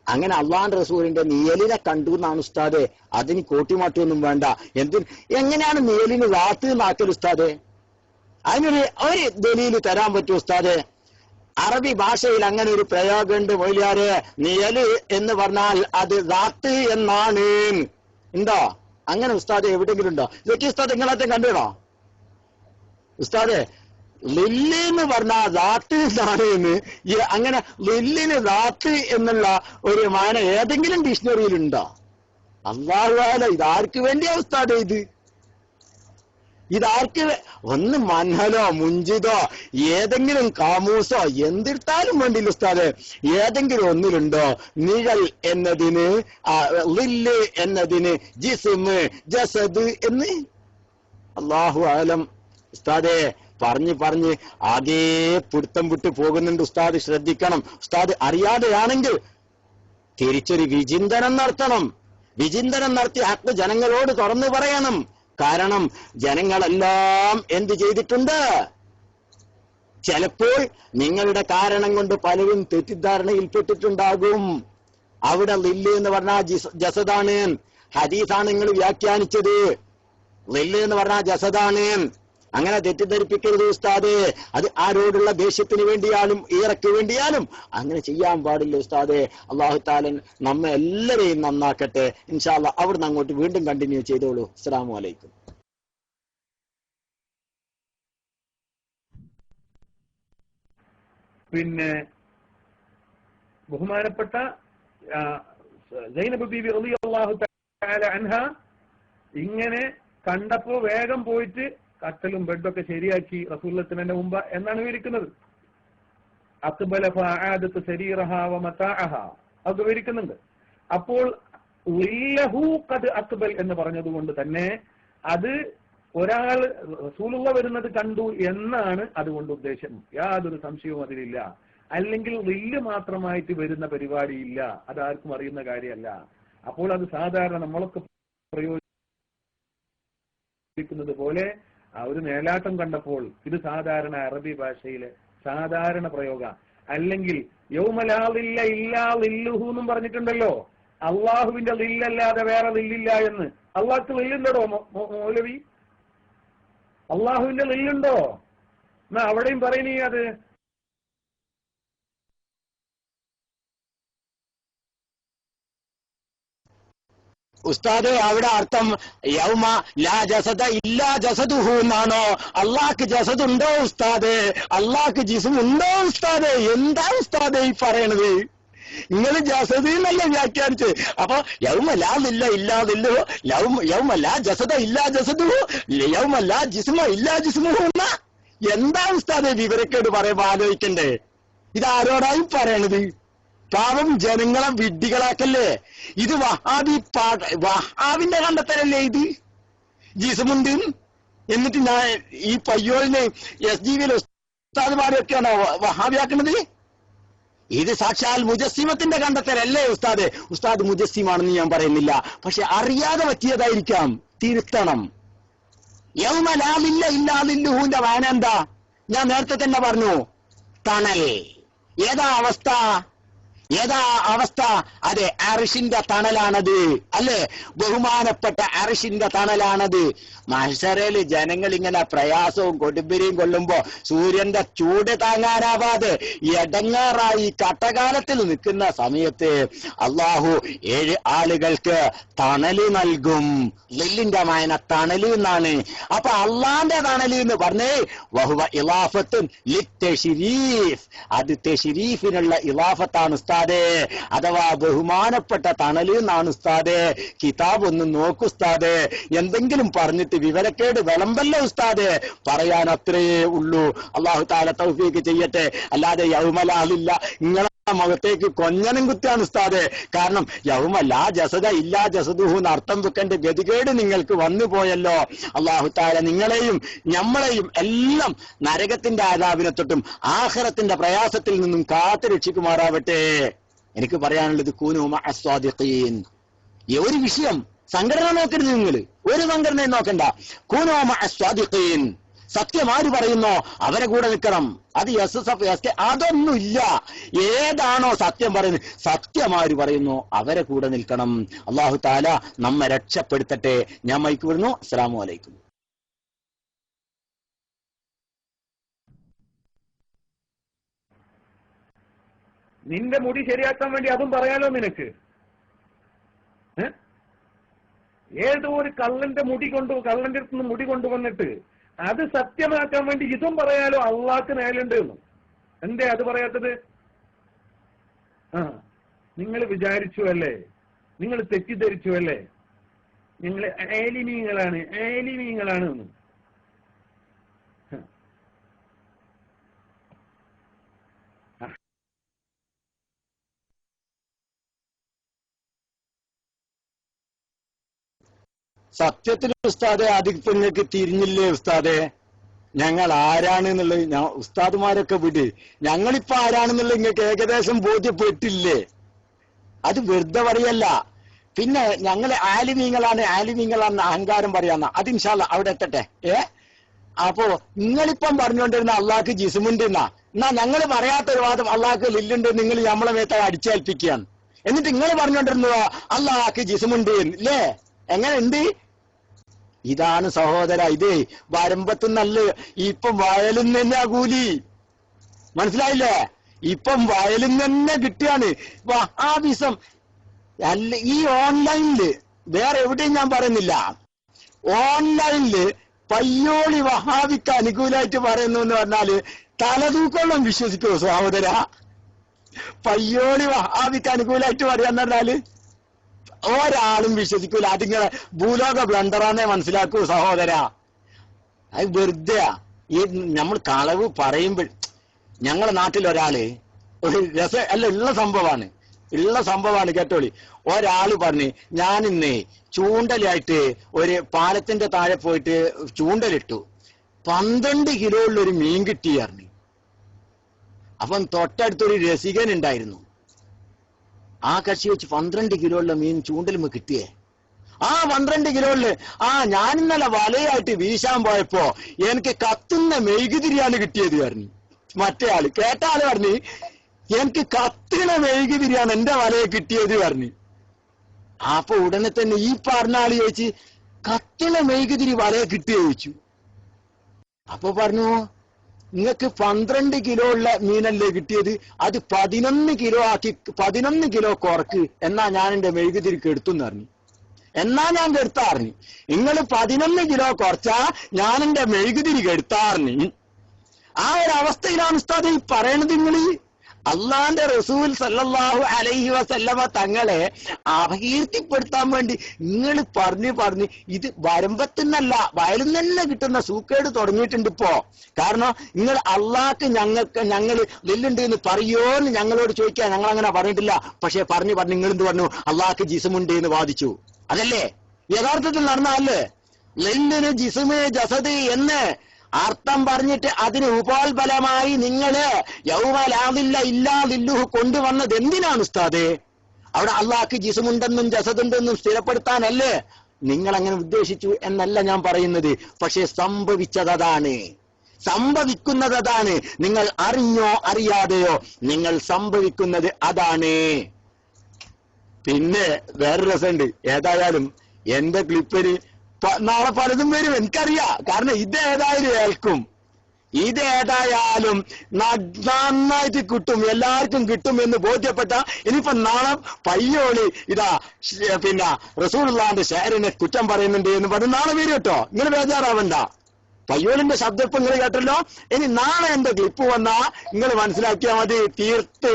അങ്ങനെ അള്ളാഹുവിന്റെ റസൂലിന്റെ നിഴലിനെ കണ്ടു എന്നാണ് ഉസ്താദെ. അതിന് കോട്ടിമാറ്റൊന്നും വേണ്ട. എങ്ങനെയാണ് നിഴലിന് റാത്ത് എന്നാക്കൽ ഉസ്താദെ? ഒരു ദലീല് തരാൻ പറ്റും ഉസ്താദെ? അറബി ഭാഷയിൽ അങ്ങനെ ഒരു പ്രയോഗമുണ്ട് മൊയ്ലിയാരെ. നിഴല് എന്ന് പറഞ്ഞാൽ അത് റാത്ത് എന്നാണ്. ഉണ്ടോ അങ്ങനെ ഉസ്താദെ? എവിടെയെങ്കിലും ഉണ്ടോ? ഇതൊക്കെ ഉസ്താദ് നിങ്ങളത്തെ കണ്ടിടോ ഉസ്താദെ? ലില്ല് എന്ന് പറഞ്ഞാൽ റാത്ത് എന്നാണ് എന്ന്, അങ്ങനെ ലില്ലിന് റാത്ത് എന്നുള്ള ഒരു മാന ഏതെങ്കിലും ഡിക്ഷണറിയിലുണ്ടോ? അല്ലാഹു അഅലം. ഇതാർക്ക് വേണ്ടിയാ ഉസ്താദെ ഇത്? ഇതാർക്ക്? ഒന്ന് മൻഹലോ മുഞ്ചിതോ ഏതെങ്കിലും കാമൂസോ എന്തിട്ടാലും വേണ്ടില്ല ഉസ്താദെ, ഏതെങ്കിലും ഒന്നിലുണ്ടോ നിഴൽ എന്നതിന്, ലില്ല് എന്നതിന് ജിസ്മ് ജസദ് എന്ന്? അല്ലാഹു അഅലം. ഉസ്താദെ പറഞ്ഞ് ആകെ പിടുത്തം വിട്ടു പോകുന്നുണ്ട്. ഉസ്താദ് ശ്രദ്ധിക്കണം. ഉസ്താദ് അറിയാതെയാണെങ്കിൽ തിരിച്ചൊരു വിചിന്തനം നടത്തണം. വിചിന്തനം നടത്തി ഹക്ക് ജനങ്ങളോട് തുറന്നു പറയണം. കാരണം ജനങ്ങളെല്ലാം എന്ത് ചെയ്തിട്ടുണ്ട്? ചിലപ്പോൾ നിങ്ങളുടെ കാരണം കൊണ്ട് പലരും തെറ്റിദ്ധാരണയിൽപ്പെട്ടിട്ടുണ്ടാകും. അവിടെ ലില്ല് എന്ന് പറഞ്ഞാൽ ജസദാണ്, ഹദീസാണ് നിങ്ങൾ വ്യാഖ്യാനിച്ചത്. ലില്ല് എന്ന് പറഞ്ഞാൽ ജസദാണ്. അങ്ങനെ തെറ്റിദ്ധരിപ്പിക്കരുത് ഉസ്താദ്. അത് ആരോടുള്ള ദേഷ്യത്തിന് വേണ്ടിയാലും ഈറയ്ക്ക് വേണ്ടിയാലും അങ്ങനെ ചെയ്യാൻ പാടില്ല ഉസ്താദെ. അല്ലാഹു തആല നമ്മെ എല്ലാരെയും നന്നാക്കട്ടെ. ഇൻഷാ അല്ലാഹ് അവിടുന്ന് അങ്ങോട്ട് വീണ്ടും കണ്ടിന്യൂ ചെയ്തോളൂ. അസ്സലാമു അലൈക്കും.
പിന്നെ ബഹുമാനപ്പെട്ട സൈനബ് ബീബി റളിയല്ലാഹു തആല അൻഹ ഇങ്ങനെ കണ്ടപ്പോ വേഗം പോയിട്ട് കട്ടലും ബെഡൊക്കെ ശരിയാക്കി റസൂലുള്ളാഹിന്റെ മുമ്പ് എന്നാണ് വിവരിക്കുന്നത്. അക്ബല ഫഅഅദത്ത് സരീറഹ വമതാഅഹ അത് വിവരിക്കുന്നുണ്ട്. അപ്പോൾ ലില്ലഹു ഖദ് അക്ബൽ എന്ന് പറഞ്ഞതുകൊണ്ട് തന്നെ അത് ഒരാൾ റസൂലുള്ള വരുന്നത് കണ്ടു എന്നാണ് അതുകൊണ്ട് ഉദ്ദേശം. യാതൊരു സംശയവും അതിലില്ല. അല്ലെങ്കിൽ ലില്ല് മാത്രമായിട്ട് വരുന്ന പരിപാടിയില്ല, അതാർക്കും അറിയുന്ന കാര്യമല്ല. അപ്പോൾ അത് സാധാരണ നമ്മളൊക്കെ പ്രയോഗിക്കുന്നത് പോലെ ഒരു നേലാട്ടം കണ്ടപ്പോൾ ഇത് സാധാരണ അറബി ഭാഷയിലെ സാധാരണ പ്രയോഗ. അല്ലെങ്കിൽ യൗമലാലില്ല ഇല്ലാ ലില്ലുഹു എന്നും പറഞ്ഞിട്ടുണ്ടല്ലോ. അള്ളാഹുവിന്റെ ലില്ലല്ലാതെ വേറെ ലില്ലില്ല എന്ന്. അള്ളാഹ്ക്ക് ലില്ലുണ്ടോ മൗലവി? അള്ളാഹുവിന്റെ ലില്ലുണ്ടോ? എന്നാ അവിടെയും പറയുന്നേ അത്
ഉസ്താദ് അവിടെ അർത്ഥം യൗമ ലാ ജസദ ഇല്ലാ ജസദുഹു എന്നാണോ? അള്ളാഹ്ക്ക് ജസദ് ഉണ്ടോ ഉസ്താദ്? അള്ളാഹ്ക്ക് ജിസ്മ് ഉണ്ടോ ഉസ്താദ്? എന്താ ഉസ്താദ് ഈ പറയണത്? നിങ്ങൾ ജസദ് എന്നല്ല വ്യാഖ്യാനിച്ച്. അപ്പൊ യൗമ ലാ ലില്ല ഇല്ലാ ലില്ലുഹു, യൗമ ലാ ജസദ ഇല്ലാ ജസദുഹു, യൗമ ലാ ജിസ്മ ഇല്ലാ ജിസ്മുഹു എന്നാ? എന്താ ഉസ്താദ് വിവരക്കേട് പറയുമ്പോ ആലോചിക്കണ്ടേ? ഇതാരോടായി പറയണത്? പാവം ജനങ്ങളെ വിഡ്ഢികളാക്കല്ലേ? ഇത് വഹാബിന്റെ കണ്ടെത്തലല്ലേ ഇത്? ജിസ്മുണ്ട് എന്നിട്ട് ഞാൻ ഈ പയ്യോളിനെ SGV ഉസ്താദ്മാരെയൊക്കെയാണോ വഹാബിയാക്കുന്നത്? ഇത് സാക്ഷാൽ മുജസ്സിമത്തിന്റെ കണ്ടെത്തലല്ലേ ഉസ്താദ്? ഉസ്താദ് മുജസ്സിമാണെന്ന് ഞാൻ പറയുന്നില്ല, പക്ഷെ അറിയാതെ പറ്റിയതായിരിക്കാം, തിരുത്തണം. യൗമ ലാ ലില്ല ഇല്ലാ ലില്ലുഹുവിന്റെ വായന എന്താ? ഞാൻ നേരത്തെ തന്നെ പറഞ്ഞു, തണൽ. ഏതാ അവസ്ഥ? അതെ, അർശിന്റെ തണലാണത് അല്ലേ? ബഹുമാനപ്പെട്ട അർശിന്റെ തണലാണത്. മഹ്ശറയിൽ ജനങ്ങൾ ഇങ്ങനെ പ്രയാസവും കൊടുമ്പിരിയും കൊള്ളുമ്പോ സൂര്യന്റെ ചൂട് താങ്ങാനാവാതെ എടങ്ങാറായി കട്ടകാലത്തിൽ നിൽക്കുന്ന സമയത്ത് അള്ളാഹു 7 ആളുകൾക്ക് തണല് നൽകും. ലില്ലിന്റെ മായന തണല് എന്നാണ്. അപ്പൊ അള്ളാന്റെ തണല് എന്ന് പറഞ്ഞേ വഹുവ ഇലാഫത്തുൻ ലിത്തശ്രീഫ്, അത് തശ്രീഫിനുള്ള ഇലാഫത്താണ് ഉസ്താദ്. ഉസ്താദേ, അഥവാ ബഹുമാനപ്പെട്ട തണല് എന്നാണ് ഉസ്താദേ. കിതാബ് ഒന്ന് നോക്കൂ ഉസ്താദേ. എന്തെങ്കിലും പറഞ്ഞിട്ട് വിവരക്കേട് വിളമ്പല്ല ഉസ്താദേ. പറയാൻ അത്രയേ ഉള്ളൂ. അല്ലാഹു തആല തൗഫീഖ് ചെയ്യട്ടെ. അല്ലാതെ യൗമലാലില്ല നിങ്ങളെ മുഖത്തേക്ക് കൊഞ്ഞനം കുത്താണ് ഉസ്താദെ. കാരണം യൗമ ലാ ജസദ ഇല്ലാ ജസദുഹു എന്ന് അർത്ഥം വെക്കേണ്ട ഗതികേട് നിങ്ങൾക്ക് വന്നു പോയല്ലോ. അല്ലാഹു തആല നിങ്ങളെയും നമ്മളെയും എല്ലാം നരകത്തിന്റെ ആദാബിനെ തൊട്ടും ആഖിറത്തിന്റെ പ്രയാസത്തിൽ നിന്നും കാത്തു രക്ഷിക്കുമാറാവട്ടെ. എനിക്ക് പറയാനുള്ളത് കൂനൂ മഅ സ്വാദിഖീൻ. ഒരു വിഷയം സംഘടന നോക്കരുത്, നിങ്ങൾ ഒരു സംഘടനയും നോക്കണ്ട. കൂനൂ മഅ സ്വാദിഖീൻ. സത്യം ആര് പറയുന്നോ അവരെ കൂടെ നിൽക്കണം. അത് SSF SK അതൊന്നുമില്ല. ഏതാണോ സത്യം പറയുന്നത്, സത്യമാര് പറയുന്നു അവരെ കൂടെ നിൽക്കണം. അല്ലാഹു തആല നമ്മെ രക്ഷപ്പെടുത്തട്ടെ. ഞാൻ മൈക്ക് വിടുന്നു. അസ്സലാമു അലൈക്കും.
നിന്റെ മുടി ശരിയാക്കാൻ വേണ്ടി അതും പറയാലോ നിനക്ക്. ഏതോ ഒരു കള്ളന്റെ അടുത്ത് നിന്ന് മുടി കൊണ്ടുവന്നിട്ട് അത് സത്യമാക്കാൻ വേണ്ടി ഇതും പറയാലോ. അള്ളാഹ്ക്ക് നേലുണ്ട് എന്ന്. എന്തേ അത് പറയാത്തത്? നിങ്ങൾ വിചാരിച്ചു അല്ലേ, നിങ്ങൾ തെറ്റിദ്ധരിച്ചു അല്ലേ, നിങ്ങൾ ആലിമീങ്ങളാണ് എന്ന്.
സത്യത്തിൽ ഉസ്താദെ അതിപ്പോ നിങ്ങൾക്ക് തിരിഞ്ഞില്ലേ ഉസ്താദെ? ഞങ്ങൾ ആരാണ് എന്നുള്ളത് ഉസ്താദുമാരൊക്കെ വിട്. ഞങ്ങളിപ്പോ ആരാണെന്നുള്ളത് നിങ്ങൾക്ക് ഏകദേശം ബോധ്യപ്പെട്ടില്ലേ? അത് വെറുതെ പറയല്ല. പിന്നെ ഞങ്ങൾ ആലിമീങ്ങളാണ് അഹങ്കാരം പറയാന്ന അത് ഇൻഷാ അല്ലാഹ് അവിടെ എത്തട്ടെ. അപ്പോ നിങ്ങളിപ്പം പറഞ്ഞുകൊണ്ടിരുന്ന അള്ളാഹ്ക്ക് ജിസ്മുണ്ട് എന്നാ ഞങ്ങൾ പറയാത്തൊരു വാദം അള്ളാഹ്ക്ക് ലില്ലുണ്ട് നിങ്ങൾ നമ്മളെ മേത്ത അടിച്ചേൽപ്പിക്കുകയാണ്. എന്നിട്ട് നിങ്ങൾ പറഞ്ഞുകൊണ്ടിരുന്നത് അള്ളാഹ്ക്ക് ജിസ്മുണ്ട് അല്ലേ? എങ്ങനെ ഉണ്ട്? ഇതാണ് സഹോദര, ഇത് വരമ്പത്ത് നല്ല ഇപ്പം വയലിൽ തന്നെ കൂലി. മനസ്സിലായില്ലേ? ഇപ്പം വയലിൽ തന്നെ കിട്ടുകയാണ്. ആ വിസം അല്ല ഈ ഓൺലൈനില് വേറെ എവിടെയും ഞാൻ പറയുന്നില്ല. ഓൺലൈനില് പയ്യോളി വഹാബിക്ക് അനുകൂലമായിട്ട് പറയുന്നു എന്ന് പറഞ്ഞാല് തലതൂക്കോളം വിശ്വസിക്കുമോ സഹോദര? പയ്യോളി വഹാബിക്ക് അനുകൂലമായിട്ട് പറയാന്ന് പറഞ്ഞാല് ഒരാളും വിശ്വസിക്കൂല. അതിങ്ങനെ ഭൂലോക ബ്ലണ്ടറാന്നേ മനസ്സിലാക്കൂ സഹോദര. അത് വെറുതെ ഈ നമ്മൾ കളവ് പറയുമ്പോൾ ഞങ്ങളുടെ നാട്ടിൽ ഒരാള് ഒരു ഉള്ള സംഭവമാണ് കേട്ടോളി. ഒരാള് പറഞ്ഞ് ഞാനിന്ന് ചൂണ്ടലായിട്ട് ഒരു പാലത്തിന്റെ താഴെ പോയിട്ട് ചൂണ്ടലിട്ടു, 12 കിലോ ഉള്ളൊരു മീൻ കിട്ടിയായിരുന്നു. അപ്പം തൊട്ടടുത്തൊരു രസികൻ ഉണ്ടായിരുന്നു. ആ കക്ഷി വെച്ച് 12 കിലോ ഉള്ള മീൻ ചൂണ്ടലുമ്പോ കിട്ടിയേ. ആ 12 കിലോയില് ഞാനിന്നലെ വലയായിട്ട് വീശാൻ പോയപ്പോ എനിക്ക് കത്തുന്ന മെഴുകുതിരിയാണ് കിട്ടിയത് പറഞ്ഞു. മറ്റേ ആള് കേട്ട ആള് പറഞ്ഞു എനിക്ക് കത്തുന്ന മെഴുകുതിരിയാണ് എന്റെ വലയെ കിട്ടിയത് പറഞ്ഞു. അപ്പൊ ഉടനെ തന്നെ ഈ പറഞ്ഞ ആള് ചോദിച്ച് കത്തുന്ന മെഴുകുതിരി വലയെ കിട്ടിയോ ചോദിച്ചു. അപ്പൊ പറഞ്ഞു നിങ്ങൾക്ക് 12 കിലോ ഉള്ള മീനല്ലേ കിട്ടിയത്, അത് 11 കിലോ ആക്കി 11 കിലോ കുറക്ക്, എന്നാ ഞാൻ എന്റെ മെഴുകുതിരിക്ക് എടുത്തുന്ന് പറഞ്ഞു. എന്നാ ഞാൻ കെടുത്താറിഞ്ഞു. നിങ്ങൾ 11 കിലോ കുറച്ചാ ഞാൻ എന്റെ മെഴുകുതിരി കെടുത്താറിഞ്ഞു. ആ ഒരു അവസ്ഥയിലാണ് ഉസ്താദ് ഈ പറയണത്. നിങ്ങൾ അള്ളാന്റെ റസൂൽ സല്ലല്ലാഹു അലൈഹി വസല്ലമ തങ്ങളെ അപകീർത്തിപ്പെടുത്താൻ വേണ്ടി നിങ്ങൾ പറഞ്ഞ് ഇത് വരമ്പത്തുനിന്നല്ല വയലിൽ തന്നെ കിട്ടുന്ന സൂക്കേട് തുടങ്ങിയിട്ടുണ്ട് ഇപ്പോ. കാരണം നിങ്ങൾ അള്ളാഹ്ക്ക് ഞങ്ങൾ ലില്ലുണ്ട് എന്ന് പറയോന്ന് ഞങ്ങളോട് ചോദിക്കാൻ ഞങ്ങൾ അങ്ങനെ പറഞ്ഞിട്ടില്ല. പക്ഷെ പറഞ്ഞു നിങ്ങൾ എന്ത് പറഞ്ഞു? അള്ളാഹ്ക്ക് ജിസ്മുണ്ട് എന്ന് വാദിച്ചു. അതല്ലേ യഥാർത്ഥത്തിൽ നടന്നല്ലേ? ലില്ലിന് ജിസ്മ് ജസദ് എന്ന് അർത്ഥം പറഞ്ഞിട്ട് അതിന് ഉപോത്ബലമായി നിങ്ങള് യൗമലാദില്ല ഇല്ലാദില്ലുഹു കൊണ്ടുവന്നത് എന്തിനാണ് ഉസ്താദേ? അവിടെ അള്ളാഹ്ക്ക് ജിസ്മുണ്ടെന്നും ജസദുണ്ടെന്നും സ്ഥിരപ്പെടുത്താനല്ലേ നിങ്ങൾ അങ്ങനെ ഉദ്ദേശിച്ചു എന്നല്ല ഞാൻ പറയുന്നത്. പക്ഷെ സംഭവിക്കുന്നത് അതാണ്. നിങ്ങൾ അറിഞ്ഞോ അറിയാതെയോ നിങ്ങൾ സംഭവിക്കുന്നത് അതാണ്. പിന്നെ വേറെ രസമുണ്ട്. ഏതായാലും എന്റെ ക്ലിപ്പിന് നാളെ പലതും വരും എനിക്കറിയാം. കാരണം ഇതേതായാലും നന്നായിട്ട് കിട്ടും, എല്ലാവർക്കും കിട്ടും എന്ന് ബോധ്യപ്പെട്ട ഇനിയിപ്പോ നാളെ പയ്യോളി പിന്നെ റസൂലുള്ളാഹിന്റെ ഷാരിനെ കുറ്റം പറയുന്നുണ്ട് എന്ന് പറഞ്ഞ് നാളെ വരും കേട്ടോ. ഇങ്ങനെ ബേജാറാവണ്ട. പയ്യോളിന്റെ ശബ്ദം ഇപ്പൊ നിങ്ങൾ കേട്ടല്ലോ. ഇനി നാളെ എന്റെ ക്ലിപ്പ് വന്നാ നിങ്ങൾ മനസ്സിലാക്കിയാൽ മതി. തീർത്ത്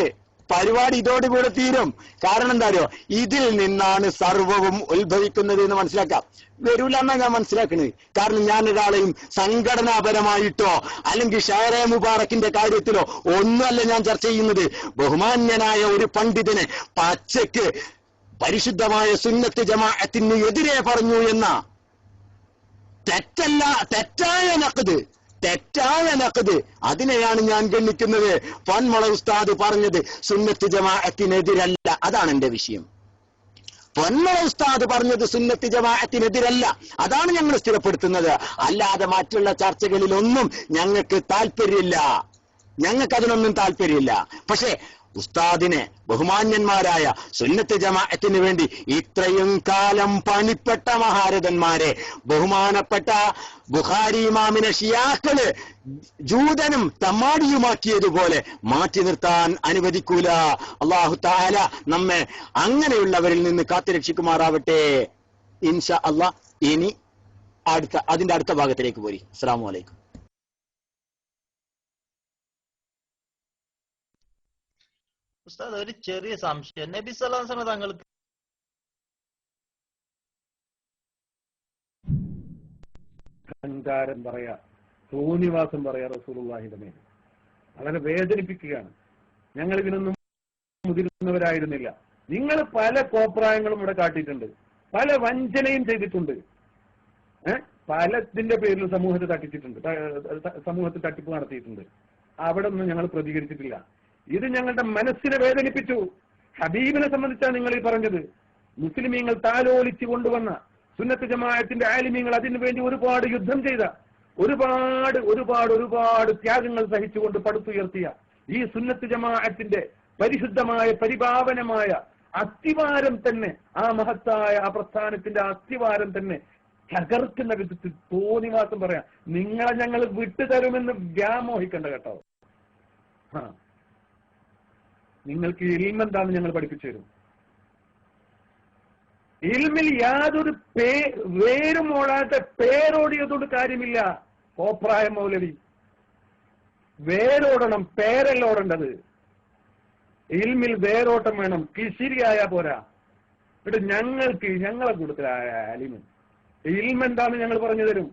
പരിപാടി ഇതോടുകൂടെ തീരും. കാരണം എന്താ അറിയോ, ഇതിൽ നിന്നാണ് സർവവും ഉത്ഭവിക്കുന്നത് എന്ന് മനസ്സിലാക്കാം. വരൂല എന്നാ ഞാൻ മനസ്സിലാക്കുന്നത്. കാരണം ഞാൻ ഒരാളെയും സംഘടനാപരമായിട്ടോ അല്ലെങ്കിൽ ഷാറെ മുബാറക്കിന്റെ കാര്യത്തിലോ ഒന്നുമല്ല ഞാൻ ചർച്ച ചെയ്യുന്നത്. ബഹുമാന്യനായ ഒരു പണ്ഡിതനെ പച്ചയ്ക്ക് പരിശുദ്ധമായ സുന്നത്ത് ജമാഅത്തിന് എതിരെ പറഞ്ഞു എന്ന തെറ്റായ നഖദ് അതിനെയാണ് ഞാൻ ഗണ്ണിക്കുന്നത്. പൊന്മുള ഉസ്താദ് പറഞ്ഞത് സുന്നത്ത് ജമാഅത്തിനെതിരല്ല, അതാണ് എന്റെ വിഷയം. പൊന്മുള ഉസ്താദ് പറഞ്ഞത് സുന്നത്ത് ജമാഅത്തിനെതിരല്ല, അതാണ് ഞങ്ങൾ സ്ഥിരപ്പെടുത്തുന്നത്. അല്ലാതെ മറ്റുള്ള ചർച്ചകളിലൊന്നും ഞങ്ങൾക്ക് താല്പര്യമില്ല, ഞങ്ങൾക്കതിനൊന്നും താല്പര്യമില്ല. പക്ഷേ ഉസ്താദിനെ ബഹുമാന്യന്മാരായ സുന്നത്ത് ജമാഅത്തിന് വേണ്ടി ഇത്രയും കാലം പണിപ്പെട്ട മഹാരഥന്മാരെ, ബഹുമാനപ്പെട്ട ബുഖാരി ഇമാമിനെ ഷിയാക്കള് ജൂതനും തമ്മാടിയുമാക്കിയതുപോലെ മാറ്റി നിർത്താൻ അനുവദിക്കൂല. അല്ലാഹു തആല നമ്മെ അങ്ങനെയുള്ളവരിൽ നിന്ന് കാത്തുരക്ഷിക്കുമാറാവട്ടെ. ഇൻഷാ അല്ലാഹ്. ഇനി അതിന്റെ അടുത്ത ഭാഗത്തിലേക്ക് പോരി. അസ്സലാമു അലൈക്കും.
ഉസ്താദ്, ഒരു ചെറിയ സംശയം. നബി സല്ലല്ലാഹു അലൈഹി വസല്ലം തങ്ങൾക്ക്
അഹങ്കാരം പറയാ, തോന്നിവാസം പറയാ റസൂലുള്ളാഹിയുടെ മേൽ വളരെ വേദനിപ്പിക്കുകയാണ്. ഞങ്ങൾ ഇതിനൊന്നും മുതിരുന്നവരായിരുന്നില്ല. നിങ്ങൾ പല കോപ്രായങ്ങളും ഇവിടെ കാട്ടിയിട്ടുണ്ട്, പല വഞ്ചനയും ചെയ്തിട്ടുണ്ട്, പലതിന്റെ പേരിൽ സമൂഹത്തെ തട്ടിച്ചിട്ടുണ്ട്, സമൂഹത്തിൽ തട്ടിപ്പ് നടത്തിയിട്ടുണ്ട്. അവിടെ ഒന്നും ഞങ്ങൾ പ്രതികരിച്ചിട്ടില്ല. ഇത് ഞങ്ങളുടെ മനസ്സിനെ വേദനിപ്പിച്ചു. ഹബീബിനെ സംബന്ധിച്ചാണ് നിങ്ങൾ ഈ പറഞ്ഞത്. മുസ്ലിമീങ്ങൾ താലോലിച്ചു കൊണ്ടുവന്ന സുന്നത്ത് ജമാഅത്തിന്റെ ആലിമീങ്ങൾ അതിനു വേണ്ടി ഒരുപാട് യുദ്ധം ചെയ്ത, ഒരുപാട് ത്യാഗങ്ങൾ സഹിച്ചുകൊണ്ട് പടുത്തുയർത്തിയ ഈ സുന്നത്ത് ജമാഅത്തിന്റെ പരിശുദ്ധമായ പരിപാവനമായ അസ്ഥിവാരം തന്നെ, ആ മഹത്തായ ആ പ്രസ്ഥാനത്തിന്റെ അസ്ഥിവാരം തന്നെ തകർക്കുന്ന വിധത്തിൽ തോന്നിവാസം പറയാം. നിങ്ങളെ ഞങ്ങൾ വിട്ടുതരുമെന്ന് വ്യാമോഹിക്കണ്ട കേട്ടോ. നിങ്ങൾക്ക് ഇൽമെന്താന്ന് ഞങ്ങൾ പഠിപ്പിച്ചു തരും. ഇൽമിൽ യാതൊരു വേരും ഓടാത്ത പേരോടിയതുകൊണ്ട് കാര്യമില്ല. കോപ്രായ മൗലവി, വേരോടണം, പേരല്ല ഓടേണ്ടത്. ഇൽമിൽ വേരോട്ടം വേണം. കിശിരിയായ പോരാ. എന്നിട്ട് ഞങ്ങളെ കൂട്ടത്തിലായ അലിമൻ ഇൽമെന്താന്ന് ഞങ്ങൾ പറഞ്ഞു തരും.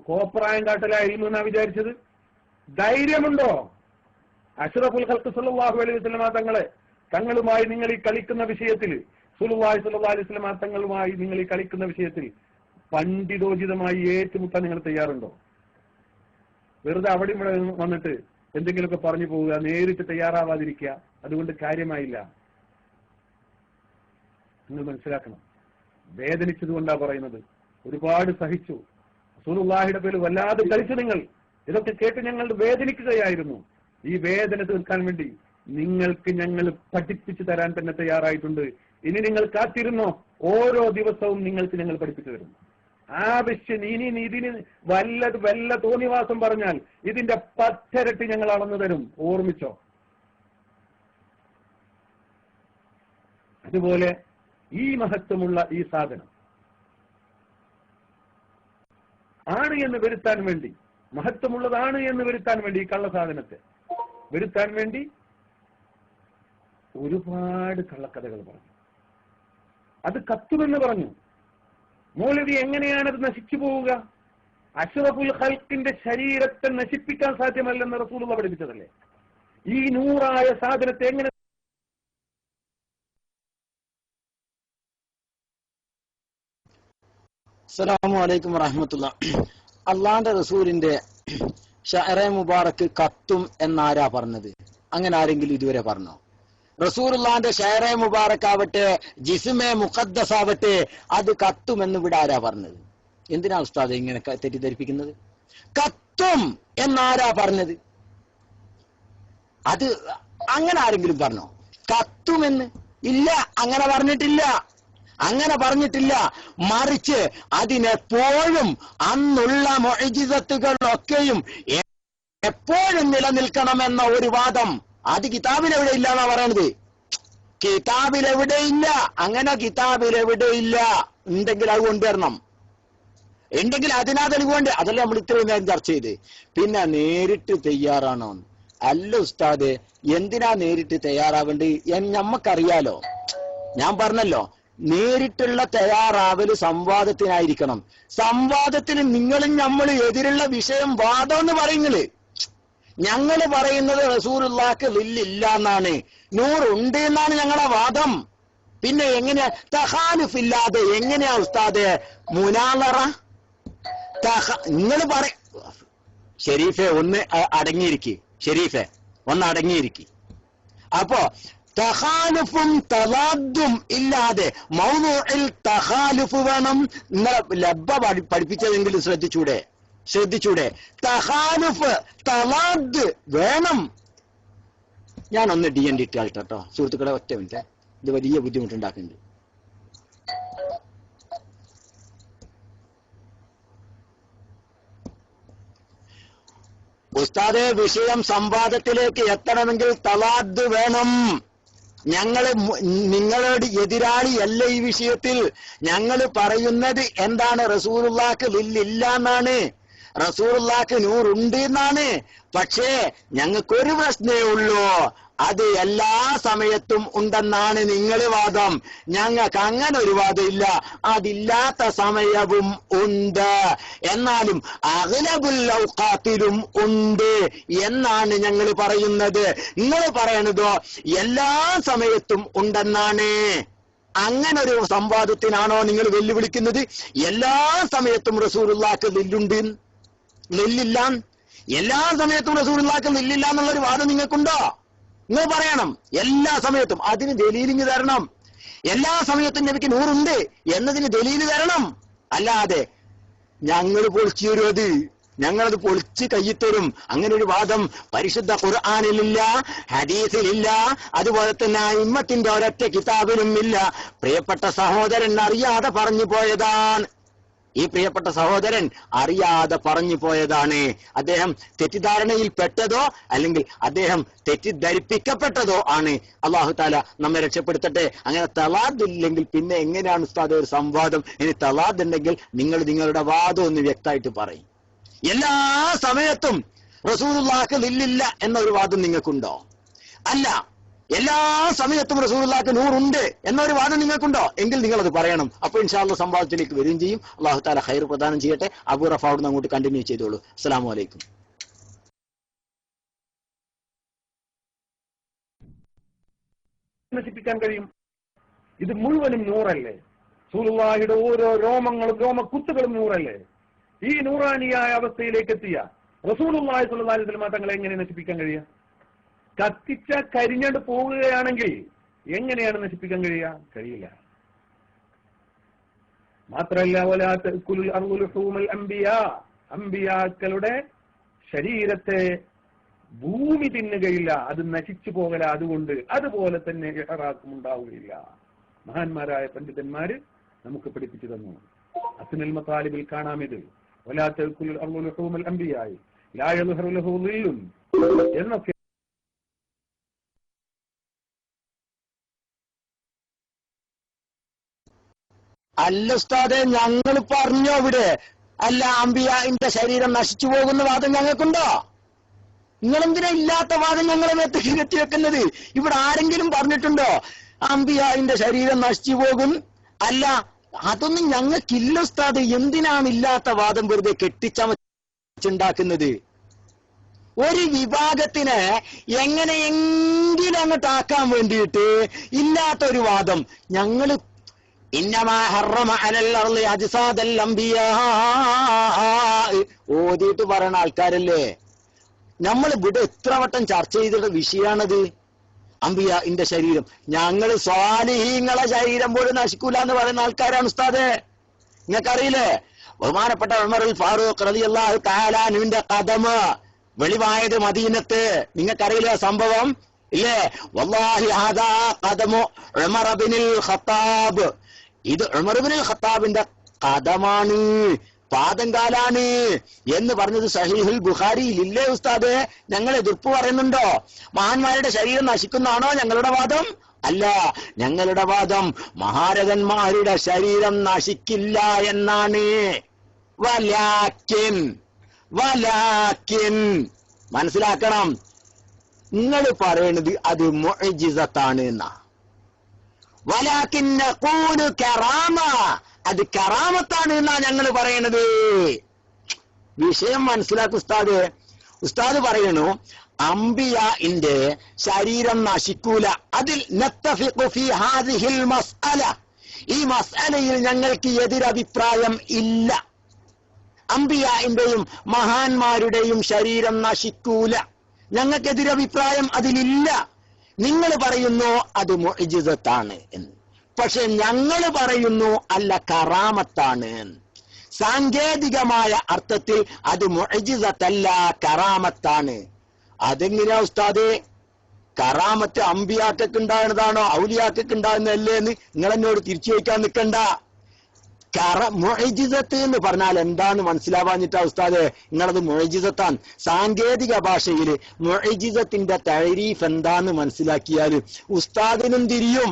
കോപ്രായം കാട്ടലായ ഇൽമെന്നാ വിചാരിച്ചത്? ധൈര്യമുണ്ടോ? അഷ്റഫുൽ ഖൽഖ് സല്ലല്ലാഹു അലൈഹി വസല്ലം തങ്ങളുമായി നിങ്ങൾ ഈ കളിക്കുന്ന വിഷയത്തിൽ, റസൂലുള്ളാഹി സ്വല്ലല്ലാഹു അലൈഹി വസല്ലം തങ്ങളുമായി നിങ്ങൾ ഈ കളിക്കുന്ന വിഷയത്തിൽ പണ്ഡിതോചിതമായി ഏറ്റുമുട്ടാൻ നിങ്ങൾ തയ്യാറുണ്ടോ? വെറുതെ അവിടെ ഇവിടെ വന്നിട്ട് എന്തെങ്കിലുമൊക്കെ പറഞ്ഞു പോവുക, നേരിട്ട് തയ്യാറാവാതിരിക്കുക, അതുകൊണ്ട് കാര്യമായില്ല. നിങ്ങൾ മനസ്സിലാക്കണം. വേദനിച്ചതുകൊണ്ടാ പറയുന്നത്. ഒരുപാട് സഹിച്ചു. റസൂലുള്ളാഹിയുടെ പേരിൽ വല്ലാതെ കളിച്ചു നിങ്ങൾ. ഇതൊക്കെ കേട്ട് ഞങ്ങൾ വേദനിക്കുകയായിരുന്നു. ഈ വേദന തീർക്കാൻ വേണ്ടി നിങ്ങൾക്ക് ഞങ്ങൾ പഠിപ്പിച്ചു തരാൻ തന്നെ തയ്യാറായിട്ടുണ്ട്. ഇനി നിങ്ങൾ കാത്തിരുന്നോ, ഓരോ ദിവസവും നിങ്ങൾക്ക് ഞങ്ങൾ പഠിപ്പിച്ചു തരും. ആവശ്യം ഇനി ഇതിന് വല്ല തോന്നിവാസം പറഞ്ഞാൽ ഇതിന്റെ 10 ഇരട്ടി ഞങ്ങൾ അളന്നു തരും. ഓർമ്മിച്ചോ? അതുപോലെ ഈ മഹത്വമുള്ള ഈ സാധനം ആണ് എന്ന് വരുത്താൻ വേണ്ടി, മഹത്വമുള്ളതാണ് എന്ന് വരുത്താൻ വേണ്ടി, ഈ കള്ള സാധനത്തെ വരുത്താൻ വേണ്ടി ഒരുപാട് കള്ളക്കഥകൾ പറഞ്ഞു. അത് കത്തുമെന്ന് പറഞ്ഞു. മൗലവി എങ്ങനെയാണത് നശിച്ചു പോവുക? അഷ്റഫുൽ ഖൽഖിന്റെ ശരീരത്തെ നശിപ്പിക്കാൻ സാധ്യമല്ലെന്ന് റസൂലുള്ളാഹി പഠിപ്പിച്ചതല്ലേ? ഈ നൂറായ സാധനത്തെ എങ്ങനെ?
അസ്സലാമു അലൈക്കും വറഹ്മത്തുള്ളാഹി. അള്ളാന്റെ റസൂലിന്റെ ഷഅറെ മുബാറക്ക് കത്തും എന്നാരാ പറഞ്ഞത്? അങ്ങനെ ആരെങ്കിലും ഇതുവരെ പറഞ്ഞോ? റസൂലുള്ളാന്റെ ഷഅറെ മുബാറക്ക് ആവട്ടെ, ജിസ്മെ മുഖദ്ദസ് ആവട്ടെ, അത് കത്തുമെന്ന് ഇവിടെ ആരാ പറഞ്ഞത്? എന്തിനാ ഉസ്താദ് ഇങ്ങനെ തെറ്റിദ്ധരിപ്പിക്കുന്നത്? കത്തും എന്നാരാ പറഞ്ഞത്? അത് അങ്ങനെ ആരെങ്കിലും പറഞ്ഞോ? കത്തുമെന്ന് ഇല്ല, അങ്ങനെ പറഞ്ഞിട്ടില്ല. മറിച്ച് അതിനെപ്പോഴും അന്നുള്ള മുഅ്ജിസത്തുകളൊക്കെയും എപ്പോഴും നിലനിൽക്കണമെന്ന ഒരു വാദം അത് കിതാബിലെവിടെ ഇല്ല എന്നാ പറയണത്. കിതാബിലെവിടെ ഇല്ല. അങ്ങനെ കിതാബിലെവിടെ ഇല്ല. ഉണ്ടെങ്കിൽ അത് കൊണ്ടുവരണം. ഉണ്ടെങ്കിൽ അതിനാ തെളിവുണ്ട്. അതല്ല നമ്മൾ ഇത്രയും നേരം ചർച്ച ചെയ്ത്. പിന്നെ നേരിട്ട് തയ്യാറാണോ? അല്ല ഉസ്താദ്, എന്തിനാ നേരിട്ട് തയ്യാറാവേണ്ടത്? ഞമ്മക്കറിയാലോ, ഞാൻ പറഞ്ഞല്ലോ, നേരിട്ടുള്ള തയ്യാറാവല് സംവാദത്തിനായിരിക്കണം. സംവാദത്തിന് നിങ്ങളും നമ്മളും എതിരുള്ള വിഷയം വാദം എന്ന് പറയുന്നത്. ഞങ്ങള് പറയുന്നത് റസൂലുള്ളാഹിക്ക് ലില്ലില്ല എന്നാണ്, നൂറുണ്ട് എന്നാണ് ഞങ്ങളുടെ വാദം. പിന്നെ എങ്ങനെയാ തഖാലുഫില്ലാതെ എങ്ങനെയാ ഉസ്താദ് മുനാലറ? നിങ്ങൾ പറ ഷെരീഫെ ഒന്ന് അടങ്ങിയിരിക്കും, ഷെരീഫെ ഒന്ന് അടങ്ങിയിരിക്കും. അപ്പോ തഖാലുഫും തലാദും ഇല്ലാതെ മൗനൂഇൽ തഖാലുഫ് വേണം. നിങ്ങൾ ലബ്ബ പഠിപ്പിച്ചതെങ്കിലും ശ്രദ്ധിച്ചൂടെ? തഖാലുഫ് തലാദ് വേണം. ഞാനൊന്ന് DND ഇട്ടാട്ടോ സുഹൃത്തുക്കളെ, ഒറ്റ മിനിറ്റ്, ഇത് വലിയ ബുദ്ധിമുട്ടുണ്ടാക്കുന്നുണ്ട്. ഉസ്താദെ, വിഷയം സംവാദത്തിലേക്ക് എത്തണമെങ്കിൽ തലാദ് വേണം. നിങ്ങളോട് എതിരാളി അല്ല ഈ വിഷയത്തിൽ. ഞങ്ങൾ പറയുന്നത് എന്താണ്? റസൂലുള്ളാഹിക്ക് ലില്ലില്ല എന്നാണ്, റസൂലുള്ളാഹിക്ക് നൂറുണ്ട് എന്നാണ്. പക്ഷേ ഞങ്ങൾക്കൊരു പ്രശ്നമേ ഉള്ളൂ, അത് എല്ലാ സമയത്തും ഉണ്ടെന്നാണ് നിങ്ങൾ വാദം. ഞങ്ങൾക്ക് അങ്ങനെ ഒരു വാദം ഇല്ല, അതില്ലാത്ത സമയവും ഉണ്ട്, എന്നാലും അഗ്ലബുൽ ഔഖാത്തിലും ഉണ്ട് എന്നാണ് ഞങ്ങൾ പറയുന്നത്. നിങ്ങൾ പറയണതോ എല്ലാ സമയത്തും ഉണ്ടെന്നാണ്. അങ്ങനെ ഒരു സംവാദത്തിനാണോ നിങ്ങൾ വെല്ലുവിളിക്കുന്നത്? എല്ലാ സമയത്തും റസൂലുള്ളാഹിക്ക് ലില്ലില്ല, എല്ലാ സമയത്തും റസൂലുള്ളാഹിക്ക് ലില്ലില്ല എന്നുള്ളൊരു വാദം നിങ്ങൾക്കുണ്ടോ? നിങ്ങൾ പറയണം എല്ലാ സമയത്തും. അതിന് ദലീലിങ് തരണം. എല്ലാ സമയത്തും നബിക്ക് നൂറുണ്ട് എന്നതിന് ദലീല് തരണം. അല്ലാതെ ഞങ്ങൾ പൊളിച്ചു തരും, ഞങ്ങളത് പൊളിച്ച് കയ്യിത്തരും. അങ്ങനെ ഒരു വാദം പരിശുദ്ധ ഖുർആനിലില്ല, ഹദീസിലില്ല, അതുപോലെ തന്നെ ഇമ്മത്തിന്റെ ഒരൊറ്റ കിതാബിലും ഇല്ല. പ്രിയപ്പെട്ട സഹോദരൻ അറിയാതെ പറഞ്ഞു പോയതാണ്. ഈ പ്രിയപ്പെട്ട സഹോദരൻ അറിയാതെ പറഞ്ഞു പോയതാണ്. അദ്ദേഹം തെറ്റിദ്ധാരണയിൽ പെട്ടതോ അല്ലെങ്കിൽ അദ്ദേഹം തെറ്റിദ്ധരിപ്പിക്കപ്പെട്ടതോ ആണ്. അല്ലാഹു തആല നമ്മെ രക്ഷപ്പെടുത്തട്ടെ. അങ്ങനെ തലാദ് ഇല്ലെങ്കിൽ പിന്നെ എങ്ങനെയാണ് ഉസ്താദ് ഒരു സംവാദം? ഇനി തലാദ് ഉണ്ടെങ്കിൽ നിങ്ങൾ നിങ്ങളുടെ വാദം ഒന്ന് വ്യക്തമായിട്ട് പറയും. എല്ലാ സമയത്തും റസൂലുള്ളാഹിക്ക് ലില്ലില്ല എന്നൊരു വാദം നിങ്ങൾക്കുണ്ടോ? അല്ല, എല്ലാ സമയത്തും റസൂലുള്ളാഹിക്ക് നൂറുണ്ട് എന്നൊരു വാദം നിങ്ങൾക്കുണ്ടോ? എങ്കിൽ നിങ്ങൾ അത് പറയണം. അപ്പൊ ഇൻഷാ അല്ലാഹ് സംവാദത്തിലേക്ക് വരികയും ചെയ്യും. അല്ലാഹു തആല ഖൈർ പ്രദാനം ചെയ്യട്ടെ. അബൂ റഫ അവിടുന്ന് അങ്ങോട്ട് കണ്ടിന്യൂ ചെയ്തോളൂ. അസ്സലാമു അലൈക്കും.
നശിപ്പിക്കാൻ കഴിയും? ഇത് മുഴുവനും നൂറല്ലേ? റസൂലുള്ളാഹിയുടെ ഓരോ രോമങ്ങളും രോമക്കുത്തുകളും നൂറല്ലേ? ഈ നൂറാനിയായ അവസ്ഥയിലേക്ക് എത്തിയ റസൂലുള്ളാഹി സ്വല്ലല്ലാഹു അലൈഹി വസല്ലം തങ്ങളെ എങ്ങനെ നശിപ്പിക്കാൻ കഴിയുക? കത്തിച്ച കരിഞ്ഞണ്ട് പോവുകയാണെങ്കിൽ എങ്ങനെയാണ് നശിപ്പിക്കാൻ കഴിയില്ല. മാത്രമല്ല അംബിയാക്കളുടെ ശരീരത്തെ ഭൂമി തിന്നുകയില്ല, അത് നശിച്ചു പോകല. അതുപോലെ തന്നെ ഇഹ്റാഖും ഉണ്ടാവുകയില്ല. മഹാന്മാരായ പണ്ഡിതന്മാര് നമുക്ക് പഠിപ്പിച്ചു തന്നു. അസ്നുൽ മതാലിബിൽ കാണാമിത് വലാ തഅകുലുൽ അർളു ലുഹൂമൽ അംബിയായി ലാ യദ്ഹറു ലഹു ളില്ലുൻ എന്നൊക്കെ
അല്ല ഉസ്താദെ, ഞങ്ങൾ പറഞ്ഞോ ഇവിടെ? അല്ല, അംബിയാന്റെ ശരീരം നശിച്ചു പോകുന്ന വാദം ഞങ്ങൾക്കുണ്ടോ? നിങ്ങളെന്തിനാ ഇല്ലാത്ത വാദം ഞങ്ങളെ മേത്തേക്ക് കെട്ടിവെക്കുന്നത്? ഇവിടെ ആരെങ്കിലും പറഞ്ഞിട്ടുണ്ടോ അംബിയാന്റെ ശരീരം നശിച്ചു പോകും? അല്ല, അതൊന്നും ഞങ്ങൾക്കില്ല ഉസ്താദ്. എന്തിനാണ് ഇല്ലാത്ത വാദം വെറുതെ കെട്ടിച്ചമച്ചുണ്ടാക്കുന്നത്? ഒരു വിഭാഗത്തിനെ എങ്ങനെയെങ്കിലും അങ്ങോട്ടാക്കാൻ വേണ്ടിയിട്ട് ഇല്ലാത്തൊരു വാദം ഞങ്ങൾ ഓതിയിട്ട് പറയുന്ന ആൾക്കാരല്ലേ നമ്മൾ. ഇവിടെ എത്ര വട്ടം ചർച്ച ചെയ്തിട്ട് വിഷയമാണത്. അംബിയാന്റെ ശരീരം, ഞങ്ങൾ സ്വാലിഹീങ്ങളെ ശരീരം പോലും നശിക്കൂല എന്ന് പറയുന്ന ആൾക്കാരാണ് ഉസ്താദെ. നിങ്ങൾക്കറിയില്ലേ? ബഹുമാനപ്പെട്ട ഉമറുൽ ഫാറൂഖ് റളിയല്ലാഹു തആല അൻഹുവിന്റെ ഖദമ വെളിവായത് മദീനത്ത്. നിങ്ങൾക്കറിയില്ലേ സംഭവം? ഇല്ലേ? വല്ലാഹി ഹാദാ ഖദമു ഉമർ ഇബ്നുൽ ഖത്താബ്. ഇത് ഉമർ ഇബ്നുൽ ഖത്താബിന്റെ ഖദമാണ്, പാദങ്കാലാണ് എന്ന് പറഞ്ഞത് സഹീഹുൽ ബുഖാരിയിൽ ഇല്ലേ ഉസ്താദ്? ഞങ്ങൾ എതിർപ്പ് പറയുന്നുണ്ടോ? മഹാന്മാരുടെ ശരീരം നശിക്കുന്നതാണോ ഞങ്ങളുടെ വാദം? അല്ല, ഞങ്ങളുടെ വാദം മഹാരഥന്മാരുടെ ശരീരം നശിക്കില്ല എന്നാണ്. വലാക്കിൻ വലാക്കിൻ മനസ്സിലാക്കണം, നിങ്ങൾ പറയണത് അത് മുഅ്ജിസത്താണ് എന്നാ. വലാകിൻ നഖൂലു കറാമ, അത് കറാമത്താണ് എന്നാ ഞങ്ങൾ പറയണത്. വിഷയം മനസ്സിലാക്കും ഉസ്താദ്. ഉസ്താദ് പറയണു അംബിയാഇന്റെ ശരീരം നശിക്കൂല. അതിൽ നത്തഫിഖു ഫീ ഹാദിഹിൽ മസ്അല, ഈ മസ്അലയിൽ ഞങ്ങൾക്ക് എതിരഭിപ്രായം ഇല്ല. അംബിയാഇന്റെയും മഹാന്മാരുടെയും ശരീരം നശിക്കൂല, ഞങ്ങൾക്ക് എതിരഭിപ്രായം അതിലില്ല. നിങ്ങൾ പറയുന്നു അത് മുഅ്ജിസത്താണ് എന്ന്, പക്ഷെ ഞങ്ങൾ പറയുന്നു അല്ല, കറാമത്താണ്. സാങ്കേതികമായ അർത്ഥത്തിൽ അത് മുഅ്ജിസത്തല്ല, കറാമത്താണ്. അതെങ്ങനെയാ ഉസ്താദേ? കറാമത്ത് അമ്പിയാക്കൊക്കെ ഉണ്ടാകുന്നതാണോ ഔലിയാക്കൊക്കെ ഉണ്ടാകുന്നതല്ലേ എന്ന് നിങ്ങൾ എന്നോട് തിരിച്ചു ചോദിക്കാൻ നിൽക്കണ്ട. മുഅ്ജിസത്ത് എന്ന് പറഞ്ഞാൽ എന്താന്ന് മനസ്സിലാവാഞ്ഞിട്ടാ ഉസ്താദേ നിങ്ങളത് മുഅ്ജിസത്താണ്. സാങ്കേതിക ഭാഷയിൽ മുഅ്ജിസത്തിന്റെ തഅരീഫ് എന്താന്ന് മനസ്സിലാക്കിയാൽ ഉസ്താദിനും തിരിയും.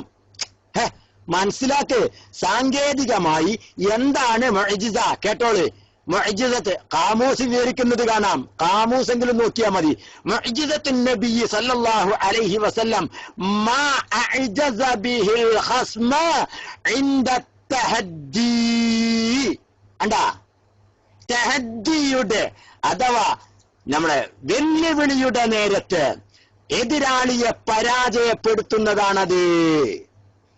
മനസ്സിലാക്ക്, സാങ്കേതികമായി എന്താണ് മുഅ്ജിസ കേട്ടോള്. മുഅ്ജിസത്ത് ഖാമൂസ് വിവരിക്കുന്നത് കാണാം, ഖാമൂസെങ്കിലും നോക്കിയാൽ മതി. മുഅ്ജിസത്തുൻ നബി സല്ലല്ലാഹു അലൈഹി വസല്ലം മാ അഅ്ജസ ബിഹിൽ ഖസ്മ ഇൻദ തഹദ്ദി. അണ്ടാ, തഹദ്ദിയുടെ അഥവാ നമ്മുടെ വെല്ലുവിളിയുടെ നേരത്ത് എതിരാളിയെ പരാജയപ്പെടുത്തുന്നതാണത്.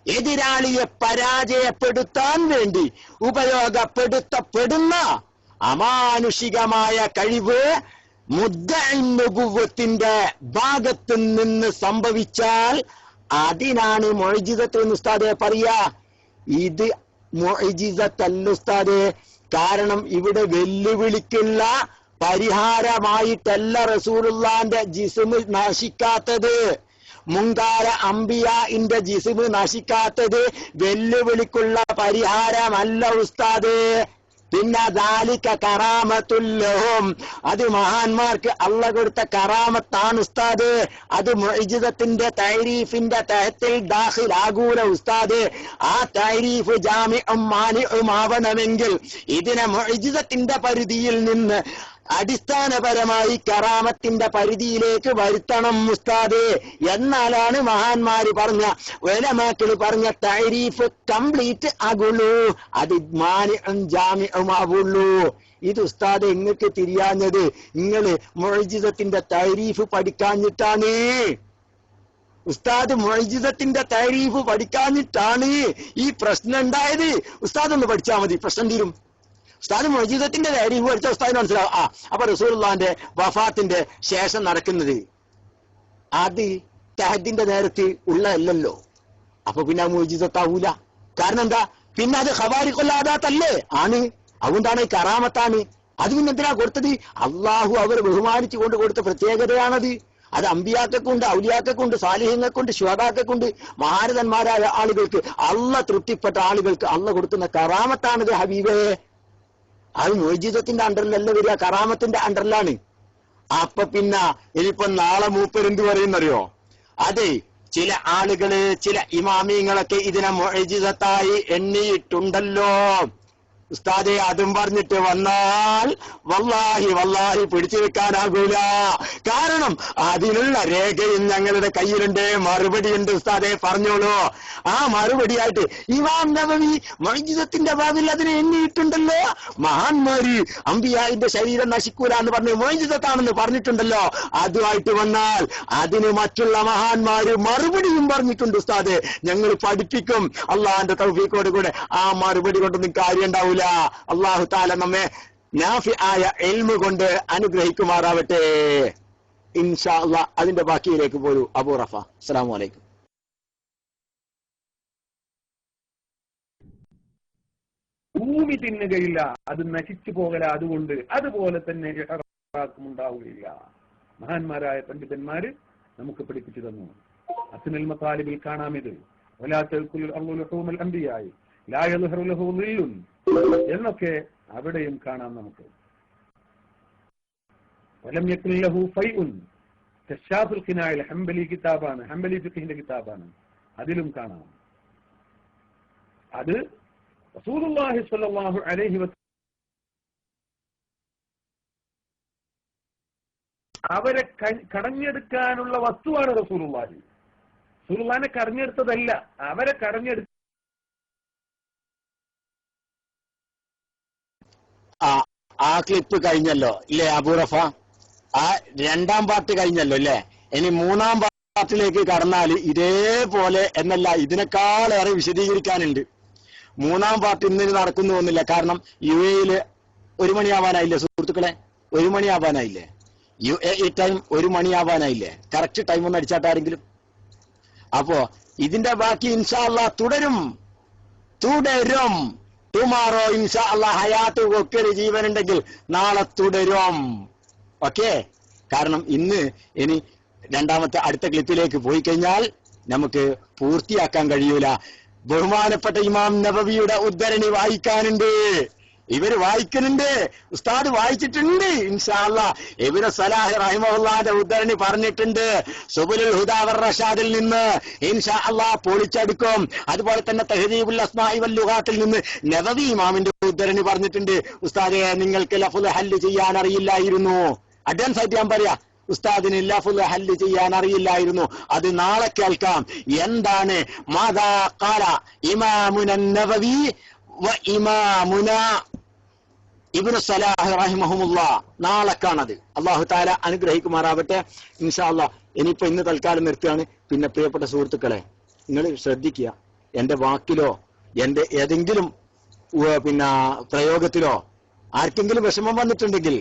എതിരാളിയെ പരാജയപ്പെടുത്താൻ വേണ്ടി ഉപയോഗപ്പെടുത്തപ്പെടുന്ന അമാനുഷികമായ കഴിവ് മുദ്ദഇ നുബുവ്വത്തിന്റെ ഭാഗത്തു നിന്ന് സംഭവിച്ചാൽ അതിനാണ് മുഅ്ജിസത്ത് എന്ന് ഉസ്താദെ പറയാ. ഇത് മുഅ്ജിസത്തല്ല ഉസ്താദെ. കാരണം ഇവിടെ വെല്ലുവിളിക്കുള്ള പരിഹാരമായിട്ടല്ല റസൂലുള്ളാന്റെ ജിസ്മ് നശിക്കാത്തത്, മുൻകാല അംബിയാഇന്റെ ജിസ്മ് നശിക്കാത്തത് വെല്ലുവിളിക്കുള്ള പരിഹാരമല്ല ഉസ്താദ്. പിന്നെ ദാലിക കറാമത്തുല്ലഹും, അത് മഹാന്മാർക്ക് അള്ള കൊടുത്ത കറാമത്താണ് ഉസ്താദ്. അത് മുഅ്ജിസത്തിന്റെ തഅരീഫിന്റെ തഹത്തിൽ ദാഖിലാകൂല ഉസ്താദ്. ആ തഅരീഫ് ജാമിഉം മാനിഉം ആവണമെങ്കിൽ ഇതിനെ മുഅ്ജിസത്തിന്റെ പരിധിയിൽ നിന്ന് അടിസ്ഥാനപരമായി കറാമത്തിന്റെ പരിധിയിലേക്ക് വരുത്തണം ഉസ്താദ്. എന്നാലാണ് മഹാന്മാര് പറഞ്ഞ ഉലമാക്കൾ പറഞ്ഞ തഅരീഫ് കംപ്ലീറ്റ് ആകുള്ളൂ, അത് മാനിഉം ജാമിഉം ആവുള്ളൂ. ഇത് ഉസ്താദ് എങ്ങൾക്ക് തിരിയാഞ്ഞത് നിങ്ങള് മുഅ്ജിസത്തിന്റെ തഅരീഫ് പഠിക്കാഞ്ഞിട്ടാണ്. ഉസ്താദ് മുഅ്ജിസത്തിന്റെ തഅരീഫ് പഠിക്കാഞ്ഞിട്ടാണ് ഈ പ്രശ്നം ഉണ്ടായത്. ഉസ്താദ് ഒന്ന് പഠിച്ചാൽ മതി, പ്രശ്നം തീരും. ഉസ്താദ് മുഅ്ജിസത്തിന്റെ തഅരീഫ് പഠിച്ച ഉസ്താദിന് മനസ്സിലാവും. അപ്പൊ റസൂലുള്ളാഹിന്റെ വഫാത്തിന്റെ ശേഷം നടക്കുന്നത് അത് തഹദ്ദിന്റെ നേരത്ത് ഉള്ളതല്ലല്ലോ. അപ്പൊ പിന്നെ മുഅ്ജിസത്താവൂല. കാരണം എന്താ? പിന്നെ അത് ഖവാരിഖുൽ ആദാത്തല്ലേ ആണ്. അതുകൊണ്ടാണ് കറാമത്താണ്. അത് പിന്നെ എന്തിനാ കൊടുത്തത്? അള്ളാഹു അവരെ ബഹുമാനിച്ചുകൊണ്ട് കൊടുത്ത പ്രത്യേകതയാണത്. അത് അമ്പിയാക്കുണ്ട്, ഔലിയാക്കുണ്ട്, സാലിഹ്യങ്ങൾക്കുണ്ട്, ശുഹദാക്കുണ്ട്, മഹാരഥന്മാരായ ആളുകൾക്ക്, അള്ള തൃപ്തിപ്പെട്ട ആളുകൾക്ക് അള്ള കൊടുക്കുന്ന കറാമത്താണിത് ഹബീബേ. അത് മുഅ്ജിസത്തിന്റെ അണ്ടറിലല്ല വരിക, കറാമത്തിന്റെ അണ്ടറിലാണ്. അപ്പൊ പിന്നെ ഇനിയിപ്പോ നാളെ മൂപ്പരെന്ത് പറയുന്നറിയോ? അതെ, ചില ആളുകള് ചില ഇമാമിങ്ങളൊക്കെ ഇതിനെ മുഅ്ജിസത്തായി എണ്ണിയിട്ടുണ്ടല്ലോ. ഉസ്താദെ അതും പറഞ്ഞിട്ട് വന്നാൽ വല്ലാഹി പിടിച്ചു വെക്കാനാകൂല. കാരണം അതിനുള്ള രേഖയും ഞങ്ങളുടെ കയ്യിലുണ്ട്, മറുപടിയുണ്ട്. ഉസ്താദെ പറഞ്ഞോളൂ. ആ മറുപടിയായിട്ട് ഇമാം നവവി മുഅ്ജിസത്തിന്റെ ബാബിൽ അതിനെ എണ്ണിയിട്ടുണ്ടല്ലോ. മഹാന്മാര് അംബിയാഇന്റെ ശരീരം നശിക്കൂല എന്ന് പറഞ്ഞ് മുഅ്ജിസത്താണെന്ന് പറഞ്ഞിട്ടുണ്ടല്ലോ. അതുമായിട്ട് വന്നാൽ അതിന് മറ്റുള്ള മഹാന്മാര് മറുപടിയും പറഞ്ഞിട്ടുണ്ട്. ഉസ്താദെ ഞങ്ങൾ പഠിപ്പിക്കും അള്ളാഹിന്റെ തൗഫീഖോട് കൂടെ. ആ മറുപടി കൊണ്ടൊന്നും കാര്യം ഉണ്ടാവൂല. അല്ലാഹു തആല നമ്മെ നാഫിആയ ഇൽമു കൊണ്ട് അനുഗ്രഹിക്കുമാറാവട്ടെ ഇൻഷാ അല്ലാഹ്. അതിന്റെ ബാക്കിയിലേക്ക് പോരൂ അബൂ റഫ. അസ്സലാമു അലൈക്കും.
ഭൂമി തിന്നുകയില്ല, അത് നശിച്ചു പോകല. അതുകൊണ്ട് അതുപോലെ തന്നെ ഉണ്ടാവുകയില്ല. മഹാന്മാരായ പണ്ഡിതന്മാര് നമുക്ക് പഠിപ്പിച്ചു തന്നു. അസ്നുൽ മതാലിബിൽ കാണാം ഇത്. വലാ തൽകുൽ അംറുൽ അംബിയായി ലാ യദ്ഹറു ലഹു ദില്ലുൻ എന്നൊക്കെ അവിടെയും കാണാം നമുക്ക്. വലം യകുൽ ലഹു ഫൈഉൻ കശാഫുൽ ഖിനായിൽ ഹംബലി കിതാബാണ്, ഹംബലി ഫിഖഹിന്റെ കിതാബാണ്. അതിലും കാണാം. അത് റസൂലുള്ളാഹി സ്വല്ലല്ലാഹു അലൈഹി അവരെ കടഞ്ഞെടുക്കാനുള്ള വസ്തുവാണ് റസൂലുള്ളാഹി. റസൂലുള്ളാഹിനെ കടഞ്ഞെടുത്തതല്ല, അവരെ
ആ ക്ലിപ്പ് കഴിഞ്ഞല്ലോ ഇല്ലേ അബൂറഫ? ആ രണ്ടാം പാർട്ട് കഴിഞ്ഞല്ലോ അല്ലേ? ഇനി മൂന്നാം പാർട്ടിലേക്ക് കടന്നാൽ ഇതേപോലെ എന്നല്ല ഇതിനേക്കാളേറെ വിശദീകരിക്കാനുണ്ട്. മൂന്നാം പാർട്ട് ഇന്ന് നടക്കുന്നു എന്നില്ല. കാരണം UAE 1 മണിയാവാനായില്ലേ സുഹൃത്തുക്കളെ? 1 മണിയാവാനായില്ലേ? UAE time 1 മണിയാവാനായില്ലേ? കറക്റ്റ് ടൈം ഒന്ന് അടിച്ചാട്ടാരെങ്കിലും. അപ്പോ ഇതിന്റെ ബാക്കി ഇൻഷാ അല്ലാഹ് തുടരും. ടുമാറോ ഇൻഷാ അല്ലാഹ് ഹയാത്ത് ഒക്കെ ജീവനുണ്ടെങ്കിൽ നാളെ തുടരും. ഓക്കെ? കാരണം ഇനി രണ്ടാമത്തെ അടുത്ത ക്ലിപ്പിലേക്ക് പോയി കഴിഞ്ഞാൽ നമുക്ക് പൂർത്തിയാക്കാൻ കഴിയൂല. ബഹുമാനപ്പെട്ട ഇമാം നബവിയുടെ ഉദ്ധരണി വായിക്കാനുണ്ട്. ഇവര് വായിക്കുന്നുണ്ട്, ഉസ്താദ് വായിച്ചിട്ടുണ്ട്. ഇൻഷാ അല്ലാഹ് ഇബ്നു സലാഹ് റഹിമഹുല്ലാഹിന്റെ ഉദ്ധരണി പറഞ്ഞിട്ടുണ്ട്. സുബുലുൽ ഹുദാ വർ റഷാദിൽ നിന്ന് ഇൻഷാ അല്ലാഹ് പൊളിച്ചെടുക്കും. അതുപോലെ തന്നെ തഹ്ദീബുൽ അസ്മാഇ വൽ ലുഗാത്തിൽ നിന്ന് നബവി ഇമാമിന്റെ ഉദ്ധരണി പറഞ്ഞിട്ടുണ്ട്. ഉസ്താദേ, നിങ്ങൾക്ക് ലഫ്ള് ഹല്ല് ചെയ്യാൻ അറിയില്ലായിരുന്നു. അഡ്വാൻസ് ആയിട്ട് ഞാൻ പറയാ, ഉസ്താദിന് ലഫ്ള് ഹല്ല് ചെയ്യാൻ അറിയില്ലായിരുന്നു. അത് നാളെ കേൾക്കാം. എന്താണ് മാദാ ഖാല ഇമാമുന നബവി വ ഇമാമുന ഇബ്നു സലാഹ് റഹിമഹുമുല്ലാഹ്. നാളെ കാണത്. അല്ലാഹു തആല അനുഗ്രഹിക്കുമാറാവട്ടെ. ഇൻഷാ അല്ലാഹ് ഇനിയിപ്പോ ഇന്ന് തൽക്കാലം നിർത്തുകയാണ്. പിന്നെ പ്രിയപ്പെട്ട സുഹൃത്തുക്കളെ, നിങ്ങൾ ശ്രദ്ധിക്കുക, എന്റെ വാക്കിലോ എന്റെ ഏതെങ്കിലും പ്രയോഗത്തിലോ ആർക്കെങ്കിലും വിഷമം വന്നിട്ടുണ്ടെങ്കിൽ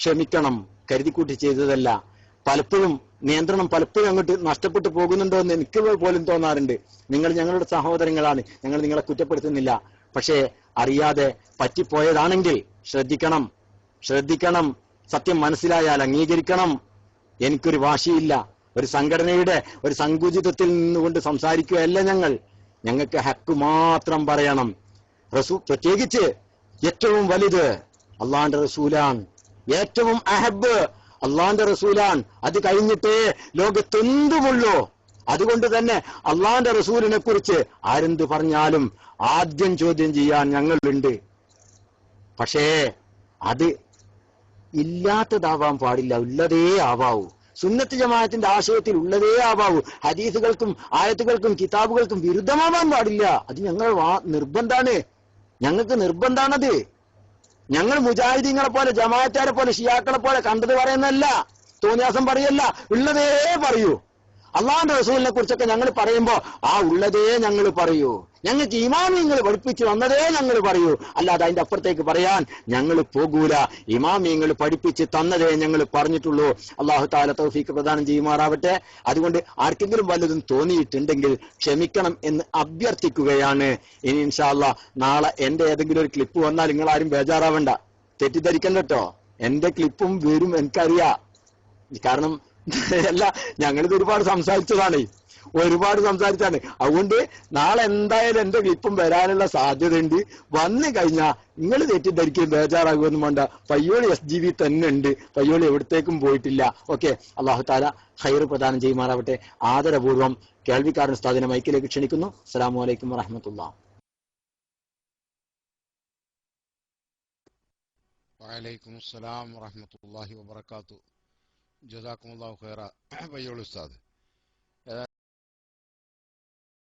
ക്ഷമിക്കണം. കരുതിക്കൂട്ടി ചെയ്തതല്ല. പലപ്പോഴും നിയന്ത്രണം പലപ്പോഴും അങ്ങോട്ട് നഷ്ടപ്പെട്ടു പോകുന്നുണ്ടോ എന്ന് എനിക്ക് പോലും തോന്നാറുണ്ട്. നിങ്ങൾ ഞങ്ങളുടെ സഹോദരങ്ങളാണ്, ഞങ്ങൾ നിങ്ങളെ കുറ്റപ്പെടുത്തുന്നില്ല. പക്ഷേ അറിയാതെ പറ്റിപ്പോയതാണെങ്കിൽ ശ്രദ്ധിക്കണം. സത്യം മനസ്സിലായാൽ അംഗീകരിക്കണം. എനിക്കൊരു വാശിയില്ല. ഒരു സംഘടനയുടെ ഒരു സങ്കുചിതത്തിൽ നിന്നുകൊണ്ട് സംസാരിക്കുകയല്ല. ഞങ്ങൾക്ക് ഹക്ക് മാത്രം പറയണം. പ്രത്യേകിച്ച് ഏറ്റവും വലുത് അള്ളാന്റെ റസൂലാണ്. ഏറ്റവും അഹബ് അള്ളാന്റെ റസൂലാണ്. അത് കഴിഞ്ഞിട്ടേ ലോകത്തെന്തുമുള്ളൂ. അതുകൊണ്ട് തന്നെ അള്ളാന്റെ റസൂലിനെ കുറിച്ച് ആരെന്ത് പറഞ്ഞാലും ആദ്യം ചോദ്യം ചെയ്യാൻ ഞങ്ങളുണ്ട്. പക്ഷേ അത് ഇല്ലാത്തതാവാൻ പാടില്ല, ഉള്ളതേ ആവാവൂ. സുന്നത്ത് ജമാഅത്തിന്റെ ആശയത്തിൽ ഉള്ളതേ ആവാവൂ. ഹദീസുകൾക്കും ആയത്തുകൾക്കും കിതാബുകൾക്കും വിരുദ്ധമാവാൻ പാടില്ല. അത് ഞങ്ങൾക്ക് നിർബന്ധാണത്. ഞങ്ങൾ മുജാഹിദീങ്ങളെ പോലെ ജമാഅത്താരെ പോലെ ഷിയാക്കളെ പോലെ കണ്ടത് പറയുന്നല്ല, തോന്നിയാസം പറയല്ല, ഉള്ളതേ പറയൂ. അള്ളാഹുന്റെ റസൂലിനെ കുറിച്ചൊക്കെ ഞങ്ങൾ പറയുമ്പോ ആ ഉള്ളതേ ഞങ്ങൾ പറയൂ. ഞങ്ങൾക്ക് ഇമാമിയങ്ങൾ പഠിപ്പിച്ചു തന്നതേ ഞങ്ങൾ പറയൂ. അല്ലാതെ അതിന്റെ അപ്പുറത്തേക്ക് പറയാൻ ഞങ്ങൾ പോകൂല. ഇമാമിയങ്ങൾ പഠിപ്പിച്ച് തന്നതേ ഞങ്ങൾ പറഞ്ഞിട്ടുള്ളൂ. അള്ളാഹു തആല തൗഫീഖ് പ്രദാനം ചെയ്യുമാറാവട്ടെ. അതുകൊണ്ട് ആർക്കെങ്കിലും വല്ലതും തോന്നിയിട്ടുണ്ടെങ്കിൽ ക്ഷമിക്കണം എന്ന് അഭ്യർത്ഥിക്കുകയാണ്. ഇനി ഇൻഷാ അല്ലാഹ് നാളെ എന്റെ ഏതെങ്കിലും ഒരു ക്ലിപ്പ് വന്നാൽ നിങ്ങൾ ആരും ബേജാറാവണ്ട, തെറ്റിദ്ധരിക്കണ്ട കേട്ടോ. എന്റെ ക്ലിപ്പും വരും, എനിക്കറിയാം. കാരണം അല്ല, ഞങ്ങളിത് ഒരുപാട് സംസാരിച്ചതാണ്. അതുകൊണ്ട് നാളെ എന്തായാലും എന്റെ ക്ലിപ്പും വരാനുള്ള സാധ്യതയുണ്ട്. വന്നു കഴിഞ്ഞാൽ നിങ്ങൾ തെറ്റിദ്ധരിക്കുകയും ബേജാറാകുമെന്നും വേണ്ട. പയ്യോളി SGV തന്നെ ഉണ്ട്, പയ്യോളി എവിടത്തേക്കും പോയിട്ടില്ല. ഓക്കെ, അള്ളാഹു തആല ഖൈർ പ്രദാനം ചെയ്യുമാറാവട്ടെ. ആദരപൂർവ്വം കേൾവിക്കാരൻ ഉസ്താദിനെ മൈക്കിലേക്ക് ക്ഷണിക്കുന്നു. അസ്സലാമു അലൈക്കും വറഹ്മത്തുള്ളാഹി.
വഅലൈക്കും അസ്സലാം വറഹ്മത്തുള്ളാഹി വബറകാതുഹു. ജസാക്കുമുല്ലാഹു ഖൈറ പയ്യോളി ഉസ്താദ്.